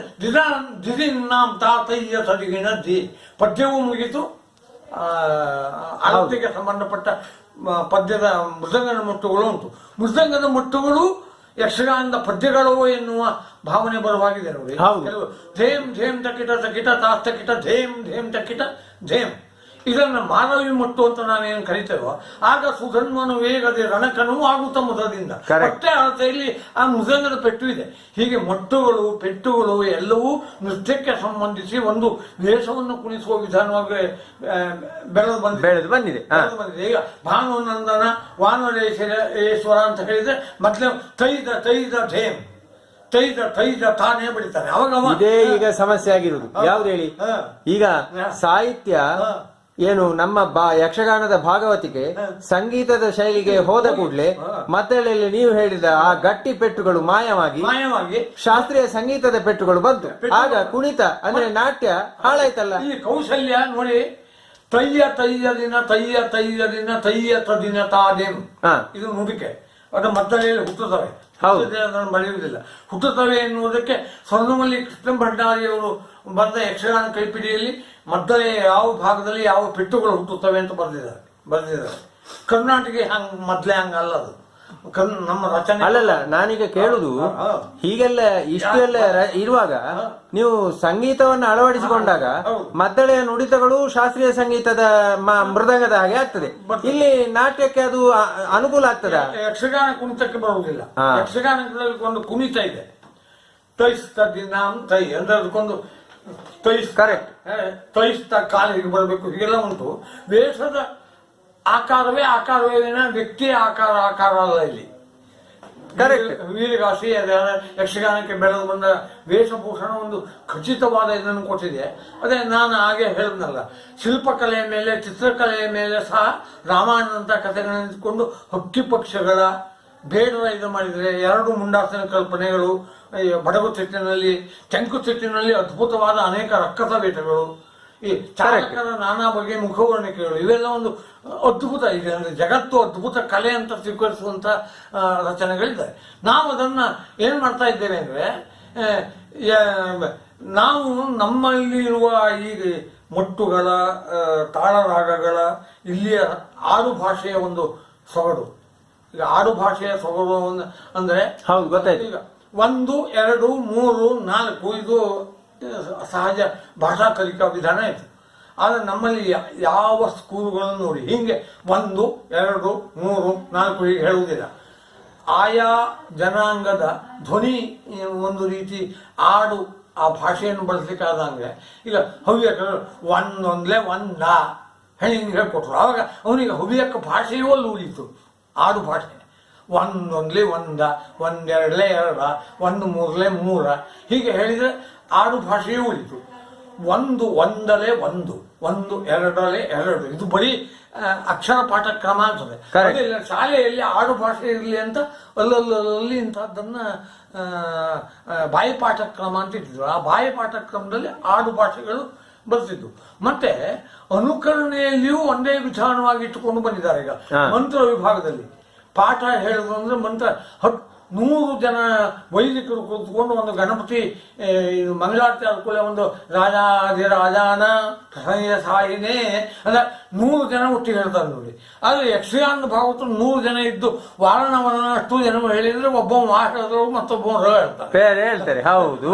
ದಿನಾಂ ತಾತಯ್ಯ ಸರಿಗಿನ ದಿ ಪದ್ಯವೂ ಮುಗಿತು. ಆರತಿಗೆ ಸಂಬಂಧಪಟ್ಟ ಪದ್ಯದ ಮೃದಂಗದ ಮುಟ್ಟುಗಳು ಉಂಟು. ಮೃದಂಗದ ಮುಟ್ಟುಗಳು ಯಕ್ಷಗಾನದ ಪದ್ಯಗಳು ಎನ್ನುವ ಭಾವನೆ ಬರುವಾಗಿದೆ ನೋಡಿ. ಕೆಲವು ಧೇಮ್ ಧೇಮ್ ತಕಿಟ ತಕಿಟ ತಾಸ್ ತಕಿಟ ಧೇಮ್ ಧೇಮ್ ತಕಿಟ ಧೇಮ್, ಇದನ್ನು ಮಾನವಿ ಮುಟ್ಟು ಅಂತ ನಾವೇನು ಕರಿತೇವೋ ಆಗ ಸುಧನ್ವನು ವೇಗದೆ ರಣಕನೂ ಆಗುತ್ತ ಮುದದಿಂದ ಅಷ್ಟೇ ಅಳತೆಯಲ್ಲಿ ಆ ಮೃದಂಗದ ಪೆಟ್ಟು ಇದೆ. ಹೀಗೆ ಮೊಟ್ಟುಗಳು ಪೆಟ್ಟುಗಳು ಎಲ್ಲವೂ ನೃತ್ಯಕ್ಕೆ ಸಂಬಂಧಿಸಿ ಒಂದು ವೇಷವನ್ನು ಕುಣಿಸುವ ವಿಧಾನವಾಗಿ ಬೆಳೆದು ಬಂದಿದೆ. ಈಗ ಭಾನುನಂದನ ವಾನರೇಶ್ವರ ಅಂತ ಹೇಳಿದ್ರೆ ಮೊದಲೇ ತೈದ ತೈದ ಧೇಮ್ ತೈದ ತಾನೇ ಬಿಡ್ತಾನೆ. ಅವಾಗ ಇದೇ ಈಗ ಸಮಸ್ಯೆ ಆಗಿರುವುದು ಯಾವ್ದು ಹೇಳಿ. ಈಗ ಸಾಹಿತ್ಯ ಏನು ನಮ್ಮ ಯಕ್ಷಗಾನದ ಭಾಗವತಿಗೆ ಸಂಗೀತದ ಶೈಲಿಗೆ ಹೋದ ಕೂಡಲೇ ಮದ್ದಳೆಯಲ್ಲಿ ನೀವು ಹೇಳಿದ ಆ ಗಟ್ಟಿ ಪೆಟ್ಟುಗಳು ಮಾಯವಾಗಿ ಶಾಸ್ತ್ರೀಯ ಸಂಗೀತದ ಪೆಟ್ಟುಗಳು ಬಂತು. ಆಗ ಕುಣಿತ ಅಂದ್ರೆ ನಾಟ್ಯ ಹಾಳಾಯ್ತಲ್ಲ. ಈ ಕೌಶಲ್ಯ ನೋಡಿ, ತಯ್ಯ ದಿನ ತಯ್ಯ ದಿನ ತಯ್ಯತ ದಿನ ತಾದೇಂ, ಇದು ನುಡಿಕೆ. ಅದು ಮದ್ದಳೆಯಲ್ಲಿ ಹುಟ್ಟುತ್ತವೆ, ಬರೆಯುವುದಿಲ್ಲ. ಹುಟ್ಟುತ್ತವೆ ಎನ್ನುವುದಕ್ಕೆ ಸ್ವರ್ಣಮಲ್ಲಿ ಕೃಷ್ಣ ಭಂಡಾರಿಯವರು ಬರೆದ ಯಕ್ಷಗಾನ ಕೈಪಿಡಿಯಲ್ಲಿ ಮದ್ದಳೆ ಯಾವ ಭಾಗದಲ್ಲಿ ಯಾವ ಪೆಟ್ಟುಗಳು ಹುಟ್ಟುತ್ತವೆ ಅಂತ ಬರೆದಿದ್ದಾರೆ. ಕರ್ನಾಟಕ ಮೊದ್ಲೇ ಹಂಗಲ್ಲ, ಅದು ನಮ್ಮ ರಚನೆ ಅಲ್ಲಲ್ಲ. ನಾನೀಗ ಕೇಳುದು, ಹೀಗೆಲ್ಲ ಇಷ್ಟೆಲ್ಲ ಇರುವಾಗ ನೀವು ಸಂಗೀತವನ್ನು ಅಳವಡಿಸಿಕೊಂಡಾಗ ಮದ್ದಳೆಯ ನುಡಿತಗಳು ಶಾಸ್ತ್ರೀಯ ಸಂಗೀತದ ಮೃದಂಗದ ಹಾಗೆ ಆಗ್ತದೆ. ಇಲ್ಲಿ ನಾಟ್ಯಕ್ಕೆ ಅದು ಅನುಕೂಲ ಆಗ್ತದ? ಯಕ್ಷಗಾನ ಕುಣಿತಕ್ಕೆ ಬರುವುದಿಲ್ಲ. ಯಕ್ಷಗಾನಗಳಲ್ಲಿ ಒಂದು ಕುಣಿತ ಇದೆ, ತೈಸ್ತ ದಿನಾಂ ತೈ ಅಂದ್ರೆ ಅದಕ್ಕೊಂದು ಕರೆಕ್ಟ್ ತೈಸ್ತ ಕಾಲಿಗೆ ಬರಬೇಕು, ಹೀಗೆಲ್ಲ ಉಂಟು. ವೇಷದ ಆಕಾರವೇ ವಿನ ವ್ಯಕ್ತಿಯ ಆಕಾರ ಅಲ್ಲ ಇಲ್ಲಿ. ವೀರಗಾಸಿ ಯಕ್ಷಗಾನಕ್ಕೆ ಬೆಳೆದು ಬಂದ ವೇಷಭೂಷಣ ಒಂದು ಖಚಿತವಾದ ಇದನ್ನು ಕೊಟ್ಟಿದೆ. ಅದೇ ನಾನು ಹಾಗೆ ಹೇಳಿದ್ನಲ್ಲ, ಶಿಲ್ಪಕಲೆಯ ಮೇಲೆ ಚಿತ್ರಕಲೆಯ ಮೇಲೆ ಸಹ ರಾಮಾಯಣದಂತ ಕಥೆಗಳನ್ನು ಇಟ್ಕೊಂಡು ಹಕ್ಕಿ ಪಕ್ಷಗಳ ಬೇಡರ ಇದು ಮಾಡಿದರೆ, ಎರಡು ಮುಂಡಾಸನ ಕಲ್ಪನೆಗಳು, ಬಡಗು ತಿಟ್ಟಿನಲ್ಲಿ ತೆಂಕು ತಿಟ್ಟಿನಲ್ಲಿ ಅದ್ಭುತವಾದ ಅನೇಕ ರಕ್ಕಸ ಬೇಟಗಳು, ಈ ಚಾಲಕರ ನಾನಾ ಬಗೆಯ ಮುಖವರ್ಣಿಕೆಗಳು, ಇವೆಲ್ಲ ಒಂದು ಅದ್ಭುತ ಇದೆ. ಅಂದ್ರೆ ಜಗತ್ತು ಅದ್ಭುತ ಕಲೆ ಅಂತ ಸ್ವೀಕರಿಸುವಂತ ರಚನೆಗಳಿದ್ದಾರೆ. ನಾವು ಅದನ್ನ ಏನ್ ಮಾಡ್ತಾ ಇದ್ದೇವೆ ಅಂದ್ರೆ, ನಾವು ನಮ್ಮಲ್ಲಿ ಇರುವ ಈ ಮೊಟ್ಟುಗಳ ತಾಳರಾಗಗಳ ಇಲ್ಲಿಯ ಆಡು ಭಾಷೆಯ ಒಂದು ಸೊಗಡು. ಈಗ ಆಡು ಭಾಷೆಯ ಸೊಗಡು ಅಂದ್ರೆ ಹೌದು, ಗೊತ್ತಾಯ್ತು. ಈಗ 1, 2, 3, 4 ಇದು ಸಹಜ ಭಾಷಾ ಕಲಿಕಾ ವಿಧಾನ ಆಯ್ತು. ಆದ್ರೆ ನಮ್ಮಲ್ಲಿ ಯಾವ ಸ್ಕೂಲ್ಗಳನ್ನು ನೋಡಿ ಹಿಂಗೆ 1, 2, 3, 4 ಹೀಗೆ ಹೇಳುವುದಿಲ್ಲ. ಆಯಾ ಜನಾಂಗದ ಧ್ವನಿ ಒಂದು ರೀತಿ ಆಡು ಆ ಭಾಷೆಯನ್ನು ಬಳಸಲಿಕ್ಕಾದಂಗೆ ಈಗ ಹವ್ಯಕ ಒಂದೊಂದ್ಲೆ ಒಂದ ಹಿಂಗೆ ಹೇಳ್ಕೊಟ್ರು. ಆವಾಗ ಅವನಿಗೆ ಹವ್ಯಕ ಭಾಷೆಯೂ ಅಲ್ಲಿ ಉಳಿತು. ಆಡು ಭಾಷೆ ಒಂದೊಂದ್ಲೆ ಒಂದ, ಒಂದೆರಡ್ಲೆ ಎರಡ, 1 3ಲೆ 3 ಹೀಗೆ ಹೇಳಿದ್ರೆ ಆಡು ಭಾಷೆಯೂ ಉಳಿತು. 1 ಒಂದಲೆ 1, 1 2ಲೆ 2 ಇದು ಬರೀ ಅಕ್ಷರ ಪಾಠ ಕ್ರಮ ಅಂತದೆ. ಶಾಲೆಯಲ್ಲಿ ಆಡು ಭಾಷೆ ಇರಲಿ ಅಂತ ಅಲ್ಲಲ್ಲಿ ಇಂಥದ್ದನ್ನ ಬಾಯಿ ಪಾಠ ಕ್ರಮ ಅಂತ ಇಟ್ಟಿದ್ರು. ಆ ಬಾಯಿ ಪಾಠ ಕ್ರಮದಲ್ಲಿ ಆಡು ಭಾಷೆಗಳು ಬರ್ತಿದ್ವು. ಮತ್ತೆ ಅನುಕರಣೆಯಲ್ಲಿಯೂ ಒಂದೇ ವಿಧಾನವಾಗಿ ಇಟ್ಟುಕೊಂಡು ಬಂದಿದ್ದಾರೆ. ಈಗ ಮಂತ್ರ ವಿಭಾಗದಲ್ಲಿ ಪಾಠ ಹೇಳುದು ಅಂದ್ರೆ ಮಂತ್ರ 100 ಜನ ವೈದಿಕರು ಕೂತ್ಕೊಂಡು ಒಂದು ಗಣಪತಿ ಮಂಗಳಾರತಿ ಆದ್ಕೂಲೆ ಒಂದು ರಾಜಾನ ಸಾಯಿನೇ ಅಂದ್ರೆ 100 ಜನ ಒಟ್ಟಿಗೆ ಹೇಳ್ತಾರೆ ನೋಡಿ. ಆದ್ರೆ ಯಕ್ಷಗಾನದ ಭಾಗವತ 100 ಜನ ಇದ್ದು ವಾರಣ ಅಷ್ಟು ಜನ ಹೇಳಿದ್ರೆ ಒಬ್ಬ ಹೇಳಿದ್ರು ಮತ್ತೊಬ್ಬ ಹೇಳ್ತಾರೆ. ಹೌದು,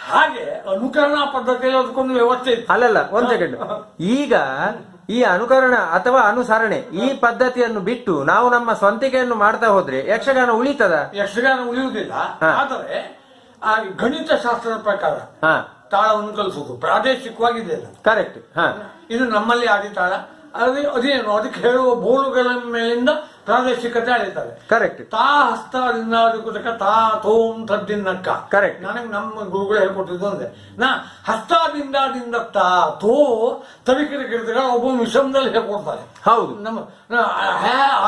ಹಾಗೆ ಅನುಕರಣಾ ಪದ್ಧತಿಯಲ್ಲಿ ಅದಕ್ಕೊಂದು ವ್ಯವಸ್ಥೆ ಇತ್ತು. ಅಲ್ಲಲ್ಲ, ಒಂದ್ ಸೆಕೆಂಡ್. ಈಗ ಈ ಅನುಕರಣ ಅಥವಾ ಅನುಸರಣೆ ಈ ಪದ್ಧತಿಯನ್ನು ಬಿಟ್ಟು ನಾವು ನಮ್ಮ ಸ್ವಂತಿಕೆಯನ್ನು ಮಾಡ್ತಾ ಹೋದ್ರೆ ಯಕ್ಷಗಾನ ಉಳಿತದ? ಯಕ್ಷಗಾನ ಉಳಿಯುವುದಿಲ್ಲ. ಆದರೆ ಆ ಗಣಿತ ಶಾಸ್ತ್ರದ ಪ್ರಕಾರ ತಾಳವನ್ನು ಕಲಿಸುವುದು ಪ್ರಾದೇಶಿಕವಾಗಿದೆ. ಕರೆಕ್ಟ್. ಇದು ನಮ್ಮಲ್ಲಿ ಆದಿತಾಳ, ಅದೇನು ಅದಕ್ಕೆ ಹೇಳುವ ಬೋಳುಗಳ ಮೇಲಿಂದ ಪ್ರಾದೇಶಿಕತೆ ಅಳಿತಾರೆ. ಕರೆಕ್ಟ್. ತಾ ಹಸ್ತದಿಂದ ತಾ ತೋಂ ತದ್ದಿನ್ನಕ್ಕ. ಕರೆಕ್ಟ್. ನನಗೆ ನಮ್ಮ ಗುರುಗಳು ಹೇಳ್ಕೊಟ್ಟಿದ್ದು ಅಂದ್ರೆ ಹಸ್ತದಿಂದ ತಾ ತೋ ತರಿಕಿರ ಗಿಡಗಳ ಒಬ್ಬ ವಿಷಮದಲ್ಲಿ ಹೇಳ್ಕೊಡ್ತಾರೆ. ಹೌದು. ನಮ್ಮ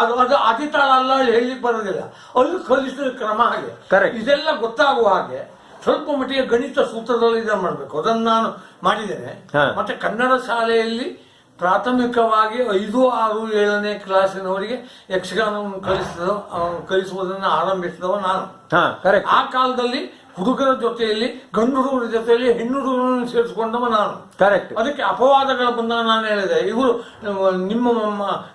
ಅದು ಅತಿತಾಳ ಅಲ್ಲ ಹೇಳಲಿಕ್ಕೆ ಬರೋದಿಲ್ಲ, ಅಲ್ಲಿ ಕಲಿಸಿದ ಕ್ರಮ ಹಾಗೆ. ಇದೆಲ್ಲ ಗೊತ್ತಾಗುವ ಹಾಗೆ ಸ್ವಲ್ಪ ಮಟ್ಟಿಗೆ ಗಣಿತ ಸೂತ್ರದಲ್ಲಿ ಇದನ್ನು ಮಾಡಬೇಕು. ಅದನ್ನು ನಾನು ಮಾಡಿದ್ದೇನೆ. ಮತ್ತೆ ಕನ್ನಡ ಶಾಲೆಯಲ್ಲಿ ಪ್ರಾಥಮಿಕವಾಗಿ 5, 6, 7ನೇ ಕ್ಲಾಸಿನವರಿಗೆ ಯಕ್ಷಗಾನವನ್ನು ಕಲಿಸುವುದನ್ನು ಆರಂಭಿಸಿದವ ನಾನು. ಆ ಕಾಲದಲ್ಲಿ ಹುಡುಗರ ಜೊತೆಯಲ್ಲಿ ಗಂಡು ಹುಡುಗರ ಜೊತೆಯಲ್ಲಿ ಹೆಣ್ಣು ಹುಡುಗರನ್ನು ಸೇರಿಸಿಕೊಂಡವ ನಾನು. ಕರೆಕ್ಟ್. ಅದಕ್ಕೆ ಅಪವಾದಗಳು ಬಂದಾಗ ನಾನು ಹೇಳಿದೆ, ಇವರು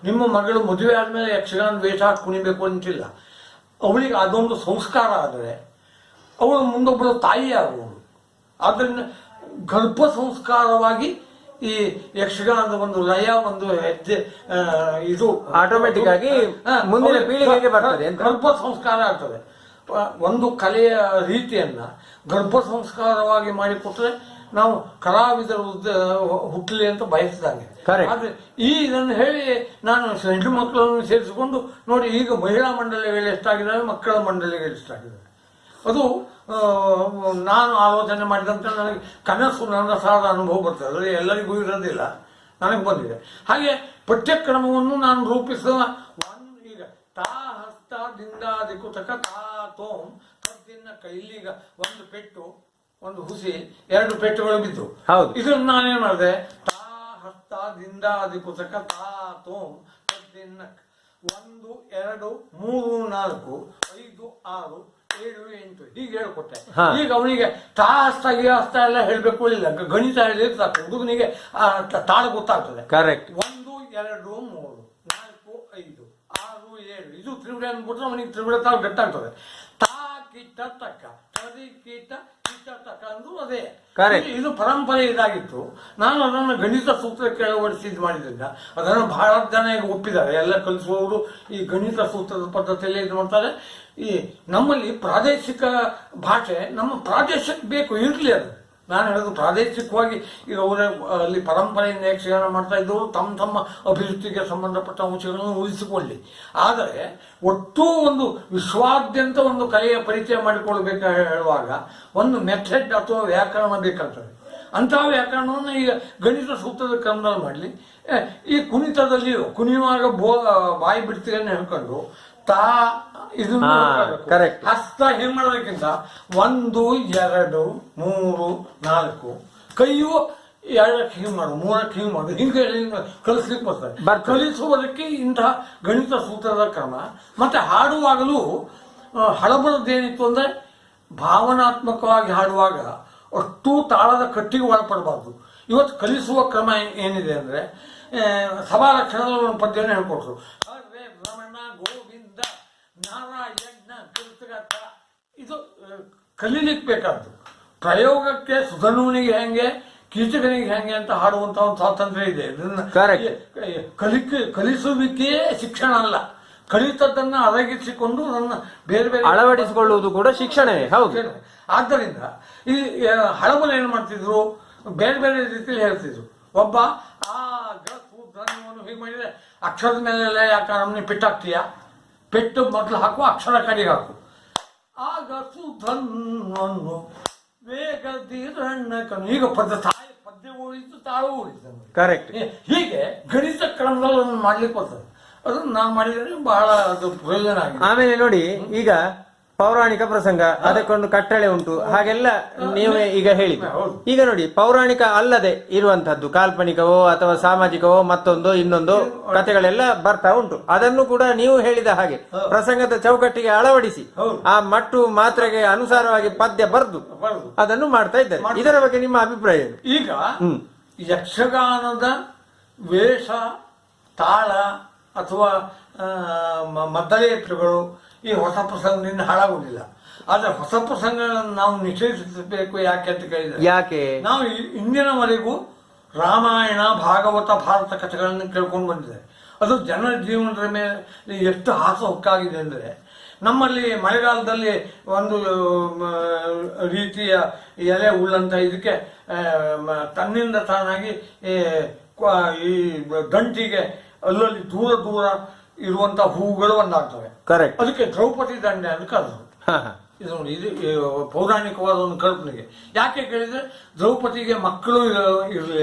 ನಿಮ್ಮ ಮಗಳು ಮದುವೆ ಆದ್ಮೇಲೆ ಯಕ್ಷಗಾನ ವೇಷ ಹಾಕಿ ಕುಣಿಬೇಕು ಅಂತಿಲ್ಲ. ಅವಳಿಗೆ ಅದೊಂದು ಸಂಸ್ಕಾರ ಆದರೆ ಅವಳು ಮುಂದೊಬ್ಬಳು ತಾಯಿ ಆಗುವಳು. ಆದ್ದರಿಂದ ಗರ್ಭ ಸಂಸ್ಕಾರವಾಗಿ ಈ ಯಕ್ಷಗಾನದ ಒಂದು ಲಯ, ಒಂದು ಹೆಜ್ಜೆ, ಇದು ಆಟೋಮೆಟಿಕ್ ಆಗಿ ಮುಂದಿನ ಪೀಳಿಗೆಗೆ ಬರ್ತದೆ. ಗರ್ಭ ಸಂಸ್ಕಾರ ಆಗ್ತದೆ. ಒಂದು ಕಲೆಯ ರೀತಿಯನ್ನ ಗರ್ಭ ಸಂಸ್ಕಾರವಾಗಿ ಮಾಡಿಕೊಟ್ರೆ ನಾವು ಕಲಾವಿದರು ಹುಟ್ಟಲಿ ಅಂತ ಬಯಸಿದಂಗೆ. ಆದ್ರೆ ಇದನ್ನು ಹೇಳಿ ನಾನು ಹೆಣ್ಣು ಮಕ್ಕಳನ್ನು ಸೇರಿಸಿಕೊಂಡು ನೋಡಿ, ಈಗ ಮಹಿಳಾ ಮಂಡಳಿಗಳು ಎಷ್ಟಾಗಿದ್ದಾವೆ, ಮಕ್ಕಳ ಮಂಡಳಿಗಳು ಎಷ್ಟಾಗಿದ್ದಾವೆ. ಅದು ನಾನು ಆಲೋಚನೆ ಮಾಡಿದಂತೆ ನನಗೆ ಕನಸು, ನನ್ನ ಸಾದ ಅನುಭವ ಬರ್ತದೆ. ಅದು ಎಲ್ಲರಿಗೂ ಇರೋದಿಲ್ಲ, ನನಗೆ ಬಂದಿದೆ. ಹಾಗೆ ಪಠ್ಯಕ್ರಮವನ್ನು ನಾನು ರೂಪಿಸುವ ಈಗ ತಾ ಹಸ್ತದಿಂದ ದಿಕ್ಕುತಕ ತಾ ತೋಂ ತದ್ದಿನ್ನ ಕೈಲಿಗ ಒಂದು ಪೆಟ್ಟು, ಒಂದು ಹುಸಿ, 2 ಪೆಟ್ಟುಗಳು ಬಿದ್ದು. ಇದನ್ನು ನಾನೇನ್ ಮಾಡಿದೆ, ತಾ ಹಸ್ತದಿಂದ ದಿಕ್ಕುತಕ ತಾ ತೋಂ ತದ್ದಿನ್ನ 1, 2, 3, 4, 5, 6, 7, 8 ಹೀಗೆ ಹೇಳ್ಕೊಟ್ಟೆ. ಈಗ ಅವನಿಗೆ ತಾ ಹಸ್ತ ಈ ಹಸ್ತ ಎಲ್ಲ ಹೇಳ್ಬೇಕು ಇಲ್ಲ, ಗಣಿತ ಹೇಳಿದ್ರೆ ಸಾಕು, ಹುಡುಗನಿಗೆ ತಾಳ ಗೊತ್ತಾಗ್ತದೆ. ಕರೆಕ್ಟ್. 1, 2, 3, 4, 5, 6, 7 ಇದು ತ್ರಿವಿಡ ಅಂದ್ಬಿಟ್ರೆ ಅವನಿಗೆ ತ್ರಿವಿಡ ತಾಳ ಗಟ್ಟಾಗ್ತದೆ. ತಾ ಕಿಟ್ಟ ತಕ್ಕ, ತದಿ ಕಿಟ್ಟ ಕಿಟ್ಟ ತಕ್ಕ ಅಂದ್ರೂ ಅದೇ. ಇದು ಪರಂಪರೆ ಇದಾಗಿತ್ತು. ನಾನು ಅದನ್ನು ಗಣಿತ ಸೂತ್ರಕ್ಕೆ ಅಳವಡಿಸಿ ಇದು ಮಾಡಿದ್ರಿಂದ ಅದನ್ನು ಬಹಳ ಜನ ಈಗ ಒಪ್ಪಿದ್ದಾರೆ. ಎಲ್ಲ ಕಲಿಸುವವರು ಈ ಗಣಿತ ಸೂತ್ರದ ಪದ್ಧತಿಯಲ್ಲಿ ಇದು ಮಾಡ್ತಾರೆ. ಈ ನಮ್ಮಲ್ಲಿ ಪ್ರಾದೇಶಿಕ ಭಾಷೆ ನಮ್ಮ ಪ್ರಾದೇಶಕ್ಕೆ ಬೇಕು, ಇರಲಿ. ಅದು ನಾನು ಹೇಳೋದು ಪ್ರಾದೇಶಿಕವಾಗಿ ಈಗ ಅವರ ಅಲ್ಲಿ ಪರಂಪರೆಯಿಂದ ಯಕ್ಷಗಾನ ಮಾಡ್ತಾ ಇದ್ದವರು ತಮ್ಮ ಅಭಿವೃದ್ಧಿಗೆ ಸಂಬಂಧಪಟ್ಟ ಅಂಶಗಳನ್ನು ಉಳಿಸಿಕೊಳ್ಳಿ. ಆದರೆ ಒಟ್ಟು ಒಂದು ವಿಶ್ವಾದ್ಯಂತ ಒಂದು ಕಲೆಯ ಪರಿಚಯ ಮಾಡಿಕೊಳ್ಬೇಕು ಹೇಳುವಾಗ ಒಂದು ಮೆಥಡ್ ಅಥವಾ ವ್ಯಾಕರಣ ಬೇಕಾಗ್ತದೆ. ಅಂತಹ ವ್ಯಾಕರಣವನ್ನು ಈಗ ಗಣಿತ ಸೂತ್ರದ ಕ್ರಮದಲ್ಲಿ ಮಾಡಲಿ. ಈ ಕುಣಿತದಲ್ಲಿ ಕುಣಿಯುವಾಗ ಬಾಯಿ ಬಿಡ್ತೀರಿ ಹೇಳ್ಕೊಂಡು ತಾ ಇದನ್ನ ಹಸ್ತ ಹೆಂಗ್ ಮಾಡೋದಕ್ಕಿಂತ 1, 2, 3, 4 ಕೈಯು 2ಕ್ಕೆ ಹಿಂಗ್ ಮಾಡು, 3ಕ್ಕೆ ಹಿಂಗ್ ಮಾಡು, ಹಿಂಗೆ ಕಲಿಸ್ಲಿಕ್ಕೆ ಬರ್ತದೆ. ಕಲಿಸುವುದಕ್ಕೆ ಇಂತಹ ಗಣಿತ ಸೂತ್ರದ ಕ್ರಮ. ಮತ್ತೆ ಹಾಡುವಾಗಲೂ ಹಳಬರದ್ದೇನಿತ್ತು ಅಂದ್ರೆ ಭಾವನಾತ್ಮಕವಾಗಿ ಹಾಡುವಾಗ ಅಷ್ಟು ತಾಳದ ಕಟ್ಟಿಗೆ ಒಳಪಡಬಾರ್ದು. ಇವತ್ತು ಕಲಿಸುವ ಕ್ರಮ ಏನಿದೆ ಅಂದ್ರೆ ಸಭಾಲಕ್ಷಣದಲ್ಲಿ ಒಂದು ಪದ್ಯವನ್ನು ಹೇಳ್ಕೊಟ್ರು, ಹರೇ ರಮಣ ಗೋವಿಂದ ನಾರಾಯಣ ಕೃತಗತ. ಇದು ಕಲೀಲಿಕ್ಕೆ ಬೇಕಾದ್ದು. ಪ್ರಯೋಗಕ್ಕೆ ಸುಧನುವನಿಗೆ ಹೆಂಗೆ, ಕೀಚಕನಿಗೆ ಹೆಂಗೆ ಅಂತ ಹಾಡುವಂತ ಒಂದು ಸ್ವಾತಂತ್ರ್ಯ ಇದೆ. ಇದನ್ನ ಕಲಿಸುವಿಕೆಯೇ ಶಿಕ್ಷಣ ಅಲ್ಲ, ಕಲಿತದ್ದನ್ನ ಅರಗಿಸಿಕೊಂಡು ನನ್ನ ಬೇರೆ ಬೇರೆ ಅಳವಡಿಸಿಕೊಳ್ಳುವುದು ಕೂಡ ಶಿಕ್ಷಣವೇ. ಹೌದು. ಆದ್ದರಿಂದ ಈ ಹಳಬರು ಏನ್ ಮಾಡ್ತಿದ್ರು, ಬೇರೆ ಬೇರೆ ರೀತಿಯಲ್ಲಿ ಹೇಳ್ತಿದ್ರು. ಒಬ್ಬ ಹೀಗೆ ಮಾಡಿದ್ರೆ ಅಕ್ಷರದ ಮೇಲೆ ಯಾಕೆ ನಮ್ಮನೆ ಪೆಟ್ಟಾಗ್ತೀಯ, ಪೆಟ್ಟು ಮೊದಲು ಹಾಕು, ಅಕ್ಷರ ಕಡೆಗೆ ಹಾಕು. ಆಗ ಸುಧನ್ನು ವೇಗದಿರಣ್ಣಕನು. ಈಗ ಪದ್ಯ ಉಳಿತು, ತಾಳು ಉಳಿತು. ಕರೆಕ್ಟ್. ಹೀಗೆ ಗಣಿತ ಕ್ರಮದಲ್ಲಿ ಮಾಡ್ಲಿಕ್ಕೆ ಬರ್ತದೆ. ಅದನ್ನು ನಾನು ಮಾಡಿದ್ರೆ ಬಹಳ ಅದು ಪ್ರಯೋಜನ ಆಗಿದೆ. ಆಮೇಲೆ ನೋಡಿ, ಈಗ ಪೌರಾಣಿಕ ಪ್ರಸಂಗ, ಅದಕ್ಕೊಂದು ಕಟ್ಟಳೆ ಉಂಟು, ಹಾಗೆಲ್ಲ ನೀವೇ ಈಗ ಹೇಳಿದ್ರಿ. ಈಗ ನೋಡಿ, ಪೌರಾಣಿಕ ಅಲ್ಲದೆ ಇರುವಂತಹದ್ದು ಕಾಲ್ಪನಿಕವೋ ಅಥವಾ ಸಾಮಾಜಿಕವೋ ಮತ್ತೊಂದು ಇನ್ನೊಂದು ಕಥೆಗಳೆಲ್ಲ ಬರ್ತಾ ಉಂಟು. ಅದನ್ನು ಕೂಡ ನೀವು ಹೇಳಿದ ಹಾಗೆ ಪ್ರಸಂಗದ ಚೌಕಟ್ಟಿಗೆ ಅಳವಡಿಸಿ ಆ ಮಟ್ಟು ಮಾತ್ರೆಗೆ ಅನುಸಾರವಾಗಿ ಪದ್ಯ ಬರೆದು ಅದನ್ನು ಮಾಡ್ತಾ ಇದ್ದಾರೆ. ಇದರ ಬಗ್ಗೆ ನಿಮ್ಮ ಅಭಿಪ್ರಾಯ ಏನು? ಈಗ ಯಕ್ಷಗಾನದ ವೇಷ, ತಾಳ ಅಥವಾ ಮದ್ದಳೆಗಳು ಈ ಹೊಸ ಪ್ರಸಂಗದಿಂದ ಹಾಳಾಗುವುದಿಲ್ಲ. ಆದ್ರೆ ಹೊಸ ಪ್ರಸಂಗಗಳನ್ನು ನಾವು ನಿಷೇಧಿಸಬೇಕು. ಯಾಕೆ ಅಂತ ಕೇಳಿದ್ರೆ, ಯಾಕೆ ನಾವು ಇಂದಿನವರೆಗೂ ರಾಮಾಯಣ, ಭಾಗವತ, ಭಾರತ ಕಥೆಗಳನ್ನು ಕೇಳ್ಕೊಂಡು ಬಂದಿದೆ. ಅದು ಜನರ ಜೀವನದ ಮೇಲೆ ಎಷ್ಟು ಹಾಸಹೊಕ್ಕಾಗಿದೆ ಅಂದ್ರೆ, ನಮ್ಮಲ್ಲಿ ಮಳೆಗಾಲದಲ್ಲಿ ಒಂದು ರೀತಿಯ ಎಲೆ ಉಳ್ಳಂತ ಇದಕ್ಕೆ ತನ್ನಿಂದ ತಾನಾಗಿ ಈ ದಂಟಿಗೆ ಅಲ್ಲಲ್ಲಿ ದೂರ ದೂರ ಇರುವಂತ ಹೂಗಳು ಒಂದಾಗ್ತವೆ. ಕರೆಕ್ಟ್. ಅದಕ್ಕೆ ದ್ರೌಪದಿ ದಂಡೆ ಅಂತ ಕರೆದ್ರು. ಇದು ನೋಡಿ, ಇದು ಪೌರಾಣಿಕವಾದ ಒಂದು ಕಲ್ಪನೆಗೆ. ಯಾಕೆ ಕೇಳಿದ್ರೆ ದ್ರೌಪದಿಗೆ ಮಕ್ಕಳು ಇರಲಿ,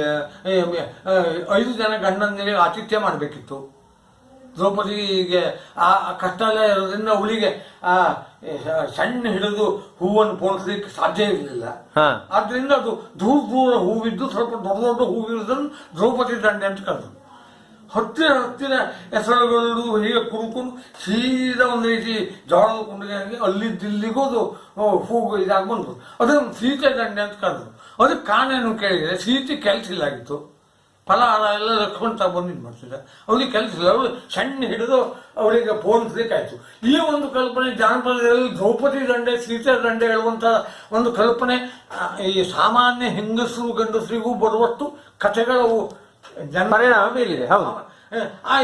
5 ಜನ ಗಂಡಂದಿರಿಗೆ ಆತಿಥ್ಯ ಮಾಡಬೇಕಿತ್ತು. ದ್ರೌಪದಿಗೆ ಆ ಕಷ್ಟ ಎಲ್ಲ ಇರೋದ್ರಿಂದ ಅವಳಿಗೆ ಆ ಸಣ್ಣ ಹಿಡಿದು ಹೂವನ್ನು ಪೋಣಿಸ್ಲಿಕ್ಕೆ ಸಾಧ್ಯ ಇರಲಿಲ್ಲ. ಆದ್ರಿಂದ ಅದು ದೂರ ದೂರ ಹೂವಿದ್ದು ಸ್ವಲ್ಪ ದೊಡ್ಡ ದೊಡ್ಡ ಹೂವಿರೋದನ್ನು ದ್ರೌಪದಿ ದಂಡೆ ಅಂತ ಕರೆದ್ರು. ಹತ್ತಿರ ಹತ್ತಿರ ಹೆಸರುಗಳು ಹೀಗೆ ಕುಡ್ಕೊಂಡು ಸೀದಾ ಒಂದು ರೀತಿ ಜೋಳದ ಕುಂಡಿಗೆ ಅಲ್ಲಿದ್ದಿಲ್ಲಿಗೂ ಅದು ಹೂವು ಇದಾಗಿ ಬಂತು. ಅದನ್ನು ಸೀತೆ ದಂಡೆ ಅಂತ ಕರೆದ್ರು. ಅದಕ್ಕೆ ಕಾರಣೇನು ಕೇಳಿದ್ರೆ ಸೀತೆ ಕೆಲಸ ಇಲ್ಲಾಗಿತ್ತು. ಫಲಹಾರ ಎಲ್ಲ ಲಕ್ಷ್ಮಣ ಬಂದಿದ್ದು ಮಾಡ್ತಿದ್ದ, ಅವಳಿಗೆ ಕೆಲಸ ಇಲ್ಲ. ಅವಳು ಸಣ್ಣ ಹಿಡಿದು ಅವಳಿಗೆ ಪೋಣಿಸ್ಲಿಕ್ಕಾಯ್ತು. ಈ ಒಂದು ಕಲ್ಪನೆ ಜಾನಪದದಲ್ಲಿ ದ್ರೌಪದಿ ದಂಡೆ ಸೀತೆ ದಂಡೆ ಹೇಳುವಂತ ಒಂದು ಕಲ್ಪನೆ ಈ ಸಾಮಾನ್ಯ ಹೆಂಗಸರು ಗಂಡಸರಿಗೂ ಬರುವಷ್ಟು ಕಥೆಗಳು ಪರಿಣಾಮ ಬೀರಿದೆ. ಹೌದು.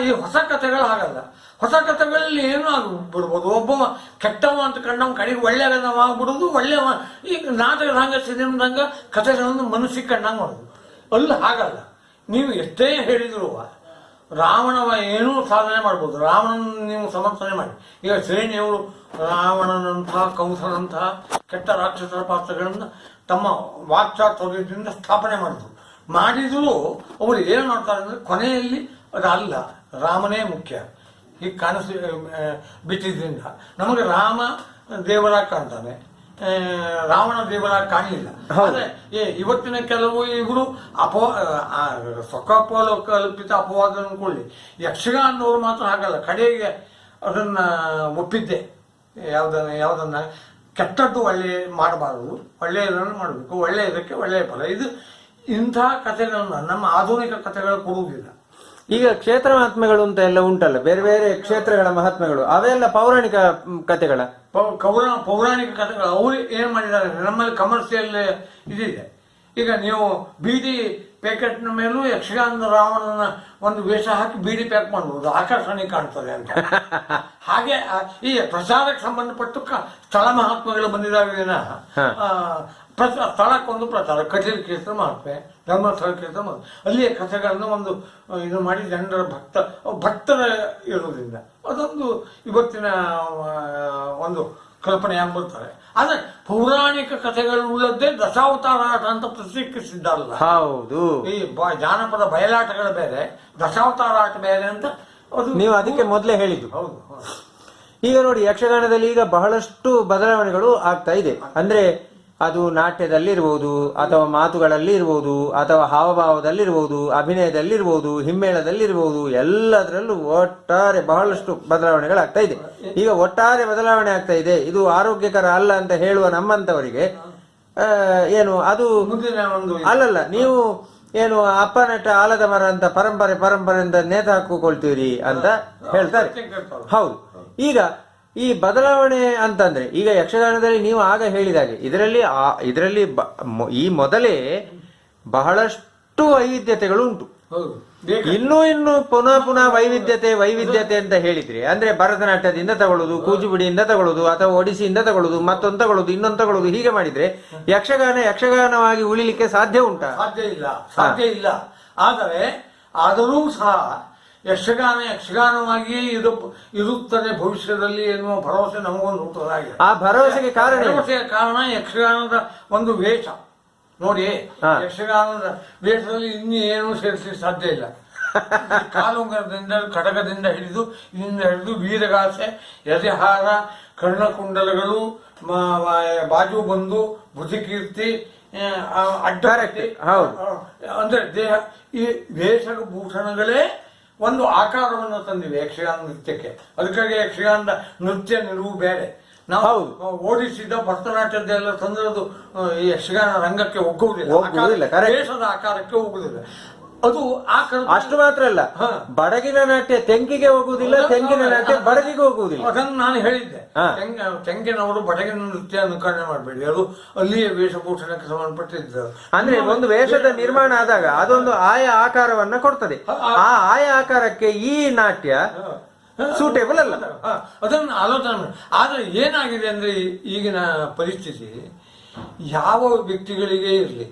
ಈ ಹೊಸ ಕಥೆಗಳು ಹಾಗಲ್ಲ. ಹೊಸ ಕಥೆಗಳಲ್ಲಿ ಏನೂ ಆಗ್ಬಿಡ್ಬೋದು. ಒಬ್ಬ ಕೆಟ್ಟವ ಅಂತ ಕಂಡವ ಕಡೆಗೆ ಒಳ್ಳೆಯದವ ಆಗ್ಬಿಡೋದು, ಒಳ್ಳೆಯವ. ಈಗ ನಾಟಕದಂಗ ಸಿನಿಮಾದಂಗ ಕಥೆಗಳನ್ನು ಮನಸ್ಸಿಗೆ ಕಂಡಂಗೆ ಮಾಡೋದು. ಅಲ್ಲಿ ಹಾಗಲ್ಲ. ನೀವು ಎಷ್ಟೇ ಹೇಳಿದ್ರು ರಾವಣವ ಏನೂ ಸಾಧನೆ ಮಾಡ್ಬೋದು. ರಾವಣನ ನೀವು ಸಮರ್ಥನೆ ಮಾಡಿ. ಈಗ ಶ್ರೇಣಿಯವರು ರಾವಣನಂತಹ ಕಂಸನಂತಹ ಕೆಟ್ಟ ರಾಕ್ಷಸರ ಪಾತ್ರಗಳನ್ನು ತಮ್ಮ ವಾಕ್ಚಾತುರ್ಯದಿಂದ ಸ್ಥಾಪನೆ ಮಾಡಿದ್ರು ಅವರು ಏನು ಮಾಡ್ತಾರೆ ಅಂದ್ರೆ ಕೊನೆಯಲ್ಲಿ ಅದಲ್ಲ, ರಾಮನೇ ಮುಖ್ಯ ಹೀಗೆ ಬಿಟ್ಟಿದ್ರಿಂದ ನಮಗೆ ರಾಮ ದೇವರಾಗಿ ಕಾಣ್ತಾನೆ, ರಾವಣ ದೇವರಾಗಿ ಕಾಣಲಿಲ್ಲ. ಆದ್ರೆ ಇವತ್ತಿನ ಕೆಲವು ಇವರು ಸ್ವಕಲ್ಪಿತ ಅಪವಾದ ಅನ್ಕೊಳ್ಳಿ. ಯಕ್ಷಗಾನದವರು ಮಾತ್ರ ಹಾಗಲ್ಲ. ಕಡೆಗೆ ಅದನ್ನ ಒಪ್ಪಿದ್ದೆ. ಯಾವ್ದನ್ನ ಕೆಟ್ಟದ್ದು ಒಳ್ಳೆಯ ಮಾಡಬಾರದು, ಒಳ್ಳೆಯದನ್ನು ಮಾಡಬೇಕು, ಒಳ್ಳೆಯದಕ್ಕೆ ಒಳ್ಳೆಯ ಫಲ. ಇದು ಇಂಥ ಕಥೆಗಳನ್ನ ನಮ್ಮ ಆಧುನಿಕ ಕಥೆಗಳು ಕೊಡುವುದಿಲ್ಲ. ಈಗ ಕ್ಷೇತ್ರ ಮಹಾತ್ಮೆಗಳು ಅಂತ ಎಲ್ಲ ಉಂಟಲ್ಲ, ಬೇರೆ ಬೇರೆ ಕ್ಷೇತ್ರಗಳ ಮಹಾತ್ಮೆಗಳು, ಅವೆಲ್ಲ ಪೌರಾಣಿಕ ಕಥೆಗಳ ಪೌರಾಣಿಕ ಕಥೆಗಳು. ಅವರು ಏನ್ ಮಾಡಿದ್ದಾರೆ, ನಮ್ಮಲ್ಲಿ ಕಮರ್ಷಿಯಲ್ ಇದಿದೆ. ಈಗ ನೀವು ಬೀಡಿ ಪ್ಯಾಕೆಟ್ನ ಮೇಲೂ ಯಕ್ಷಗಾನದ ರಾವಣನ ಒಂದು ವೇಷ ಹಾಕಿ ಬೀಡಿ ಪ್ಯಾಕ್ ಮಾಡಬಹುದು, ಆಕರ್ಷಣೆ ಕಾಣ್ತದೆ ಅಂತ. ಹಾಗೆ ಈ ಪ್ರಚಾರಕ್ಕೆ ಸಂಬಂಧಪಟ್ಟು ಸ್ಥಳ ಮಹಾತ್ಮೆಗಳು ಬಂದಿದ್ದಾವೆ. ಸ್ಥಳಕ್ಕೊಂದು ಪ್ರಚಾರ, ಕಟೀಲ್ ಕ್ಷೇತ್ರ ಮಹಾತ್ಮೆ, ಧರ್ಮಸ್ಥಳ ಕ್ಷೇತ್ರ ಮಹಾತ್ಮೆ, ಅಲ್ಲಿಯ ಕಥೆಗಳನ್ನು ಒಂದು ಇದು ಮಾಡಿ ಜನರ ಭಕ್ತರ ಇರುವುದರಿಂದ ಅದೊಂದು ಇವತ್ತಿನ ಒಂದು ಕಲ್ಪನೆ ಆಗ್ಬಿಡ್ತಾರೆ. ಆದ್ರೆ ಪೌರಾಣಿಕ ಕಥೆಗಳು ಉಳ್ಳದ್ದೇ ದಶಾವತಾರ ಆಟ ಅಂತ ಪ್ರತ್ಯೇಕಿಸಿದ್ದಾರಲ್ಲ. ಹೌದು. ಈ ಜಾನಪದ ಬಯಲಾಟಗಳು ಬೇರೆ, ದಶಾವತಾರ ಆಟ ಬೇರೆ ಅಂತ ಅದು ನೀವು ಅದಕ್ಕೆ ಮೊದಲೇ ಹೇಳಿದ್ದು. ಹೌದು. ಈಗ ನೋಡಿ, ಯಕ್ಷಗಾನದಲ್ಲಿ ಈಗ ಬಹಳಷ್ಟು ಬದಲಾವಣೆಗಳು ಆಗ್ತಾ ಇದೆ. ಅಂದ್ರೆ ಅದು ನಾಟ್ಯದಲ್ಲಿರ್ಬೋದು, ಅಥವಾ ಮಾತುಗಳಲ್ಲಿ ಇರ್ಬೋದು, ಅಥವಾ ಹಾವಭಾವದಲ್ಲಿರ್ಬೋದು, ಅಭಿನಯದಲ್ಲಿರ್ಬೋದು, ಹಿಮ್ಮೇಳದಲ್ಲಿರ್ಬೋದು, ಎಲ್ಲದರಲ್ಲೂ ಒಟ್ಟಾರೆ ಬಹಳಷ್ಟು ಬದಲಾವಣೆಗಳಾಗ್ತಾ ಇದೆ. ಈಗ ಒಟ್ಟಾರೆ ಬದಲಾವಣೆ ಆಗ್ತಾ ಇದೆ, ಇದು ಆರೋಗ್ಯಕರ ಅಲ್ಲ ಅಂತ ಹೇಳುವ ನಮ್ಮಂತವರಿಗೆ ಏನು ಅದು ಅಲ್ಲಲ್ಲ. ನೀವು ಏನು ಅಪ್ಪ ನಟ ಆಲದ ಮರ ಅಂತ ಪರಂಪರೆ ಅಂತ ನೇತ ಹಾಕಿಕೊಳ್ತೀರಿ ಅಂತ ಹೇಳ್ತಾರೆ. ಹೌದು. ಈಗ ಈ ಬದಲಾವಣೆ ಅಂತಂದ್ರೆ ಈಗ ಯಕ್ಷಗಾನದಲ್ಲಿ ನೀವು ಆಗ ಹೇಳಿದಾಗೆ ಇದರಲ್ಲಿ ಈ ಮೊದಲೇ ಬಹಳಷ್ಟು ವೈವಿಧ್ಯತೆಗಳು ಉಂಟು. ಇನ್ನು ಪುನಃ ವೈವಿಧ್ಯತೆ ಅಂತ ಹೇಳಿದ್ರೆ ಅಂದ್ರೆ ಭರತನಾಟ್ಯದಿಂದ ತಗೊಳ್ಳೋದು, ಕೂಚಿಪುಡಿಯಿಂದ ತಗೊಳ್ಳೋದು, ಅಥವಾ ಒಡಿಸಿಯಿಂದ ತಗೊಳ್ಳೋದು, ಮತ್ತೊಂದು ತಗೊಳ್ಳೋದು, ಇನ್ನೊಂದು ತಗೊಳ್ಳೋದು, ಹೀಗೆ ಮಾಡಿದ್ರೆ ಯಕ್ಷಗಾನವಾಗಿ ಉಳಿಲಿಕ್ಕೆ ಸಾಧ್ಯ ಉಂಟಾ? ಸಾಧ್ಯ ಇಲ್ಲ. ಆದರೆ ಆದರೂ ಸಹ ಯಕ್ಷಗಾನವಾಗಿಯೇ ಇರುತ್ತದೆ ಭವಿಷ್ಯದಲ್ಲಿ ಎನ್ನುವ ಭರವಸೆ ನಮಗೊಂದು ಹುಟ್ಟದಾಗಿದೆ. ಆ ಭರವಸೆಗೆ ಕಾರಣ ಯಕ್ಷಗಾನದ ಒಂದು ವೇಷ ನೋಡಿ. ಯಕ್ಷಗಾನದ ವೇಷದಲ್ಲಿ ಇನ್ನೇನು ಸೇರಿಸಲಿಕ್ಕೆ ಸಾಧ್ಯ ಇಲ್ಲ. ಕಾಲುಂಗರದಿಂದ ಕಟಕದಿಂದ ಹಿಡಿದು ವೀರಗಾಸೆ, ಎದೆಹಾರ, ಕರ್ಣಕುಂಡಲಗಳು, ಬಾಜು ಬಂದು, ಭುಜಕೀರ್ತಿ, ಅಡ್ಡರಕ್ಕೆ ಅಂದ್ರೆ ದೇಹ, ಈ ವೇಷಭೂಷಣಗಳೇ ಒಂದು ಆಕಾರವನ್ನು ತಂದಿವೆ ಯಕ್ಷಗಾನ ನೃತ್ಯಕ್ಕೆ. ಅದಕ್ಕಾಗಿ ಯಕ್ಷಗಾನದ ನೃತ್ಯ ನಿಲುವು ಬೇರೆ. ನಾವು ಓಡಿಸಿದ ಭರತನಾಟ್ಯದ್ದೆಲ್ಲ ತಂದಿರೋದು ಈ ಯಕ್ಷಗಾನ ರಂಗಕ್ಕೆ ಒಗ್ಗುವುದಿಲ್ಲ, ದೇಶದ ಆಕಾರಕ್ಕೆ ಹೋಗುವುದಿಲ್ಲ. ಅದು ಅಷ್ಟು ಮಾತ್ರ ಅಲ್ಲ, ಬಡಗಿನ ನಾಟ್ಯ ತೆಂಕಿಗೆ ಹೋಗುವುದಿಲ್ಲ, ತೆಂಗಿನ ನಾಟ್ಯ ಬಡಗಿಗೆ ಹೋಗುವುದಿಲ್ಲ. ಅದನ್ನು ನಾನು ಹೇಳಿದ್ದೆ. ತೆಂಗಿನವರು ಬಡಗಿನ ನೃತ್ಯ ಅನುಕರಣೆ ಮಾಡಬೇಡಿ, ಅದು ಅಲ್ಲಿಯ ವೇಷಭೂಷಣಕ್ಕೆ ಸಂಬಂಧಪಟ್ಟಿದ್ದು. ಅಂದ್ರೆ ಒಂದು ವೇಷದ ನಿರ್ಮಾಣ ಆದಾಗ ಅದೊಂದು ಆಯಾ ಆಕಾರವನ್ನ ಕೊಡ್ತದೆ. ಆ ಆಯಾ ಆಕಾರಕ್ಕೆ ಈ ನಾಟ್ಯ ಸೂಟೇಬಲ್ ಅಲ್ಲ. ಅದನ್ನು ಆಲೋಚನೆ ಮಾಡಿ. ಆದ್ರೆ ಏನಾಗಿದೆ ಅಂದ್ರೆ ಈಗಿನ ಪರಿಸ್ಥಿತಿ ಯಾವ ವ್ಯಕ್ತಿಗಳಿಗೆ ಇರಲಿ,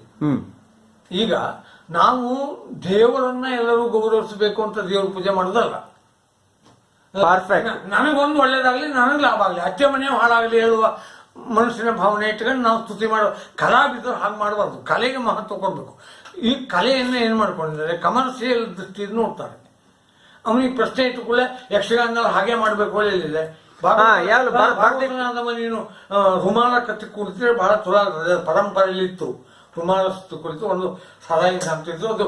ಈಗ ನಾವು ದೇವರನ್ನ ಎಲ್ಲರೂ ಗೌರವಿಸಬೇಕು ಅಂತ ದೇವ್ರ ಪೂಜೆ ಮಾಡೋದಲ್ಲ. ಪರ್ಫೆಕ್ಟ್. ನನಗೊಂದು ಒಳ್ಳೇದಾಗ್ಲಿ, ನನಗೆ ಲಾಭ ಆಗಲಿ, ಅತ್ತೆ ಮನೆ ಹಾಳಾಗಲಿ ಹೇಳುವ ಮನಸ್ಸಿನ ಭಾವನೆ ಇಟ್ಕೊಂಡು ನಾವು ಸ್ತುತಿ ಮಾಡೋ ಕಲಾವಿದರು ಹಾಗೆ ಮಾಡಬಾರ್ದು. ಕಲೆಗೆ ಮಹತ್ವ ಕೊಡಬೇಕು. ಈ ಕಲೆಯನ್ನು ಏನು ಮಾಡ್ಕೊಂಡಿದ್ದಾರೆ, ಕಮರ್ಷಿಯಲ್ ದೃಷ್ಟಿಯಿಂದ ನೋಡ್ತಾರೆ. ಅವನಿಗೆ ಪ್ರಶ್ನೆ ಇಟ್ಟುಕೊಳ್ಳೆ ಯಕ್ಷಗಾನದಲ್ಲಿ ಹಾಗೆ ಮಾಡಬೇಕು ಹೇಳಿದೆ. ನೀನು ರುಮಾಲ ಕತ್ತಿ ಕುರಿತು ಬಹಳ ಚಲೋ ಆಗ್ತದೆ. ಪರಂಪರೆಯಲ್ಲಿ ಇತ್ತು ರುಮಾಲ ಕುರಿತು ಒಂದು ಸರಾಯಿ ಆಗ್ತಿತ್ತು. ಅದು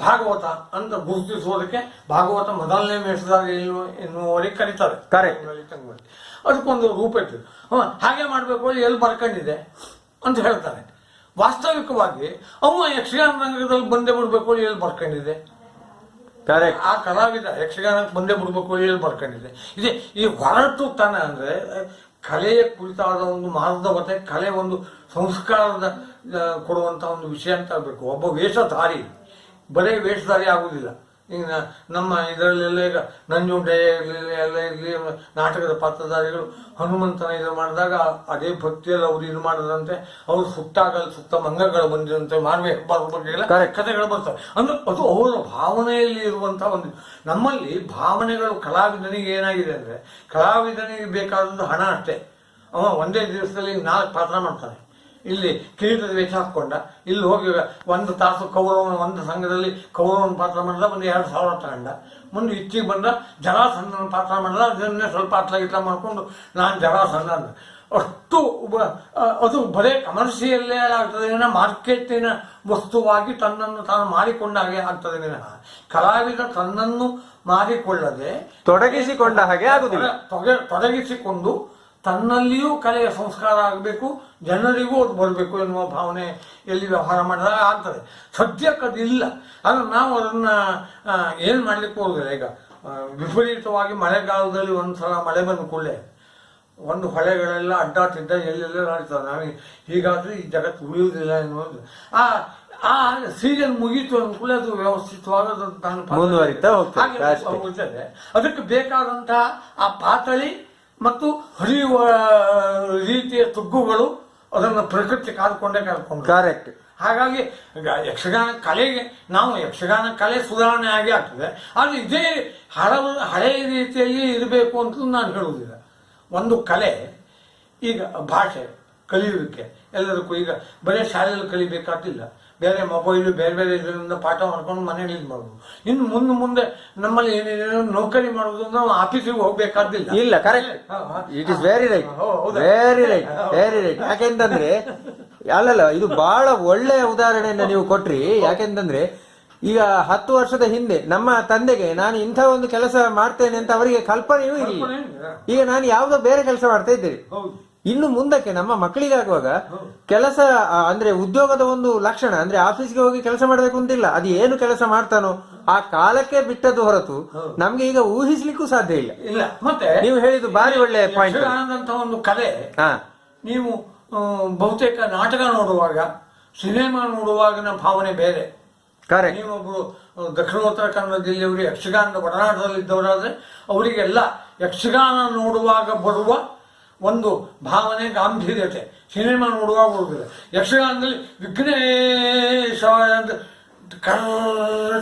ಭಾಗವತ ಅಂತ ಗುರುತಿಸುವುದಕ್ಕೆ ಭಾಗವತ ಮೊದಲನೇ ವೇಷದಾಗ ಎನ್ನುವವರೆಗೆ ಕರೀತಾರೆ. ಅದಕ್ಕೊಂದು ರೂಪ ಇತ್ತು. ಹಾಗೆ ಮಾಡಬೇಕು ಎಲ್ಲಿ ಬರ್ಕೊಂಡಿದೆ ಅಂತ ಹೇಳ್ತಾರೆ. ವಾಸ್ತವಿಕವಾಗಿ ಅವ ಯಕ್ಷಗಾನ ರಂಗದಲ್ಲಿ ಬಂದೇ ಬಿಡ್ಬೇಕು ಎಲ್ಲಿ ಬರ್ಕೊಂಡಿದೆ. ಆ ಕಲಾವಿದ ಯಕ್ಷಗಾನಕ್ಕೆ ಬಂದೇ ಬಿಡ್ಬೇಕು ಎಲ್ಲಿ ಬರ್ಕೊಂಡಿದೆ. ಇದೆ ಈ ಹೊರಟು ತಾನ ಅಂದ್ರೆ ಕಲೆಯ ಕುರಿತಾದ ಒಂದು ಮಾರ್ಧವತೆ, ಕಲೆ ಒಂದು ಸಂಸ್ಕಾರದ ಕೊಡುವಂತ ಒಂದು ವಿಷಯ ಅಂತ ಆಗಬೇಕು. ಒಬ್ಬ ವೇಷಧಾರಿ ಬರೇ ವೇಷಧಾರಿ ಆಗುದಿಲ್ಲ. ಈಗ ನಮ್ಮ ಇದರಲ್ಲೆಲ್ಲ ಈಗ ನಂಜುಂಡೆ ಎಲ್ಲ ಇರಲಿ, ನಾಟಕದ ಪಾತ್ರಧಾರಿಗಳು ಹನುಮಂತನ ಇದು ಮಾಡಿದಾಗ ಅದೇ ಭಕ್ತಿಯಲ್ಲಿ ಅವ್ರು ಇದು ಮಾಡದಂತೆ ಅವ್ರು ಸುಟ್ಟಾಗಲ್ ಸುತ್ತ ಮಂಗಗಳು ಬಂದಿರಂತೆ ಮಾನವ ಹೆಬ್ಬಾರದ ಬಗ್ಗೆ ಎಲ್ಲ ಕಥೆಗಳು ಬರ್ತವೆ. ಅಂದ್ರೆ ಅದು ಅವರ ಭಾವನೆಯಲ್ಲಿ ಇರುವಂತಹ ಒಂದು. ನಮ್ಮಲ್ಲಿ ಭಾವನೆಗಳು ಕಲಾವಿದನಿಗೆ ಏನಾಗಿದೆ ಅಂದ್ರೆ, ಕಲಾವಿದನಿಗೆ ಬೇಕಾದದ್ದು ಹಣ ಅಷ್ಟೇ. ಅವ ಒಂದೇ ದಿವಸದಲ್ಲಿ 4 ಪಾತ್ರ ಮಾಡ್ತಾನೆ. ಇಲ್ಲಿ ಕಿರೀಟದ ವೇಷ ಹಾಕೊಂಡ, ಇಲ್ಲಿ ಹೋಗಿ 1 ತಾಸು ಕೌರವನ ಒಂದು ಸಂಘದಲ್ಲಿ ಕೌರವನ ಪಾತ್ರ ಮಾಡಿದ, ಒಂದು 2,000 ತಗೊಂಡ. ಮುಂದೆ ಇಚ್ಚಿಗೆ ಬಂದ ಜರಾಸಂಧನ ಪಾತ್ರ ಮಾಡಿದ, ಅದನ್ನೇ ಸ್ವಲ್ಪ ಅಟ್ಲ ಮಾಡ್ಕೊಂಡು ನಾನು ಜರಾಸಂಧ ಅಂದ. ಅಷ್ಟು ಅದು ಬರೇ ಕಮರ್ಷಿಯಲ್ಲೇ ಆಗ್ತದೆ ವಿನ, ಮಾರ್ಕೆಟಿನ ವಸ್ತುವಾಗಿ ತನ್ನನ್ನು ತಾನು ಮಾರಿಕೊಂಡಾಗೆ ಆಗ್ತದೆ ವಿನಃ ಕಲಾವಿದ ತನ್ನನ್ನು ಮಾರಿಕೊಳ್ಳದೆ ತೊಡಗಿಸಿಕೊಂಡ ಹಾಗೆ ಆಗುದಿಲ್ಲ. ತೊಡಗಿಸಿಕೊಂಡು ತನ್ನಲ್ಲಿಯೂ ಕಲೆಯ ಸಂಸ್ಕಾರ ಆಗಬೇಕು, ಜನರಿಗೂ ಅದು ಬರಬೇಕು ಎನ್ನುವ ಭಾವನೆ ಎಲ್ಲಿ ವ್ಯವಹಾರ ಮಾಡಿದಾಗ ಆಗ್ತದೆ. ಸದ್ಯಕ್ಕೆ ಅದಿಲ್ಲ. ಆದರೆ ನಾವು ಅದನ್ನ ಏನು ಮಾಡ್ಲಿಕ್ಕೆ ಹೋಗುದಿಲ್ಲ. ಈಗ ವಿಪರೀತವಾಗಿ ಮಳೆಗಾಲದಲ್ಲಿ ಒಂದ್ಸಲ ಮಳೆ ಬಂದ ಕೂಡಲೇ ಒಂದು ಹೊಳೆಗಳೆಲ್ಲ ಅಡ್ಡಾಟಿದ್ದ ಎಲ್ಲೆಲ್ಲ ನಡೀತವೆ. ನಾವು ಹೀಗಾದ್ರೆ ಈ ಜಗತ್ತು ಉಳಿಯುವುದಿಲ್ಲ ಎನ್ನುವುದು ಆ ಸೀಸನ್ ಮುಗೀತು ಅಂದ್ಕೂಡಲೇ ಅದು ವ್ಯವಸ್ಥಿತವಾಗಿ ಮುಂದುವರಿತಾ ಹೋಗ್ತದೆ. ಅದಕ್ಕೆ ಬೇಕಾದಂತಹ ಆ ಪಾತಳಿ ಮತ್ತು ಹರಿಯುವ ರೀತಿಯ ತುಗ್ಗುಗಳು ಅದನ್ನು ಪ್ರಕೃತಿ ಕಾದ್ಕೊಂಡೇ ಕರೆಕ್ಟ್. ಹಾಗಾಗಿ ಯಕ್ಷಗಾನ ಕಲೆಗೆ ನಾವು ಯಕ್ಷಗಾನ ಕಲೆ ಸುಧಾರಣೆ ಆಗಿ ಆಗ್ತದೆ. ಆದರೆ ಇದೇ ಹಳೆಯ ರೀತಿಯಲ್ಲಿ ಇರಬೇಕು ಅಂತ ನಾನು ಹೇಳುವುದಿಲ್ಲ. ಒಂದು ಕಲೆ ಈಗ ಭಾಷೆ ಕಲಿಯುವಿಕೆ ಎಲ್ಲದಕ್ಕೂ ಈಗ ಬರೀ ಶಾಲೆಯಲ್ಲಿ ಕಲಿಬೇಕಾಗಿಲ್ಲ. ಬೇರೆ ಮೊಬೈಲು ಬೇರೆ ಬೇರೆ ಇದರಿಂದ ಪಾಠ ಮಾಡ್ಕೊಂಡು ಮನೇಲಿ ಇದು ಮಾಡೋದು. ಇನ್ನು ಮುಂದೆ ನಮ್ಮಲ್ಲಿ ಏನೇನೋ ನೌಕರಿ ಮಾಡೋದು, ನಾವು ಆಫೀಸಿಗೆ ಹೋಗ್ಬೇಕಾದಿಲ್ಲ. ಇಲ್ಲ, correct. It is very right, very right, very right. ಯಾಕೆಂತಂದ್ರೆ ಅಲ್ಲಲ್ಲ, ಇದು ಬಹಳ ಒಳ್ಳೆಯ ಉದಾಹರಣೆಯನ್ನ ನೀವು ಕೊಟ್ರಿ. ಯಾಕೆಂತಂದ್ರೆ ಈಗ 10 ವರ್ಷದ ಹಿಂದೆ ನಮ್ಮ ತಂದೆಗೆ ನಾನು ಇಂಥ ಒಂದು ಕೆಲಸ ಮಾಡ್ತೇನೆ ಅಂತ ಅವರಿಗೆ ಕಲ್ಪನೆಯೂ ಇಲ್ಲ. ಈಗ ನಾನು ಯಾವುದೋ ಬೇರೆ ಕೆಲಸ ಮಾಡ್ತಾ ಇದ್ದೇನೆ. ಇನ್ನು ಮುಂದಕ್ಕೆ ನಮ್ಮ ಮಕ್ಕಳಿಗಾಗುವಾಗ ಕೆಲಸ ಅಂದ್ರೆ ಉದ್ಯೋಗದ ಒಂದು ಲಕ್ಷಣ ಅಂದ್ರೆ ಆಫೀಸ್ಗೆ ಹೋಗಿ ಕೆಲಸ ಮಾಡ್ಬೇಕು ಅಂತಿಲ್ಲ. ಅದು ಏನು ಕೆಲಸ ಮಾಡ್ತಾನೋ ಆ ಕಾಲಕ್ಕೆ ಬಿಟ್ಟದ್ದು ಹೊರತು ನಮ್ಗೆ ಈಗ ಊಹಿಸ್ಲಿಕ್ಕೂ ಸಾಧ್ಯ ಇಲ್ಲ. ಇಲ್ಲ. ಮತ್ತೆ ನೀವು ಹೇಳಿದ್ದು ಬಾರಿ ಒಳ್ಳೆ ಪಾಯಿಂಟ್. ಒಂದು ಕಲೆ ನೀವು ಬಹುತೇಕ ನಾಟಕ ನೋಡುವಾಗ, ಸಿನಿಮಾ ನೋಡುವಾಗಿನ ಭಾವನೆ ಬೇರೆ. ನೀವೊಬ್ರು ದಕ್ಷಿಣೋತ್ತರ ಕನ್ನಡ ಜಿಲ್ಲೆಯವರು ಯಕ್ಷಗಾನದ ಒಡನಾಟದಲ್ಲಿದ್ದವರಾದ್ರೆ ಅವರಿಗೆಲ್ಲ ಯಕ್ಷಗಾನ ನೋಡುವಾಗ ಬರುವ ಒಂದು ಭಾವನೆ, ಗಾಂಭೀರ್ಯತೆ ಸಿನಿಮಾ ನೋಡುವಾಗ ಬರುವುದಿಲ್ಲ. ಯಕ್ಷಗಾನದಲ್ಲಿ ವಿಘ್ನೇಶ ಅಂತ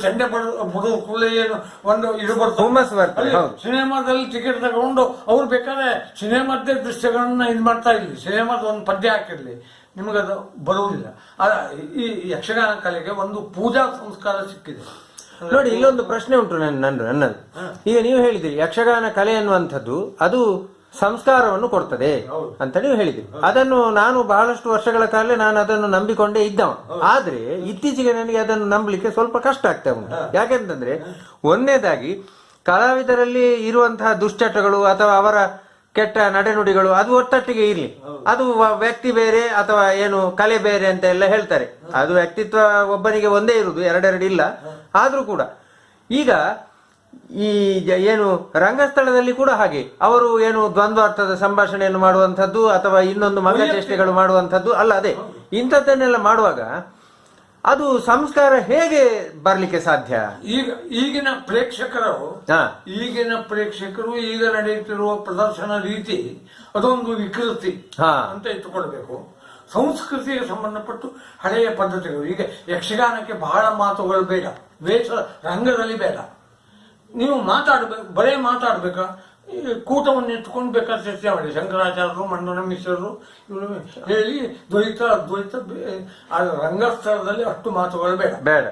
ಚಂಡೆ ಬಿಡೋ ಕೂಡಲೇ ಏನು ಒಂದು ಇದು ಬರ್ತದೆ. ಸಿನಿಮಾದಲ್ಲಿ ಟಿಕೆಟ್ ತಗೊಂಡು ಅವ್ರು ಬೇಕಾದ್ರೆ ಸಿನಿಮಾದ್ದೇ ದೃಶ್ಯಗಳನ್ನ ಇದು ಮಾಡ್ತಾ ಇರ್ಲಿ, ಸಿನಿಮಾದ ಒಂದು ಪದ್ಯ ಹಾಕಿರ್ಲಿ, ನಿಮಗದು ಬರುವುದಿಲ್ಲ. ಈ ಯಕ್ಷಗಾನ ಕಲೆಗೆ ಒಂದು ಪೂಜಾ ಸಂಸ್ಕಾರ ಸಿಕ್ಕಿದೆ. ನೋಡಿ, ಇಲ್ಲೊಂದು ಪ್ರಶ್ನೆ ಉಂಟು ನನ್ನದು. ಈಗ ನೀವು ಹೇಳಿದ್ರಿ ಯಕ್ಷಗಾನ ಕಲೆ ಅನ್ನುವಂಥದ್ದು ಅದು ಸಂಸ್ಕಾರವನ್ನು ಕೊಡ್ತದೆ ಅಂತ ನೀವು ಹೇಳಿದ್ರಿ. ಅದನ್ನು ನಾನು ಬಹಳಷ್ಟು ವರ್ಷಗಳ ಕಾಲ ನಾನು ಅದನ್ನು ನಂಬಿಕೊಂಡೇ ಇದ್ದವ. ಆದ್ರೆ ಇತ್ತೀಚೆಗೆ ನನಗೆ ಅದನ್ನು ನಂಬಲಿಕ್ಕೆ ಸ್ವಲ್ಪ ಕಷ್ಟ ಆಗ್ತಾ ಉಂಟು. ಯಾಕೆಂತಂದ್ರೆ ಒಂದನೇದಾಗಿ ಕಲಾವಿದರಲ್ಲಿ ಇರುವಂತಹ ದುಶ್ಚಟಗಳು ಅಥವಾ ಅವರ ಕೆಟ್ಟ ನಡೆನುಡಿಗಳು ಅದು ಒಟ್ಟೊಟ್ಟಿಗೆ ಇರ್ಲಿ. ಅದು ವ್ಯಕ್ತಿ ಬೇರೆ ಅಥವಾ ಏನು ಕಲೆ ಬೇರೆ ಅಂತ ಎಲ್ಲ ಹೇಳ್ತಾರೆ. ಅದು ವ್ಯಕ್ತಿತ್ವ ಒಬ್ಬನಿಗೆ ಒಂದೇ ಇರುವುದು, ಎರಡೆರಡು ಇಲ್ಲ. ಆದ್ರೂ ಕೂಡ ಈಗ ಈ ಏನು ರಂಗಸ್ಥಳದಲ್ಲಿ ಕೂಡ ಹಾಗೆ ಅವರು ಏನು ದ್ವಂದ್ವಾರ್ಥದ ಸಂಭಾಷಣೆಯನ್ನು ಮಾಡುವಂಥದ್ದು ಅಥವಾ ಇನ್ನೊಂದು ಮಗಚೇಷ್ಟೆಗಳು ಮಾಡುವಂಥದ್ದು ಅಲ್ಲ. ಅದೇ ಇಂಥದ್ದನ್ನೆಲ್ಲ ಮಾಡುವಾಗ ಅದು ಸಂಸ್ಕಾರ ಹೇಗೆ ಬರ್ಲಿಕ್ಕೆ ಸಾಧ್ಯ? ಈಗಿನ ಪ್ರೇಕ್ಷಕರು ಈಗ ನಡೆಯುತ್ತಿರುವ ಪ್ರದರ್ಶನ ರೀತಿ ಅದೊಂದು ವಿಕೃತಿ ಅಂತ ಇಟ್ಟುಕೊಳ್ಬೇಕು. ಸಂಸ್ಕೃತಿಗೆ ಸಂಬಂಧಪಟ್ಟು ಹಳೆಯ ಪದ್ಧತಿಗಳು. ಈಗ ಯಕ್ಷಗಾನಕ್ಕೆ ಬಹಳ ಮಾತುಗಳು ಬೇಡ, ವೇಷ ರಂಗದಲ್ಲಿ ಬೇಡ. ನೀವು ಮಾತಾಡ್ಬೇಕು, ಬರೇ ಮಾತಾಡ್ಬೇಕಾ, ಈ ಕೂಟವನ್ನು ಇಟ್ಕೊಂಡು ಬೇಕಾದ್ರೆ ಚರ್ಚೆ ಮಾಡಿ. ಶಂಕರಾಚಾರ್ಯರು, ಮಂಡನ ಮಿಶ್ರರು ಇವರು ಹೇಳಿ ದ್ವೈತ ಅದ್ವೈತ ರಂಗಸ್ಥಳದಲ್ಲಿ ಅಷ್ಟು ಮಾತುಗಳು ಬೇಡ.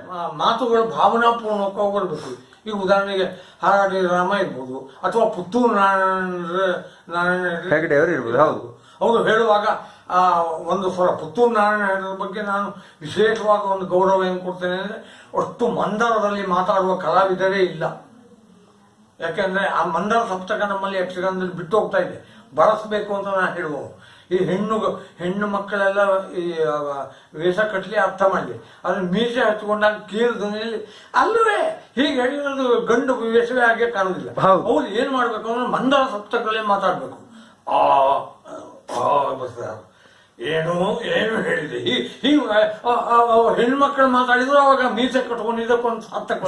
ಮಾತುಗಳು ಭಾವನಾಪೂರ್ಣವಾಗಿ ಬರಬೇಕು. ಈಗ ಉದಾಹರಣೆಗೆ ಹಾರಾಡಿ ರಾಮ ಇರ್ಬೋದು, ಅಥವಾ ಪುತ್ತೂರು ನಾರಾಯಣ ಹೆಗಡೆಯವರು ಇರ್ಬೋದು. ಹೌದು, ಅವರು ಹೇಳುವಾಗ ಒಂದು ಸ್ವರ ಪುತ್ತೂರು ನಾರಾಯಣ ಬಗ್ಗೆ ನಾನು ವಿಶೇಷವಾದ ಒಂದು ಗೌರವ ಏನು ಕೊಡ್ತೇನೆ ಅಂದರೆ, ಅಷ್ಟು ಮಂದರದಲ್ಲಿ ಮಾತಾಡುವ ಕಲಾವಿದರೇ ಇಲ್ಲ. ಯಾಕೆಂದ್ರೆ ಆ ಮಂದರ ಸಪ್ತಕ ನಮ್ಮಲ್ಲಿ ಯಕ್ಷಗಾನದಲ್ಲಿ ಬಿಟ್ಟು ಹೋಗ್ತಾ ಇದೆ, ಬಳಸಬೇಕು ಅಂತ ನಾನು ಹೇಳುವ. ಈ ಹೆಣ್ಣು ಮಕ್ಕಳೆಲ್ಲ ಈ ವೇಷ ಕಟ್ಲಿ ಅರ್ಥ ಮಾಡಲಿ, ಅದನ್ನ ಮೀಸೆ ಹಚ್ಕೊಂಡಾಗ ಕೀಳು ಧ್ವನಿಯಲ್ಲಿ ಅಲ್ಲವೇ ಹೀಗೆ ಹೇಳಿರೋದು ಗಂಡು ವೇಷವೇ ಹಾಗೆ ಕಾಣುದಿಲ್ಲ. ಅವ್ರು ಏನ್ ಮಾಡ್ಬೇಕು ಅಂದ್ರೆ ಮಂದರ ಸಪ್ತಕಗಳೇ ಮಾತಾಡ್ಬೇಕು. ಏನು ಏನು ಹೇಳಿದೆ ಹೆಣ್ಮಕ್ಳು ಮಾತಾಡಿದ್ರು ಅವಾಗ ಮೀಸೆ ಕಟ್ಕೊಂಡಿದ್ದಕ್ಕೊಂದು ಸಾರ್ಥಕ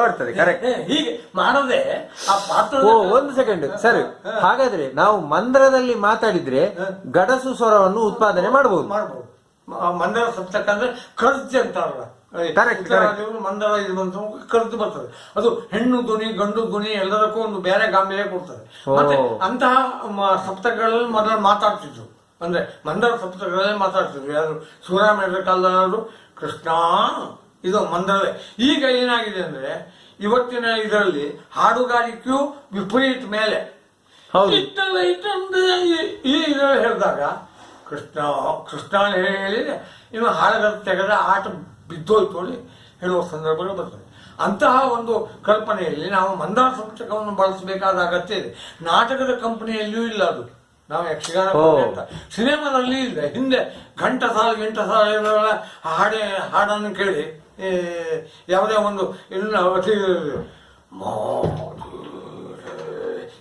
ಬರ್ತದೆ. ಕರೆಕ್ಟ್. ಹೀಗೆ ಮಾಡದೆ ಆ ಪಾತ್ರ. ಒಂದು ಸೆಕೆಂಡ್ ಸರ್, ಹಾಗಾದ್ರೆ ನಾವು ಮಂದ್ರದಲ್ಲಿ ಮಾತಾಡಿದ್ರೆ ಗಡಸು ಸ್ವರವನ್ನು ಉತ್ಪಾದನೆ ಮಾಡಬಹುದು. ಮಂದರ ಸಪ್ತಕ ಅಂದ್ರೆ ಖರ್ಚು ಅಂತಾರಲ್ಲ, ಮಂದರ ಇದು ಬಂತು ಖರ್ಚು ಬರ್ತದೆ. ಅದು ಹೆಣ್ಣು ಧ್ವನಿ ಗಂಡು ಧ್ವನಿ ಎಲ್ಲದಕ್ಕೂ ಒಂದು ಬೇರೆ ಗಾಂಭೀರ್ಯ ಕೊಡ್ತದೆ. ಮತ್ತೆ ಅಂತಹ ಸಪ್ತಕಗಳಲ್ಲಿ ಮೊದಲು ಮಾತಾಡ್ತಿದ್ರು, ಅಂದ್ರೆ ಮಂದರ ಸಪ್ತಕಗಳಲ್ಲೇ ಮಾತಾಡ್ತಿದ್ರು. ಯಾರು ಶಿವರಾಮೇಶ್ವರ ಕಾಲದವರು ಕೃಷ್ಣ ಇದು ಮಂದರವೇ. ಈಗ ಏನಾಗಿದೆ ಅಂದ್ರೆ ಇವತ್ತಿನ ಇದರಲ್ಲಿ ಹಾಡುಗಾರಿಕೆಯು ವಿಪರೀತ ಮೇಲೆ ಈ ಇದರಲ್ಲಿ ಹೇಳಿದಾಗ ಕೃಷ್ಣ ಕೃಷ್ಣ ಹೇಳಿ ಇನ್ನು ಹಾಡುಗಾರ ತೆಗೆದ ಆಟ ಬಿದ್ದೋಯ್ತು ಅಲ್ಲಿ ಹೇಳುವ ಸಂದರ್ಭಗಳು ಬರ್ತದೆ. ಅಂತಹ ಒಂದು ಕಲ್ಪನೆಯಲ್ಲಿ ನಾವು ಮಂದರ ಸಪ್ತಕವನ್ನು ಬಳಸಬೇಕಾದ ಅಗತ್ಯ ಇದೆ. ನಾಟಕದ ಕಂಪನಿಯಲ್ಲಿಯೂ ಇಲ್ಲ ಅದು. ನಾವು ಯಕ್ಷಗಾನ ಸಿನಿಮಾದಲ್ಲಿ ಇಲ್ಲ. ಹಿಂದೆ ಗಂಟಸಾಲ ಹಾಡನ್ನು ಕೇಳಿ ಯಾವುದೇ ಒಂದು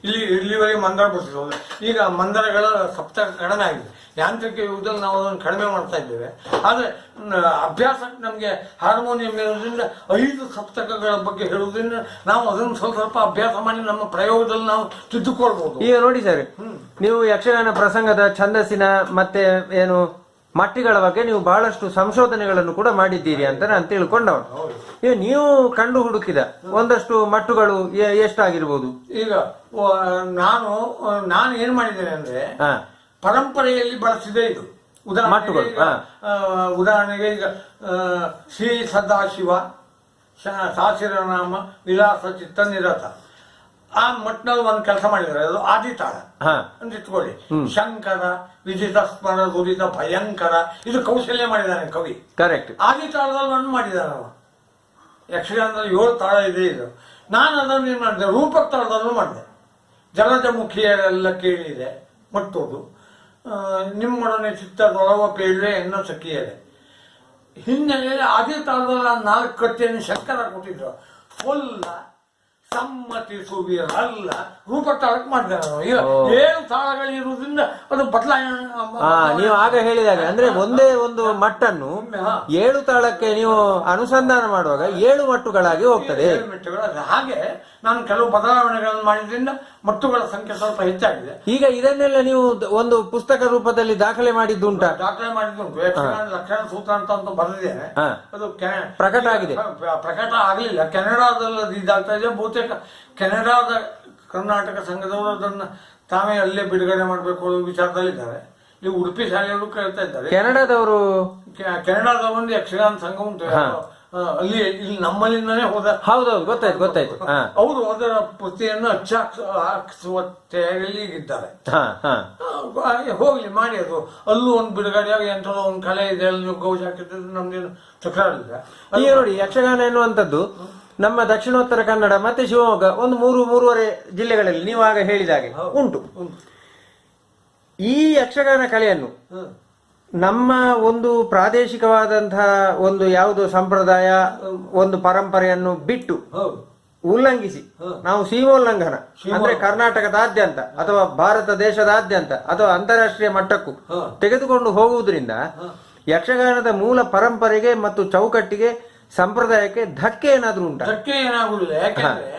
ಇಲ್ಲಿವರೆಗೆ ಮಂದರ ಬರ್ತಿದ್ವು. ಈಗ ಮಂದರಗಳ ಸಪ್ತಕ ಕಡಿಮೆ ಆಗಿದೆ. ಯಾಂತ್ರಿಕ ಯುಗದಲ್ಲಿ ನಾವು ಅದನ್ನು ಕಡಿಮೆ ಮಾಡ್ತಾ ಇದ್ದೇವೆ. ಆದರೆ ಅಭ್ಯಾಸಕ್ಕೆ ನಮಗೆ ಹಾರ್ಮೋನಿಯಂ ಇರೋದ್ರಿಂದ 5 ಸಪ್ತಕಗಳ ಬಗ್ಗೆ ಹೇಳುವುದರಿಂದ ನಾವು ಅದನ್ನು ಸ್ವಲ್ಪ ಅಭ್ಯಾಸ ಮಾಡಿ ನಮ್ಮ ಪ್ರಯೋಗದಲ್ಲಿ ನಾವು ತಿದ್ದುಕೊಳ್ಬಹುದು. ಈಗ ನೋಡಿ ಸರ್, ನೀವು ಯಕ್ಷಗಾನ ಪ್ರಸಂಗದ ಛಂದಸ್ಸಿನ ಮತ್ತೆ ಏನು ಮಟ್ಟಿಗಳ ಬಗ್ಗೆ ನೀವು ಬಹಳಷ್ಟು ಸಂಶೋಧನೆಗಳನ್ನು ಕೂಡ ಮಾಡಿದ್ದೀರಿ ಅಂತ ನಾನು ತಿಳ್ಕೊಂಡವನು. ಈಗ ನೀವು ಕಂಡು ಹುಡುಕಿದ ಒಂದಷ್ಟು ಮಟ್ಟುಗಳು ಎಷ್ಟಾಗಿರ್ಬೋದು? ಈಗ ನಾನು ಏನ್ ಮಾಡಿದ್ದೇನೆ ಅಂದ್ರೆ ಪರಂಪರೆಯಲ್ಲಿ ಬಳಸಿದೆ ಇದು. ಉದಾಹರಣೆಗೆ ಈಗ ಶ್ರೀ ಸದಾಶಿವ ಸಾಸಿರನಾಮ ವಿಲಾಸ ಚಿತ್ತ ನಿರತ ಆ ಮಟ್ಟಿನಲ್ಲಿ ಒಂದು ಕೆಲಸ ಮಾಡಿದ್ದಾರೆ. ಅದು ಆದಿತಾಳ ಅಂತ ಇಟ್ಕೊಳ್ಳಿ. ಶಂಕರ ವಿದಿತ ಸ್ಮರ ದುರಿತ ಭಯಂಕರ ಇದು ಕೌಶಲ್ಯ ಮಾಡಿದ್ದಾನೆ ಕವಿ. ಕರೆಕ್ಟ್. ಆದಿತಾಳದಲ್ಲಿ ಒಂದು ಮಾಡಿದ್ದಾನೆ ಅವ. ಯಕ್ಷಗಾನದಲ್ಲಿ 7 ತಾಳ ಇದೆ. ಇದು ನಾನು ಅದನ್ನು ಏನ್ ಮಾಡಿದೆ, ರೂಪಕ ತಾಳದಲ್ಲೂ ಮಾಡಿದೆ. ಜಲಜ ಮುಖಿಯರೆಲ್ಲ ಕೇಳಿದೆ ಮಟ್ಟೋದು ನಿಮ್ಮೊಡನೆ ಚಿತ್ತದೊಳವ ಪೇಳ್ವೆ ಎನ್ನ ಸಖಿಯರೆ. ಹಿನ್ನೆಲೆಯಲ್ಲಿ ಅದೇ ತಾಳದಲ್ಲಿ 4 ಕಟ್ಟೆಯನ್ನು ಶಂಕರ ಕೊಟ್ಟಿದ್ರು. ಫುಲ್ಲ ಸಮ್ಮತಿಸುವಿರಲ್ಲ ರೂಪ ತಾಳಕ್ಕೆ ಮಾಡಿದ್ದಾರೆ. 7 ತಾಳಗಳಿರುವುದರಿಂದ ಅದು ನೀವು ಆಗ ಹೇಳಿದಾಗ ಅಂದ್ರೆ ಒಂದೇ ಒಂದು ಮಟ್ಟನ್ನು 7 ತಾಳಕ್ಕೆ ನೀವು ಅನುಸಂಧಾನ ಮಾಡುವಾಗ 7 ಮಟ್ಟುಗಳಾಗಿ ಹೋಗ್ತದೆ. ಹಾಗೆ ನಾನು ಕೆಲವು ಬದಲಾವಣೆಗಳನ್ನು ಮಾಡಿದ್ರಿಂದ ಮಟ್ಟುಗಳ ಸಂಖ್ಯೆ ಸ್ವಲ್ಪ ಹೆಚ್ಚಾಗಿದೆ. ಈಗ ಇದನ್ನೆಲ್ಲ ನೀವು ಒಂದು ಪುಸ್ತಕ ರೂಪದಲ್ಲಿ ದಾಖಲೆ ಮಾಡಿದ್ದುಂಟು? ದಾಖಲೆ ಮಾಡಿದ್ದುಂಟು. ಯಕ್ಷಗಾನ ಲಕ್ಷಣ ಸೂತ್ರ ಅಂತ ಬರೆದಿದ್ದೇನೆ. ಅದು ಪ್ರಕಟ ಆಗಿದೆ. ಪ್ರಕಟ ಆಗಲಿಲ್ಲ, ಕೆನಡಾದಲ್ಲಿ ಇದಾಗ್ತಾ ಇದೆ. ಬಹುತೇಕ ಕೆನಡಾದ ಕರ್ನಾಟಕ ಸಂಘದವರು ಅದನ್ನ ತಾವೇ ಅಲ್ಲೇ ಬಿಡುಗಡೆ ಮಾಡಬೇಕು ವಿಚಾರದಲ್ಲಿದ್ದಾರೆ. ಇಲ್ಲಿ ಉಡುಪಿ ಶಾಲೆಯವರು ಕೇಳ್ತಾ ಇದ್ದಾರೆ. ಕೆನಡಾದ ಒಂದು ಯಕ್ಷಗಾನ ಸಂಘ ಉಂಟು, ಅಲ್ಲಿ ಇಲ್ಲಿ ನಮ್ಮಲ್ಲಿಂದಾನೇ ಹೋದ. ಹೌದೌದು, ಗೊತ್ತಾಯ್ತು. ಅವರು ಅದರ ಪುಸ್ತಕವನ್ನು ಹಾಕಿಸುವ ತಯಾರಿಯಲ್ಲಿದ್ದಾರೆ. ಹೋಗ್ಲಿ ಮಾಡಿ, ಅದು ಅಲ್ಲೂ ಒಂದು ಬಿಡುಗಡೆಯಾಗಿ ಎಂಥದೋ ಒಂದು ಕಲೆ ಇದೆ, ಅಲ್ಲಿ ಗೌಜ್ ಹಾಕಿದ್ರೆ ನಮ್ದೇನು ತಕರಾರಿಲ್ಲ. ಈಗ ನೋಡಿ, ಯಕ್ಷಗಾನ ಎನ್ನುವಂಥದ್ದು ನಮ್ಮ ದಕ್ಷಿಣೋತ್ತರ ಕನ್ನಡ ಮತ್ತೆ ಶಿವಮೊಗ್ಗ ಒಂದು 3-3.5 ಜಿಲ್ಲೆಗಳಲ್ಲಿ ನೀವು ಆಗ ಹೇಳಿದಾಗೆ ಉಂಟು. ಈ ಯಕ್ಷಗಾನ ಕಲೆಯನ್ನು ನಮ್ಮ ಒಂದು ಪ್ರಾದೇಶಿಕವಾದಂತಹ ಒಂದು ಯಾವುದು ಸಂಪ್ರದಾಯ ಒಂದು ಪರಂಪರೆಯನ್ನು ಬಿಟ್ಟು ಉಲ್ಲಂಘಿಸಿ ನಾವು ಸೀಮೋಲ್ಲಂಘನ ಅಂದ್ರೆ ಕರ್ನಾಟಕದಾದ್ಯಂತ ಅಥವಾ ಭಾರತ ದೇಶದಾದ್ಯಂತ ಅಥವಾ ಅಂತಾರಾಷ್ಟ್ರೀಯ ಮಟ್ಟಕ್ಕೂ ತೆಗೆದುಕೊಂಡು ಹೋಗುವುದರಿಂದ ಯಕ್ಷಗಾನದ ಮೂಲ ಪರಂಪರೆಗೆ ಮತ್ತು ಚೌಕಟ್ಟಿಗೆ ಸಂಪ್ರದಾಯಕ್ಕೆ ಧಕ್ಕೆ ಏನಾದ್ರೂ ಉಂಟಾ? ಧಕ್ಕೆ ಏನಾಗುದಿಲ್ಲ. ಯಾಕೆಂದ್ರೆ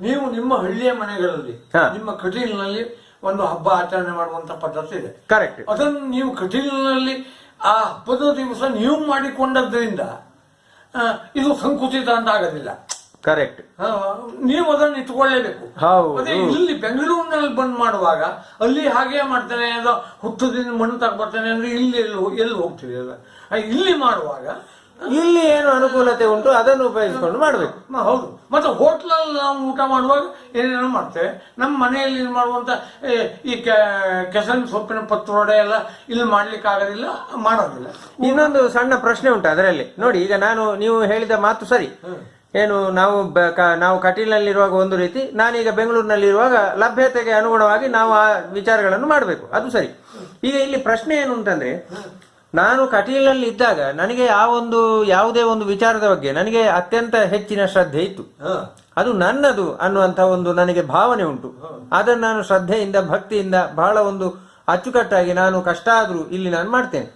ನೀವು ನಿಮ್ಮ ಹಳ್ಳಿಯ ಮನೆಗಳಲ್ಲಿ ನಿಮ್ಮ ಕಟೀಲಿನಲ್ಲಿ ಒಂದು ಹಬ್ಬ ಆಚರಣೆ ಮಾಡುವಂತ ಪದ್ಧತಿ ಇದೆ. ಕರೆಕ್ಟ್. ಅದನ್ನು ನೀವು ಕಟೀಲಿನಲ್ಲಿ ಆ ಹಬ್ಬದ ದಿವಸ ನೀವು ಮಾಡಿಕೊಂಡದ್ರಿಂದ ಇದು ಸಂಕುಚಿತ ಅಂತ ಆಗೋದಿಲ್ಲ. ಕರೆಕ್ಟ್. ನೀವು ಅದನ್ನು ಇಟ್ಕೊಳ್ಳೇಬೇಕು. ಅದೇ ಇಲ್ಲಿ ಬೆಂಗಳೂರಿನಲ್ಲಿ ಬಂದ್ ಮಾಡುವಾಗ ಅಲ್ಲಿ ಹಾಗೆ ಮಾಡ್ತೇನೆ, ಹುತ್ತದಿಂದ ಮಣ್ಣು ತಗೊಬರ್ತೇನೆ ಅಂದ್ರೆ ಇಲ್ಲಿ ಎಲ್ಲಿ ಹೋಗ್ತೀವಿ ಅಲ್ಲ. ಇಲ್ಲಿ ಮಾಡುವಾಗ ಇಲ್ಲಿ ಏನು ಅನುಕೂಲತೆ ಉಂಟು ಅದನ್ನು ಉಪಯೋಗಿಸಿಕೊಂಡು ಮಾಡಬೇಕು. ಹೌದು. ಮತ್ತೆ ಹೋಟ್ಲಲ್ಲಿ ನಾವು ಊಟ ಮಾಡುವಾಗ ಏನೇನೋ ಮಾಡ್ತೇವೆ. ನಮ್ಮ ಮನೆಯಲ್ಲಿ ಮಾಡುವಂತ ಈ ಕೆಸರಿನ ಸೊಪ್ಪಿನ ಪತ್ರೊಡೆ ಎಲ್ಲ ಇಲ್ಲಿ ಮಾಡ್ಲಿಕ್ಕೆ ಆಗೋದಿಲ್ಲ, ಮಾಡೋದಿಲ್ಲ. ಇನ್ನೊಂದು ಸಣ್ಣ ಪ್ರಶ್ನೆ ಉಂಟು ಅದರಲ್ಲಿ ನೋಡಿ. ಈಗ ನೀವು ಹೇಳಿದ ಮಾತು ಸರಿ. ಏನು ನಾವು ಕಟೀಲ್ನಲ್ಲಿರುವಾಗ ಒಂದು ರೀತಿ, ನಾನೀಗ ಬೆಂಗಳೂರಿನಲ್ಲಿರುವಾಗ ಲಭ್ಯತೆಗೆ ಅನುಗುಣವಾಗಿ ನಾವು ಆ ವಿಚಾರಗಳನ್ನು ಮಾಡಬೇಕು, ಅದು ಸರಿ. ಈಗ ಇಲ್ಲಿ ಪ್ರಶ್ನೆ ಏನು ಅಂತಂದ್ರೆ, ನಾನು ಕಟೀಲ್ನಲ್ಲಿ ಇದ್ದಾಗ ನನಗೆ ಯಾವುದೇ ಒಂದು ವಿಚಾರದ ಬಗ್ಗೆ ನನಗೆ ಅತ್ಯಂತ ಹೆಚ್ಚಿನ ಶ್ರದ್ಧೆ ಇತ್ತು. ಅದು ನನ್ನದು ಅನ್ನುವಂತ ಒಂದು ನನಗೆ ಭಾವನೆ ಉಂಟು. ಅದನ್ನು ನಾನು ಶ್ರದ್ಧೆಯಿಂದ ಭಕ್ತಿಯಿಂದ ಬಹಳ ಒಂದು ಅಚ್ಚುಕಟ್ಟಾಗಿ ನಾನು ಕಷ್ಟ ಆದ್ರೂ ಇಲ್ಲಿ ನಾನು ಮಾಡ್ತೇನೆ.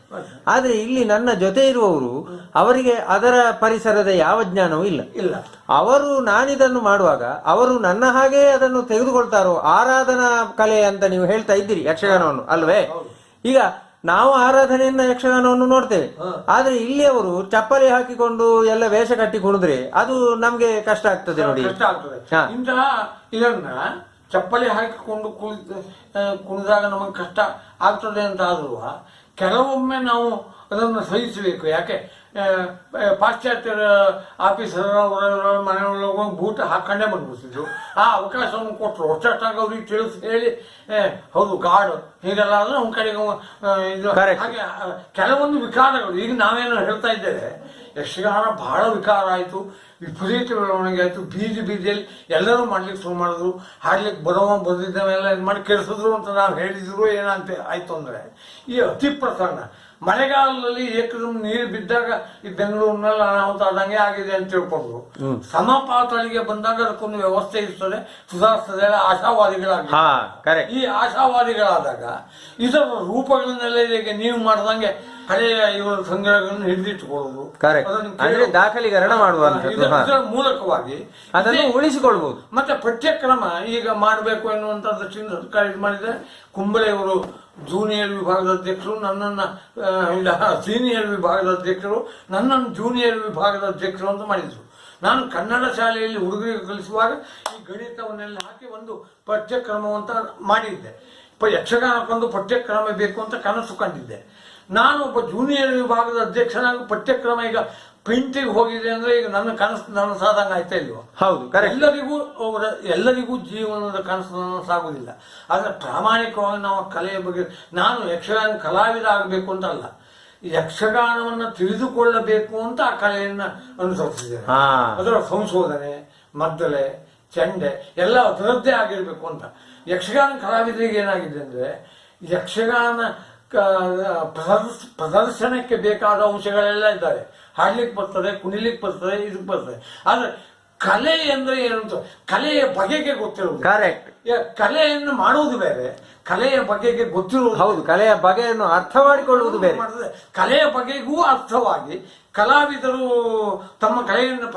ಆದ್ರೆ ಇಲ್ಲಿ ನನ್ನ ಜೊತೆ ಇರುವವರು ಅವರಿಗೆ ಅದರ ಪರಿಸರದ ಯಾವ ಜ್ಞಾನವೂ ಇಲ್ಲ. ಅವರು ನಾನಿದನ್ನು ಮಾಡುವಾಗ ಅವರು ನನ್ನ ಹಾಗೆ ಅದನ್ನು ತೆಗೆದುಕೊಳ್ತಾರೋ. ಆರಾಧನಾ ಕಲೆ ಅಂತ ನೀವು ಹೇಳ್ತಾ ಇದ್ದೀರಿ ಯಕ್ಷಗಾನವನ್ನು, ಅಲ್ವೇ? ಈಗ ನಾವು ಆರಾಧನೆಯನ್ನ ಯಕ್ಷಗಾನವನ್ನು ನೋಡ್ತೇವೆ. ಆದ್ರೆ ಇಲ್ಲಿ ಅವರು ಚಪ್ಪಲಿ ಹಾಕಿಕೊಂಡು ಎಲ್ಲ ವೇಷ ಕಟ್ಟಿ ಕುಣಿದ್ರೆ ಅದು ನಮ್ಗೆ ಕಷ್ಟ ಆಗ್ತದೆ ನೋಡಿ. ಇಂತಹ ಇದನ್ನ ಚಪ್ಪಲಿ ಹಾಕಿಕೊಂಡು ಕುಣಿದಾಗ ನಮಗೆ ಕಷ್ಟ ಆಗ್ತದೆ ಅಂತ ಆದ್ರೂ ಕೆಲವೊಮ್ಮೆ ನಾವು ಅದನ್ನು ಸಹಿಸಬೇಕು. ಯಾಕೆ ಪಾಶ್ಚಾತ್ಯರ ಆಫೀಸರ್ ಮನೆಯೊಳಗೆ ಬೂಟ್ ಹಾಕೊಂಡೇ ಬಂದ್ಬಿಡ್ತಿದ್ರು. ಆ ಅವಕಾಶವನ್ನು ಕೊಟ್ಟರು. ಅಷ್ಟಾಗ ಅವ್ರಿಗೆ ತಿಳಿಸಿ ಹೇಳಿ, ಹೌದು ಗಾಡ್ ಹೀಗೆಲ್ಲ ಆದ್ರೆ ನಮ್ಮ ಕಡೆಗೆ ಇದು ಹಾಗೆ ಕೆಲವೊಂದು ವಿಕಾರಗಳು. ಈಗ ನಾವೇನು ಹೇಳ್ತಾ ಇದ್ದೇವೆ, ಯಕ್ಷಗಾನ ಬಹಳ ವಿಕಾರ ಆಯಿತು, ವಿಪರೀತ ಬೆಳವಣಿಗೆ ಆಯಿತು. ಬೀದಿಯಲ್ಲಿ ಎಲ್ಲರೂ ಮಾಡ್ಲಿಕ್ಕೆ ಶುರು ಮಾಡಿದ್ರು. ಹಾಡ್ಲಿಕ್ಕೆ ಬದಿದ್ದವೆಲ್ಲ ಇದು ಮಾಡಿ ಕೆಡಿಸಿದ್ರು ಅಂತ ನಾವು ಹೇಳಿದ್ರು. ಏನಂತ ಆಯ್ತು ಅಂದ್ರೆ, ಈ ಅತಿ ಪ್ರಸಂಗ ಮಳೆಗಾಲದಲ್ಲಿ ಏಕದಮ್ ನೀರು ಬಿದ್ದಾಗ ಈ ಬೆಂಗಳೂರಿನಲ್ಲಿ ಅನಾಹುತ ಆದಂಗೆ ಆಗಿದೆ ಅಂತ ತಿಳ್ಕೊಂಡು ಸಮಪಾತಳಿಗೆ ಬಂದಾಗ ಅದಕ್ಕೊಂದು ವ್ಯವಸ್ಥೆ ಇರ್ತದೆ, ಸುಧಾರಿಸ್ತದೆ, ಆಶಾವಾದಿಗಳಾಗ ಈ ಆಶಾವಾದಿಗಳಾದಾಗ ಇದರ ರೂಪಗಳನ್ನೆಲ್ಲ ಈಗ ನೀವು ಮಾಡ್ದಂಗೆ ಹಳೆಯ ಇವರ ಸಂಗ್ರಹಗಳನ್ನು ಹಿಡಿದಿಟ್ಟುಕೊಳ್ಳುವುದು, ದಾಖಲೀಕರಣ ಇದರ ಮೂಲಕವಾಗಿ ಅದನ್ನು ಉಳಿಸಿಕೊಳ್ಬಹುದು. ಮತ್ತೆ ಪಠ್ಯಕ್ರಮ ಈಗ ಮಾಡಬೇಕು ಎನ್ನುವಂತ ದೃಷ್ಟಿಯಿಂದ ಸರ್ಕಾರ ಇದು ಮಾಡಿದ್ರೆ, ಕುಂಬಳೆಯವರು ಜೂನಿಯರ್ ವಿಭಾಗದ ಅಧ್ಯಕ್ಷರು, ನನ್ನನ್ನು ಸೀನಿಯರ್ ವಿಭಾಗದ ಅಧ್ಯಕ್ಷರು, ನನ್ನನ್ನು ಜೂನಿಯರ್ ವಿಭಾಗದ ಅಧ್ಯಕ್ಷರು ಅಂತ ಮಾಡಿದ್ರು. ನಾನು ಕನ್ನಡ ಶಾಲೆಯಲ್ಲಿ ಹುಡುಗರಿಗೆ ಕಲಿಸುವಾಗ ಈ ಗಣಿತವನ್ನೆಲ್ಲ ಹಾಕಿ ಒಂದು ಪಠ್ಯಕ್ರಮವಂತ ಮಾಡಿದ್ದೆ. ಯಕ್ಷಗಾನಕ್ಕೊಂದು ಪಠ್ಯಕ್ರಮ ಬೇಕು ಅಂತ ಕನಸು ಕಂಡಿದ್ದೆ. ನಾನು ಒಬ್ಬ ಜೂನಿಯರ್ ವಿಭಾಗದ ಅಧ್ಯಕ್ಷನಾಗಿ ಪಠ್ಯಕ್ರಮ ಈಗ ಪ್ರಿಂಟಿಗೆ ಹೋಗಿದೆ ಅಂದ್ರೆ ಈಗ ನನ್ನ ಕನಸು ನನಸಾದಂಗ ಆಯ್ತಾ ಇಲ್ವೋ? ಹೌದು. ಎಲ್ಲರಿಗೂ ಜೀವನದ ಕನಸು ನನಸಾಗುವುದಿಲ್ಲ. ಆದ್ರೆ ಪ್ರಾಮಾಣಿಕವಾಗಿ ನಾವು ಕಲೆಯ ಬಗ್ಗೆ, ನಾನು ಯಕ್ಷಗಾನ ಕಲಾವಿದ ಆಗಬೇಕು ಅಂತ ಅಲ್ಲ, ಯಕ್ಷಗಾನವನ್ನ ತಿಳಿದುಕೊಳ್ಳಬೇಕು ಅಂತ ಆ ಕಲೆಯನ್ನ ಅನುಸರಿಸಿದ್ದೇನೆ. ಅದರ ಸಂಶೋಧನೆ, ಮದ್ದಲೆ, ಚೆಂಡೆ ಎಲ್ಲ ಅದರದ್ದೇ ಆಗಿರ್ಬೇಕು ಅಂತ. ಯಕ್ಷಗಾನ ಕಲಾವಿದರಿಗೆ ಏನಾಗಿದೆ ಅಂದ್ರೆ, ಯಕ್ಷಗಾನ ಪ್ರದರ್ಶನಕ್ಕೆ ಬೇಕಾದ ಅಂಶಗಳೆಲ್ಲ ಇದ್ದಾರೆ. ಹಾಡ್ಲಿಕ್ಕೆ ಬರ್ತದೆ, ಕುಣಿಲಿಕ್ಕೆ ಬರ್ತದೆ, ಇದಕ್ಕೆ ಬರ್ತದೆ. ಆದ್ರೆ ಕಲೆ ಅಂದ್ರೆ ಏನು, ಕಲೆಯ ಬಗೆಗೆ ಗೊತ್ತಿರುವುದು. ಕರೆಕ್ಟ್. ಕಲೆಯನ್ನು ಮಾಡುವುದು ಬೇರೆ, ಕಲೆಯ ಬಗೆಗೆ ಗೊತ್ತಿರುವುದು. ಹೌದು, ಕಲೆಯ ಬಗೆಯನ್ನು ಅರ್ಥ ಮಾಡಿಕೊಳ್ಳುವುದು ಬೇರೆ. ಕಲೆಯ ಬಗೆಗೂ ಅರ್ಥವಾಗಿ ಕಲಾವಿದರು ತಮ್ಮ ಕಲೆಯನ್ನು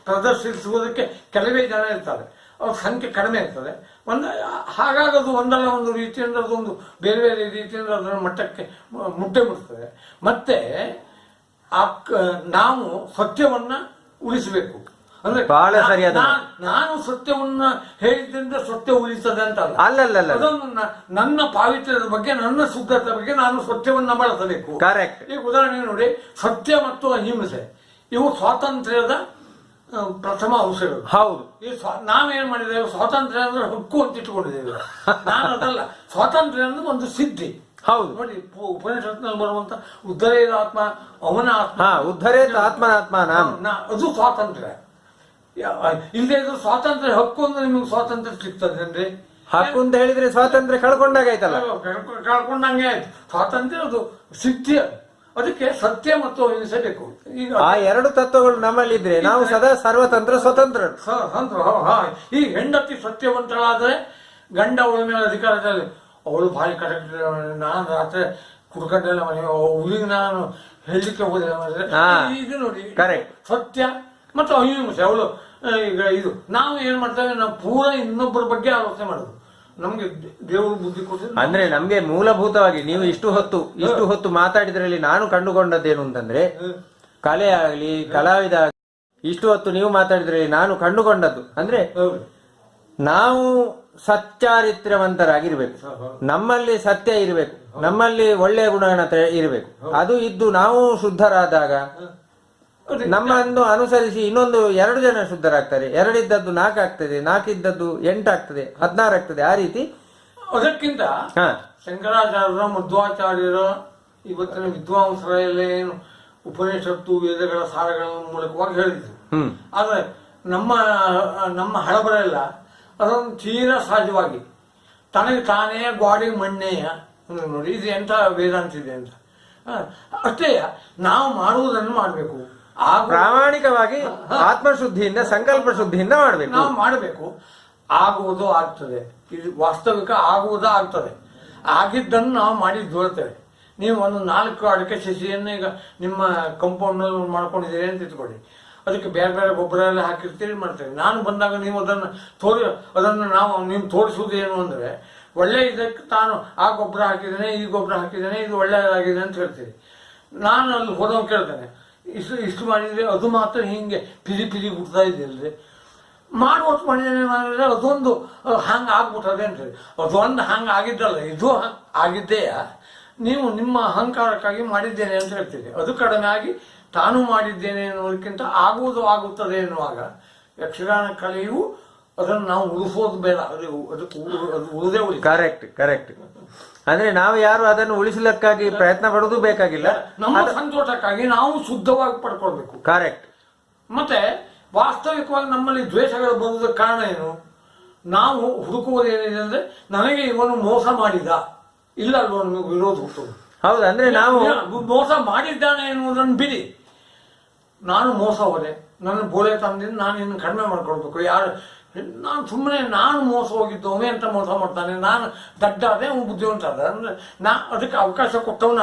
ಪ್ರದರ್ಶಿಸುವುದಕ್ಕೆ ಕೆಲವೇ ಜನ ಇರ್ತಾರೆ. ಅವ್ರ ಸಂಖ್ಯೆ ಕಡಿಮೆ ಇರ್ತದೆ. ಹಾಗಾಗದು ಒಂದಲ್ಲ ಒಂದು ರೀತಿಯಿಂದ ಅದೊಂದು ಬೇರೆ ಬೇರೆ ರೀತಿಯಿಂದ ಅದರ ಮಟ್ಟಕ್ಕೆ ಮುಟ್ಟುತ್ತದೆ. ಮತ್ತೆ ನಾವು ಸತ್ಯವನ್ನ ಉಳಿಸಬೇಕು. ಅಂದ್ರೆ ನಾನು ಸತ್ಯವನ್ನ ಹೇಳಿದ್ರಿಂದ ಸತ್ಯ ಉಳಿತದೆ ಅಂತ ಅಲ್ಲ. ಅದನ್ನು ನನ್ನ ಪಾವಿತ್ರ್ಯದ ಬಗ್ಗೆ, ನನ್ನ ಶುದ್ಧತೆ ಬಗ್ಗೆ ನಾನು ಸತ್ಯವನ್ನ ಬಳಸಬೇಕು. ಈಗ ಉದಾಹರಣೆ ನೋಡಿ, ಸತ್ಯ ಮತ್ತು ಅಹಿಂಸೆ ಇವು ಸ್ವಾತಂತ್ರ್ಯದ ಪ್ರಥಮ ಅಂಶಗಳು. ಹೌದು. ಈ ನಾವೇನ್ ಮಾಡಿದ್ದೇವೆ, ಸ್ವಾತಂತ್ರ್ಯ ಅಂದ್ರೆ ಹಕ್ಕು ಅಂತ ಇಟ್ಟುಕೊಂಡಿದ್ದೇವೆ. ನಾನು ಅದಲ್ಲ, ಸ್ವಾತಂತ್ರ್ಯ ಅಂದ್ರೆ ಒಂದು ಸಿದ್ಧಿ. ಹೌದು ನೋಡಿ, ಉಪನಿಷತ್ನಲ್ಲಿ ಬರುವಂತ ಉದ್ಧರೇದ ಆತ್ಮ ಅವನ ಆತ್ಮ, ಉದ್ಧರೇತ ಆತ್ಮನಾತ್ಮ ಅದು ಸ್ವಾತಂತ್ರ್ಯ. ಇಲ್ಲದೆ ಇದ್ರೆ ಸ್ವಾತಂತ್ರ್ಯ ಹಕ್ಕು ಅಂದ್ರೆ ನಿಮಗೆ ಸ್ವಾತಂತ್ರ್ಯ ಸಿಗ್ತದೆ ಅಂದ್ರೆ, ಹಕ್ಕು ಅಂತ ಹೇಳಿದ್ರೆ ಸ್ವಾತಂತ್ರ್ಯ ಕಳ್ಕೊಂಡಾಗೈತಲ್ಲ, ಕಳ್ಕೊಂಡಂಗೆ ಆಯ್ತು. ಸ್ವಾತಂತ್ರ್ಯ ಅದು ಸಿದ್ಧಿ. ಅದಕ್ಕೆ ಸತ್ಯ ಮತ್ತು ಅಹಿಂಸೆ ಬೇಕು. ಈಗ ಆ ಎರಡು ತತ್ವಗಳು ನಮ್ಮಲ್ಲಿದ್ರೆ ನಾವು ಸದಾ ಸರ್ವತಂತ್ರ ಸ್ವತಂತ್ರ. ಈ ಹೆಂಡತಿ ಸತ್ಯವಂತಳಾದ್ರೆ ಗಂಡ ಅವಳ ಮೇಲೆ ಅಧಿಕಾರದಲ್ಲಿ, ಅವಳು ಭಾರಿ ಕರೆಕ್ಟ್, ನಾನು ರಾತ್ರಿ ಕುಡ್ಕಂಡೆಲ್ಲ ಮನೆ ಹುಲಿಗೆ ನಾನು ಹೇಳಲಿಕ್ಕೆ ಹೋದಿಲ್ಲ. ಇದು ನೋಡಿ, ಕರೆಕ್ಟ್. ಸತ್ಯ ಮತ್ತು ಅಹಿಂಸೆ ಅವಳು. ಈಗ ಇದು ನಾವು ಏನ್ ಮಾಡ್ತೇವೆ, ನಾವು ಪೂರ ಇನ್ನೊಬ್ಬರ ಬಗ್ಗೆ ಆಲೋಚನೆ ಮಾಡೋದು. ನಮ್ಗೆ ದೇವರು ಬುದ್ಧಿ ಕೊಟ್ಟು ಅಂದ್ರೆ ನಮ್ಗೆ ಮೂಲಭೂತವಾಗಿ ನೀವು ಇಷ್ಟು ಹೊತ್ತು ಮಾತಾಡಿದ್ರಲ್ಲಿ ನಾನು ಕಂಡುಕೊಂಡದ್ದೇನು ಅಂತಂದ್ರೆ ಕಲೆ ಆಗ್ಲಿ ಕಲಾವಿದ ಆಗ್ಲಿ ಇಷ್ಟು ಹೊತ್ತು ನೀವು ಮಾತಾಡಿದ್ರಲ್ಲಿ ನಾನು ಕಂಡುಕೊಂಡದ್ದು ಅಂದ್ರೆ ನಾವು ಸಚ್ಚಾರಿತ್ರ್ಯವಂತರಾಗಿರ್ಬೇಕು, ನಮ್ಮಲ್ಲಿ ಸತ್ಯ ಇರಬೇಕು, ನಮ್ಮಲ್ಲಿ ಒಳ್ಳೆಯ ಗುಣಗಣತೆ ಇರಬೇಕು. ಅದು ಇದ್ದು ನಾವು ಶುದ್ಧರಾದಾಗ ನಮ್ಮನ್ನು ಅನುಸರಿಸಿ ಇನ್ನೊಂದು 2 ಜನ ಶುದ್ಧರಾಗ್ತಾರೆ. 2 ಇದ್ದದ್ದು 4 ಆಗ್ತದೆ, 4 ಇದ್ದದ್ದು 8 ಆಗ್ತದೆ, 16 ಆಗ್ತದೆ. ಆ ರೀತಿ ಅದಕ್ಕಿಂತ ಶಂಕರಾಚಾರ್ಯರ ಮಧ್ವಾಚಾರ್ಯರ ಇವತ್ತಿನ ವಿದ್ವಾಂಸರ ಎಲ್ಲ ಏನು ಉಪನಿಷತ್ತು ವೇದಗಳ ಸಾರಗಳ ಮೂಲಕವಾಗಿ ಹೇಳಿದ್ರು. ಆದ್ರೆ ನಮ್ಮ ಹಳಬರೆಲ್ಲ ಅದೊಂದು ತೀರ ಸಹಜವಾಗಿ ತನಗೆ ತಾನೇ ಗಾಡಿ ಮಣ್ಣೆಯ ನೋಡಿ ಇದು ಎಂಥ ವೇದಾಂತ ಇದೆ ಅಂತ ಅಷ್ಟೇ ನಾವು ಮಾಡುವುದನ್ನು ಮಾಡಬೇಕು, ಪ್ರಾಮಾಣಿಕವಾಗಿ ಆತ್ಮಶುದ್ಧಿಯಿಂದ ಸಂಕಲ್ಪ ಶುದ್ಧಿಯಿಂದ ಮಾಡಬೇಕು. ನಾವು ಮಾಡಬೇಕು, ಆಗುವುದು ಆಗ್ತದೆ. ಇದು ವಾಸ್ತವಿಕ ಆಗುವುದೂ ಆಗ್ತದೆ. ಆಗಿದ್ದನ್ನು ನಾವು ಮಾಡಿ ದೊರೆತೇವೆ. ನೀವು ಒಂದು 4 ಅಡಿಕೆ ಸಸಿಯನ್ನು ಈಗ ನಿಮ್ಮ ಕಂಪೌಂಡ್ನಲ್ಲಿ ಮಾಡ್ಕೊಂಡಿದ್ದೀರಿ ಅಂತ ಇಟ್ಕೊಳ್ಳಿ, ಅದಕ್ಕೆ ಬೇರೆ ಬೇರೆ ಗೊಬ್ಬರ ಎಲ್ಲ ಹಾಕಿರ್ತೀರಿ ಮಾಡ್ತೀರಿ. ನಾನು ಬಂದಾಗ ನೀವು ಅದನ್ನು ನೀವು ತೋರಿಸುವುದು ಏನು ಅಂದರೆ ಒಳ್ಳೆ ಇದಕ್ಕೆ ತಾನು ಆ ಗೊಬ್ಬರ ಹಾಕಿದ್ದೇನೆ, ಈ ಗೊಬ್ಬರ ಹಾಕಿದ್ದೇನೆ, ಇದು ಒಳ್ಳೆಯದಾಗಿದೆ ಅಂತ ಹೇಳ್ತೀರಿ. ನಾನು ಅಲ್ಲಿ ಹೋದವ್ ಕೇಳ್ತೇನೆ, ಇಷ್ಟು ಮಾಡಿದರೆ ಅದು ಮಾತ್ರ ಹಿಂಗೆ ಪಿರಿ ಬಿಡ್ತಾ ಇದೆಯಲ್ರಿ, ಮಾಡುವಷ್ಟು ಮಾಡಿದ್ದೇನೆ ಮಾಡಿದ್ರೆ ಅದೊಂದು ಹಂಗೆ ಆಗ್ಬಿಟ್ಟದೆ ಅಂತೇಳಿ. ಅದೊಂದು ಹಂಗೆ ಆಗಿದ್ದಲ್ಲ, ಇದು ಆಗಿದ್ದೆಯಾ, ನೀವು ನಿಮ್ಮ ಅಹಂಕಾರಕ್ಕಾಗಿ ಮಾಡಿದ್ದೇನೆ ಅಂತ ಹೇಳ್ತೀರಿ. ಅದು ಕಡಿಮೆ ಆಗಿ ತಾನು ಮಾಡಿದ್ದೇನೆ ಅನ್ನೋದಕ್ಕಿಂತ ಆಗುವುದು ಆಗುತ್ತದೆ ಎನ್ನುವಾಗ ಯಕ್ಷಗಾನ ಕಲೆಯು ಅದನ್ನು ನಾವು ಉಳಿಸೋದು ಬೇಡ, ಅದಕ್ಕೆ ಉಳಿದೇ ಉಳಿ. ಕರೆಕ್ಟ್. ಅಂದ್ರೆ ನಾವು ಯಾರು ಅದನ್ನು ಉಳಿಸಲಿಕ್ಕಾಗಿ ಪ್ರಯತ್ನ ಪಡುವುದು ಬೇಕಾಗಿಲ್ಲ, ನಮ್ಮ ಸಂತೋಷಕ್ಕಾಗಿ ನಾವು ಶುದ್ಧವಾಗಿ ಪಡ್ಕೊಳ್ಬೇಕು. ಕರೆಕ್ಟ್. ಮತ್ತೆ ವಾಸ್ತವಿಕವಾಗಿ ನಮ್ಮಲ್ಲಿ ದ್ವೇಷಗಳು ಬರುವುದಕ್ಕೆ ಕಾರಣ ಏನು? ನಾವು ಹುಡುಕುವುದೇನಿದೆ ಅಂದ್ರೆ ನನಗೆ ಇವನು ಮೋಸ ಮಾಡಿದ, ಇಲ್ಲ ಅಲ್ವ ನಿಮಗೆ ವಿರೋಧ ಹುಟ್ಟುವುದು. ಹೌದು, ಅಂದ್ರೆ ನಾವು ಮೋಸ ಮಾಡಿದ್ದಾನೆ ಎನ್ನುವುದನ್ನು ಬಿಡಿ. ನಾನು ಮೋಸ ಹೋದೆ, ನನ್ನ ಬೋಳೆ ತಂದಿಂದ ನಾನು ಇನ್ನು ಕಡಿಮೆ ಮಾಡ್ಕೊಳ್ಬೇಕು. ನಾನು ಸುಮ್ಮನೆ ನಾನು ಮೋಸ ಹೋಗಿದ್ದವನೇ ಅಂತ ಮೋಸ ಮಾಡ್ತಾನೆ, ನಾನು ದಡ್ಡ ಅದೇ ಬುದ್ಧಿವಂತ ಅದ ಅಂದ್ರೆ ಅದಕ್ಕೆ ಅವಕಾಶ ಕೊಟ್ಟವು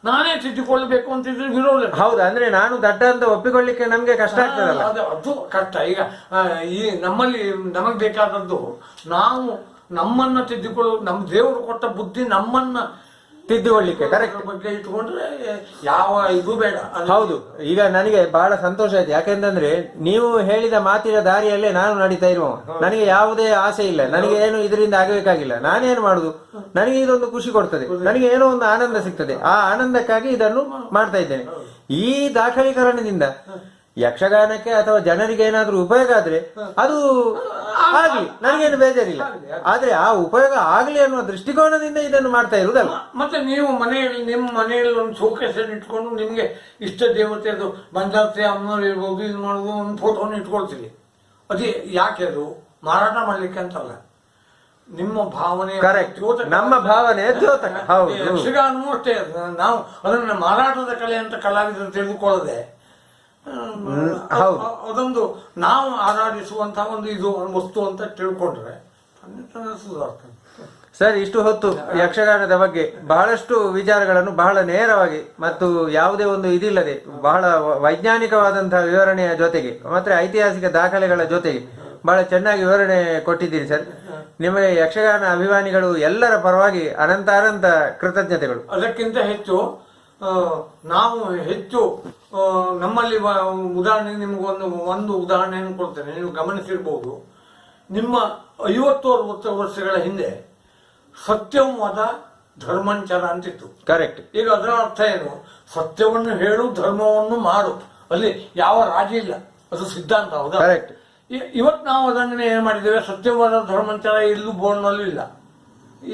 ನಾನೇ ತಿದ್ದಿಕೊಳ್ಳಬೇಕು ಅಂತಿದ್ರೆ ವಿರೋಧ. ಹೌದು, ಅಂದ್ರೆ ನಾನು ದಡ್ಡ ಅಂತ ಒಪ್ಪಿಕೊಳ್ಳಿಕ್ಕೆ ನಮ್ಗೆ ಕಷ್ಟ ಆಗ್ತದಲ್ಲ, ಅದು ಕಷ್ಟ. ಈಗ ಈ ನಮ್ಮಲ್ಲಿ ನಮಗ್ ಬೇಕಾದದ್ದು ನಾವು ನಮ್ಮನ್ನ ನಮ್ಮ ದೇವರು ಕೊಟ್ಟ ಬುದ್ಧಿ ನಮ್ಮನ್ನ ತಿದ್ದುಕೊಳ್ಳಿಕ್ಕೆ ಕರೆಕ್ಟ್ ಬಗ್ಗೆ ಇಟ್ಕೊಂಡ್ರೆ ಯಾವ ಇದು ಬೇಡ. ಹೌದು, ಈಗ ನನಗೆ ಬಹಳ ಸಂತೋಷ ಆಯ್ತು. ಯಾಕೆಂತಂದ್ರೆ ನೀವು ಹೇಳಿದ ಮಾತಿನ ದಾರಿಯಲ್ಲೇ ನಾನು ನಡೀತಾ ಇರುವ, ನನಗೆ ಯಾವುದೇ ಆಸೆ ಇಲ್ಲ, ನನಗೆ ಏನು ಇದರಿಂದ ಆಗಬೇಕಾಗಿಲ್ಲ. ನಾನೇನು ಮಾಡುದು, ನನಗೆ ಇದೊಂದು ಖುಷಿ ಕೊಡ್ತದೆ, ನನಗೆ ಏನೋ ಒಂದು ಆನಂದ ಸಿಗ್ತದೆ. ಆ ಆನಂದಕ್ಕಾಗಿ ಇದನ್ನು ಮಾಡ್ತಾ ಇದ್ದೇನೆ. ಈ ದಾಖಲೀಕರಣದಿಂದ ಯಕ್ಷಗಾನಕ್ಕೆ ಅಥವಾ ಜನರಿಗೆ ಏನಾದ್ರೂ ಉಪಯೋಗ ಆದ್ರೆ ಅದು ಆಗ್ಲಿ, ನನಗೇನು ಬೇಜಾರಿಲ್ಲ. ಆದ್ರೆ ಆ ಉಪಯೋಗ ಆಗ್ಲಿ ಅನ್ನುವ ದೃಷ್ಟಿಕೋನದಿಂದ ಇದನ್ನು ಮಾಡ್ತಾ ಇರುವುದಲ್ಲ. ಮತ್ತೆ ನೀವು ಮನೆಯಲ್ಲಿ ನಿಮ್ಮ ಮನೆಯಲ್ಲಿ ಒಂದು ಶೋಕೇಸ್ ಇಟ್ಕೊಂಡು ನಿಮ್ಗೆ ಇಷ್ಟ ದೇವತೆ ಅದು ಬಂದಾರ್ತೆ ಅಮ್ಮನವ್ರು ಇರ್ಬೋದು, ಇದು ಮಾಡೋದು ಒಂದು ಫೋಟೋವನ್ನು ಇಟ್ಕೊಳ್ತೀವಿ. ಅದೇ ಯಾಕೆ ಅದು ಮಾರಾಟ ಮಾಡ್ಲಿಕ್ಕೆ ಅಂತಲ್ಲ, ನಿಮ್ಮ ಭಾವನೆ ಕರೆಕ್ಟ್, ನಮ್ಮ ಭಾವನೆ ದ್ಯೋತಕ. ಹೌದು, ಯಕ್ಷಗಾನವೂ ಅಷ್ಟೇ. ನಾವು ಅದನ್ನ ಮಾರಾಟದ ಕಲೆ ಅಂತ ಕಲಾವಿದರು ತಿಳಿದುಕೊಳ್ಳದೆ ಅದೊಂದು ನಾವು ಆರಾಧಿಸುವಂತಹ ಒಂದು ಇದು ವಸ್ತು ಅಂತ ತಿಳ್ಕೊಂಡ್ರೆ ಸುಧಾರಿಸ್ತದೆ. ಸರ್, ಇಷ್ಟು ಹೊತ್ತು ಯಕ್ಷಗಾನದ ಬಗ್ಗೆ ಬಹಳಷ್ಟು ವಿಚಾರಗಳನ್ನು ಬಹಳ ನೇರವಾಗಿ ಮತ್ತು ಯಾವುದೇ ಒಂದು ಇದಿಲ್ಲದೆ ಬಹಳ ವೈಜ್ಞಾನಿಕವಾದಂತಹ ವಿವರಣೆಯ ಜೊತೆಗೆ ಮತ್ತೆ ಐತಿಹಾಸಿಕ ದಾಖಲೆಗಳ ಜೊತೆಗೆ ಬಹಳ ಚೆನ್ನಾಗಿ ವಿವರಣೆ ಕೊಟ್ಟಿದ್ದೀರಿ ಸರ್. ನಿಮಗೆ ಯಕ್ಷಗಾನ ಅಭಿಮಾನಿಗಳು ಎಲ್ಲರ ಪರವಾಗಿ ಅನಂತ ಕೃತಜ್ಞತೆಗಳು. ಅದಕ್ಕಿಂತ ಹೆಚ್ಚು ನಾವು ಹೆಚ್ಚು ನಮ್ಮಲ್ಲಿ ಉದಾಹರಣೆಗೆ ನಿಮಗೊಂದು ಉದಾಹರಣೆಯನ್ನು ಕೊಡ್ತೇನೆ, ನೀವು ಗಮನಿಸಿರ್ಬೋದು. ನಿಮ್ಮ 50-60 ವರ್ಷಗಳ ಹಿಂದೆ ಸತ್ಯವಾದ ಧರ್ಮಂಚರ ಅಂತಿತ್ತು. ಕರೆಕ್ಟ್. ಈಗ ಅದರ ಅರ್ಥ ಏನು? ಸತ್ಯವನ್ನು ಹೇಳು, ಧರ್ಮವನ್ನು ಮಾಡು, ಅಲ್ಲಿ ಯಾವ ರಾಜಿ ಇಲ್ಲ, ಅದು ಸಿದ್ಧಾಂತ. ಹೌದಾ? ಕರೆಕ್ಟ್. ಇವತ್ತು ನಾವು ಅದನ್ನೇ ಏನ್ ಮಾಡಿದ್ದೇವೆ, ಸತ್ಯವಾದ ಧರ್ಮಂಚರ ಎಲ್ಲೂ ಬೋರ್ಡ್ನಲ್ಲೂ ಇಲ್ಲ.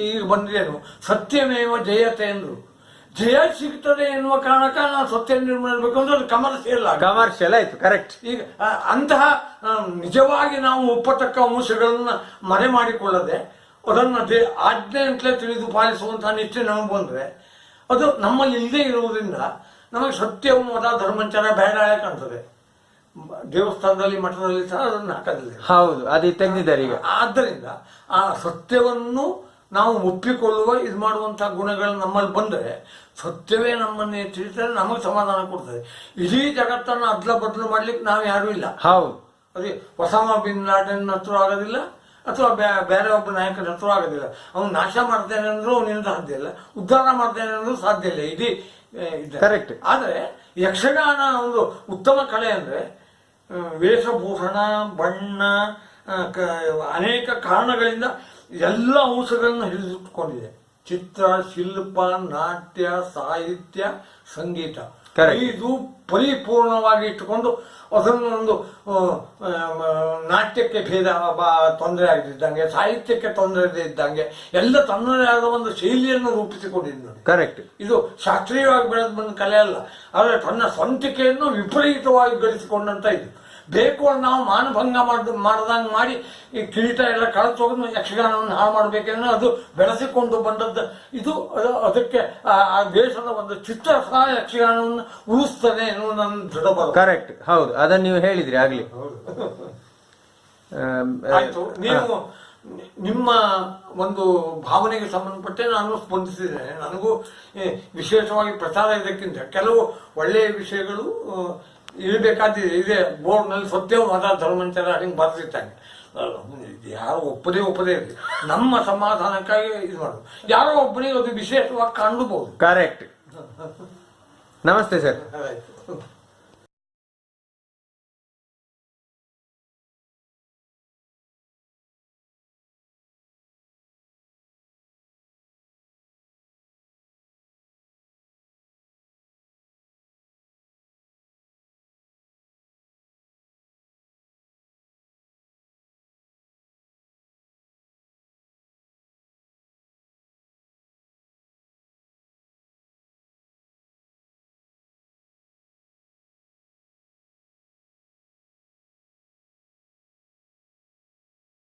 ಈಗ ಬಂದ್ರೇನು ಸತ್ಯಮೇವ ಜಯತೆ ಎಂದ್ರು, ಜಯ ಸಿಗ್ತದೆ ಎನ್ನುವ ಕಾರಣಕ್ಕ ನಾವು ಸತ್ಯ ನಿರ್ಮಾಣಬೇಕು ಅಂದ್ರೆ ಅದು ಕಮರ್ಷಿಯಲ್ ಆಯ್ತು. ಕರೆಕ್ಟ್. ಈಗ ಅಂತಹ ನಿಜವಾಗಿ ನಾವು ಒಪ್ಪತಕ್ಕ ಅಂಶಗಳನ್ನ ಮರೆ ಮಾಡಿಕೊಳ್ಳದೆ ಅದನ್ನ ಆಜ್ಞೆ ಅಂತಲೇ ತಿಳಿದು ಪಾಲಿಸುವಂತಹ ನಿಷ್ಠೆ ನಮಗೆ ಬಂದ್ರೆ ಅದು ನಮ್ಮಲ್ಲಿ ಇಲ್ಲದೆ ಇರುವುದರಿಂದ ನಮಗೆ ಸತ್ಯವಾದ ಧರ್ಮಂಚರ ಬೇಡ ಕಾಣ್ತದೆ. ದೇವಸ್ಥಾನದಲ್ಲಿ ಮಠದಲ್ಲಿ ಸಹ ಅದನ್ನು ಹಾಕೋದಿಲ್ಲ. ಹೌದು, ಅದು ತೆಗೆದಿದ್ದಾರೆ ಈಗ. ಆದ್ದರಿಂದ ಆ ಸತ್ಯವನ್ನು ನಾವು ಒಪ್ಪಿಕೊಳ್ಳುವ ಇದು ಮಾಡುವಂತಹ ಗುಣಗಳು ನಮ್ಮಲ್ಲಿ ಬಂದರೆ ಸತ್ಯವೇ ನಮ್ಮನ್ನೇ ತಿಳಿಸಿದರೆ ನಮಗೆ ಸಮಾಧಾನ ಕೊಡ್ತದೆ. ಇಡೀ ಜಗತ್ತನ್ನು ಅದ್ಲ ಬದಲು ಮಾಡ್ಲಿಕ್ಕೆ ನಾವು ಯಾರು ಇಲ್ಲ. ಹೌದು. ಅದೇ ಒಸಾಮಾ ಬಿನ್ ಲಾಡೆನ್ ಹತ್ರ ಆಗೋದಿಲ್ಲ, ಅಥವಾ ಬೇರೆ ಒಬ್ಬ ನಾಯಕನ ಹತ್ರ ಆಗೋದಿಲ್ಲ. ಅವನು ನಾಶ ಮಾಡ್ತೇನೆ ಅಂದ್ರೂ ಅವನಿಂದ ಸಾಧ್ಯ ಇಲ್ಲ, ಉದ್ಧಾರ ಮಾಡ್ತೇನೆ ಅಂದ್ರೂ ಸಾಧ್ಯ ಇಲ್ಲ. ಇಡೀ ಕರೆಕ್ಟ್. ಆದರೆ ಯಕ್ಷಗಾನ ಒಂದು ಉತ್ತಮ ಕಲೆ ಅಂದ್ರೆ ವೇಷಭೂಷಣ, ಬಣ್ಣ, ಅನೇಕ ಕಾರಣಗಳಿಂದ ಎಲ್ಲ ಅಂಶಗಳನ್ನು ಹಿಡಿದಿಟ್ಟುಕೊಂಡಿದೆ. ಚಿತ್ರ, ಶಿಲ್ಪ, ನಾಟ್ಯ, ಸಾಹಿತ್ಯ, ಸಂಗೀತ, ಇದು ಪರಿಪೂರ್ಣವಾಗಿ ಇಟ್ಟುಕೊಂಡು ಅದನ್ನು ಒಂದು ನಾಟ್ಯಕ್ಕೆ ಭೇದ ತೊಂದರೆ ಆಗದಿದ್ದಂಗೆ, ಸಾಹಿತ್ಯಕ್ಕೆ ತೊಂದರೆ ಇದ್ದಂಗೆ ಎಲ್ಲ ತನ್ನದೇ ಆದ ಒಂದು ಶೈಲಿಯನ್ನು ರೂಪಿಸಿಕೊಂಡಿದ್ದು. ಕರೆಕ್ಟ್. ಇದು ಶಾಸ್ತ್ರೀಯವಾಗಿ ಬೆಳೆದು ಬಂದ ಕಲೆ ಅಲ್ಲ, ಆದರೆ ತನ್ನ ಸ್ವಂತಿಕೆಯನ್ನು ವಿಪರೀತವಾಗಿ ಗಳಿಸಿಕೊಂಡಂತ ಇದು. ಬೇಕು ನಾವು ಮಾನಭಂಗ ಮಾಡ್ದಂಗೆ ಮಾಡಿ ಈ ಕಿರೀಟ ಎಲ್ಲ ಕಳೆದೋಗಿ ಯಕ್ಷಗಾನವನ್ನು ಹಾಳು ಮಾಡಬೇಕೆಂದ್ರೆ ಅದು ಬೆಳೆಸಿಕೊಂಡು ಬಂದದ್ದು. ಇದು ಅದಕ್ಕೆ ಆ ದೇಶದ ಒಂದು ಚಿತ್ರ ಸಹ ಯಕ್ಷಗಾನವನ್ನು ಉಳಿಸ್ತದೆ ಎನ್ನುವುದು ನನ್ನ ದೃಢ. ಕರೆಕ್ಟ್, ಹೌದು, ಅದನ್ನು ನೀವು ಹೇಳಿದ್ರಿ ಆಗ್ಲಿ. ಆಯ್ತು, ನೀವು ನಿಮ್ಮ ಒಂದು ಭಾವನೆಗೆ ಸಂಬಂಧಪಟ್ಟೆ ನಾನು ಸ್ಪಂದಿಸಿದ್ದೇನೆ. ನನಗೂ ವಿಶೇಷವಾಗಿ ಪ್ರಚಾರ ಇದಕ್ಕಿಂತ ಕೆಲವು ಒಳ್ಳೆಯ ವಿಷಯಗಳು ಇರಬೇಕಾದ್ರೆ ಇದೆ. ಬೋರ್ಡ್ನಲ್ಲಿ ಸತ್ಯ ಮತ ಧರ್ಮಂಚರ ಹಿಂಗೆ ಬರ್ತಿರ್ತಾನೆ. ಯಾರೋ ಒಪ್ಪದೇ ಇರಲಿ, ನಮ್ಮ ಸಮಾಧಾನಕ್ಕಾಗಿ ಇದು ಮಾಡೋದು. ಯಾರೋ ಒಬ್ಬನಿಗೆ ಅದು ವಿಶೇಷವಾಗಿ ಕಾಣಬಹುದು. ಕರೆಕ್ಟ್. ನಮಸ್ತೆ ಸರ್. ಆಯ್ತು.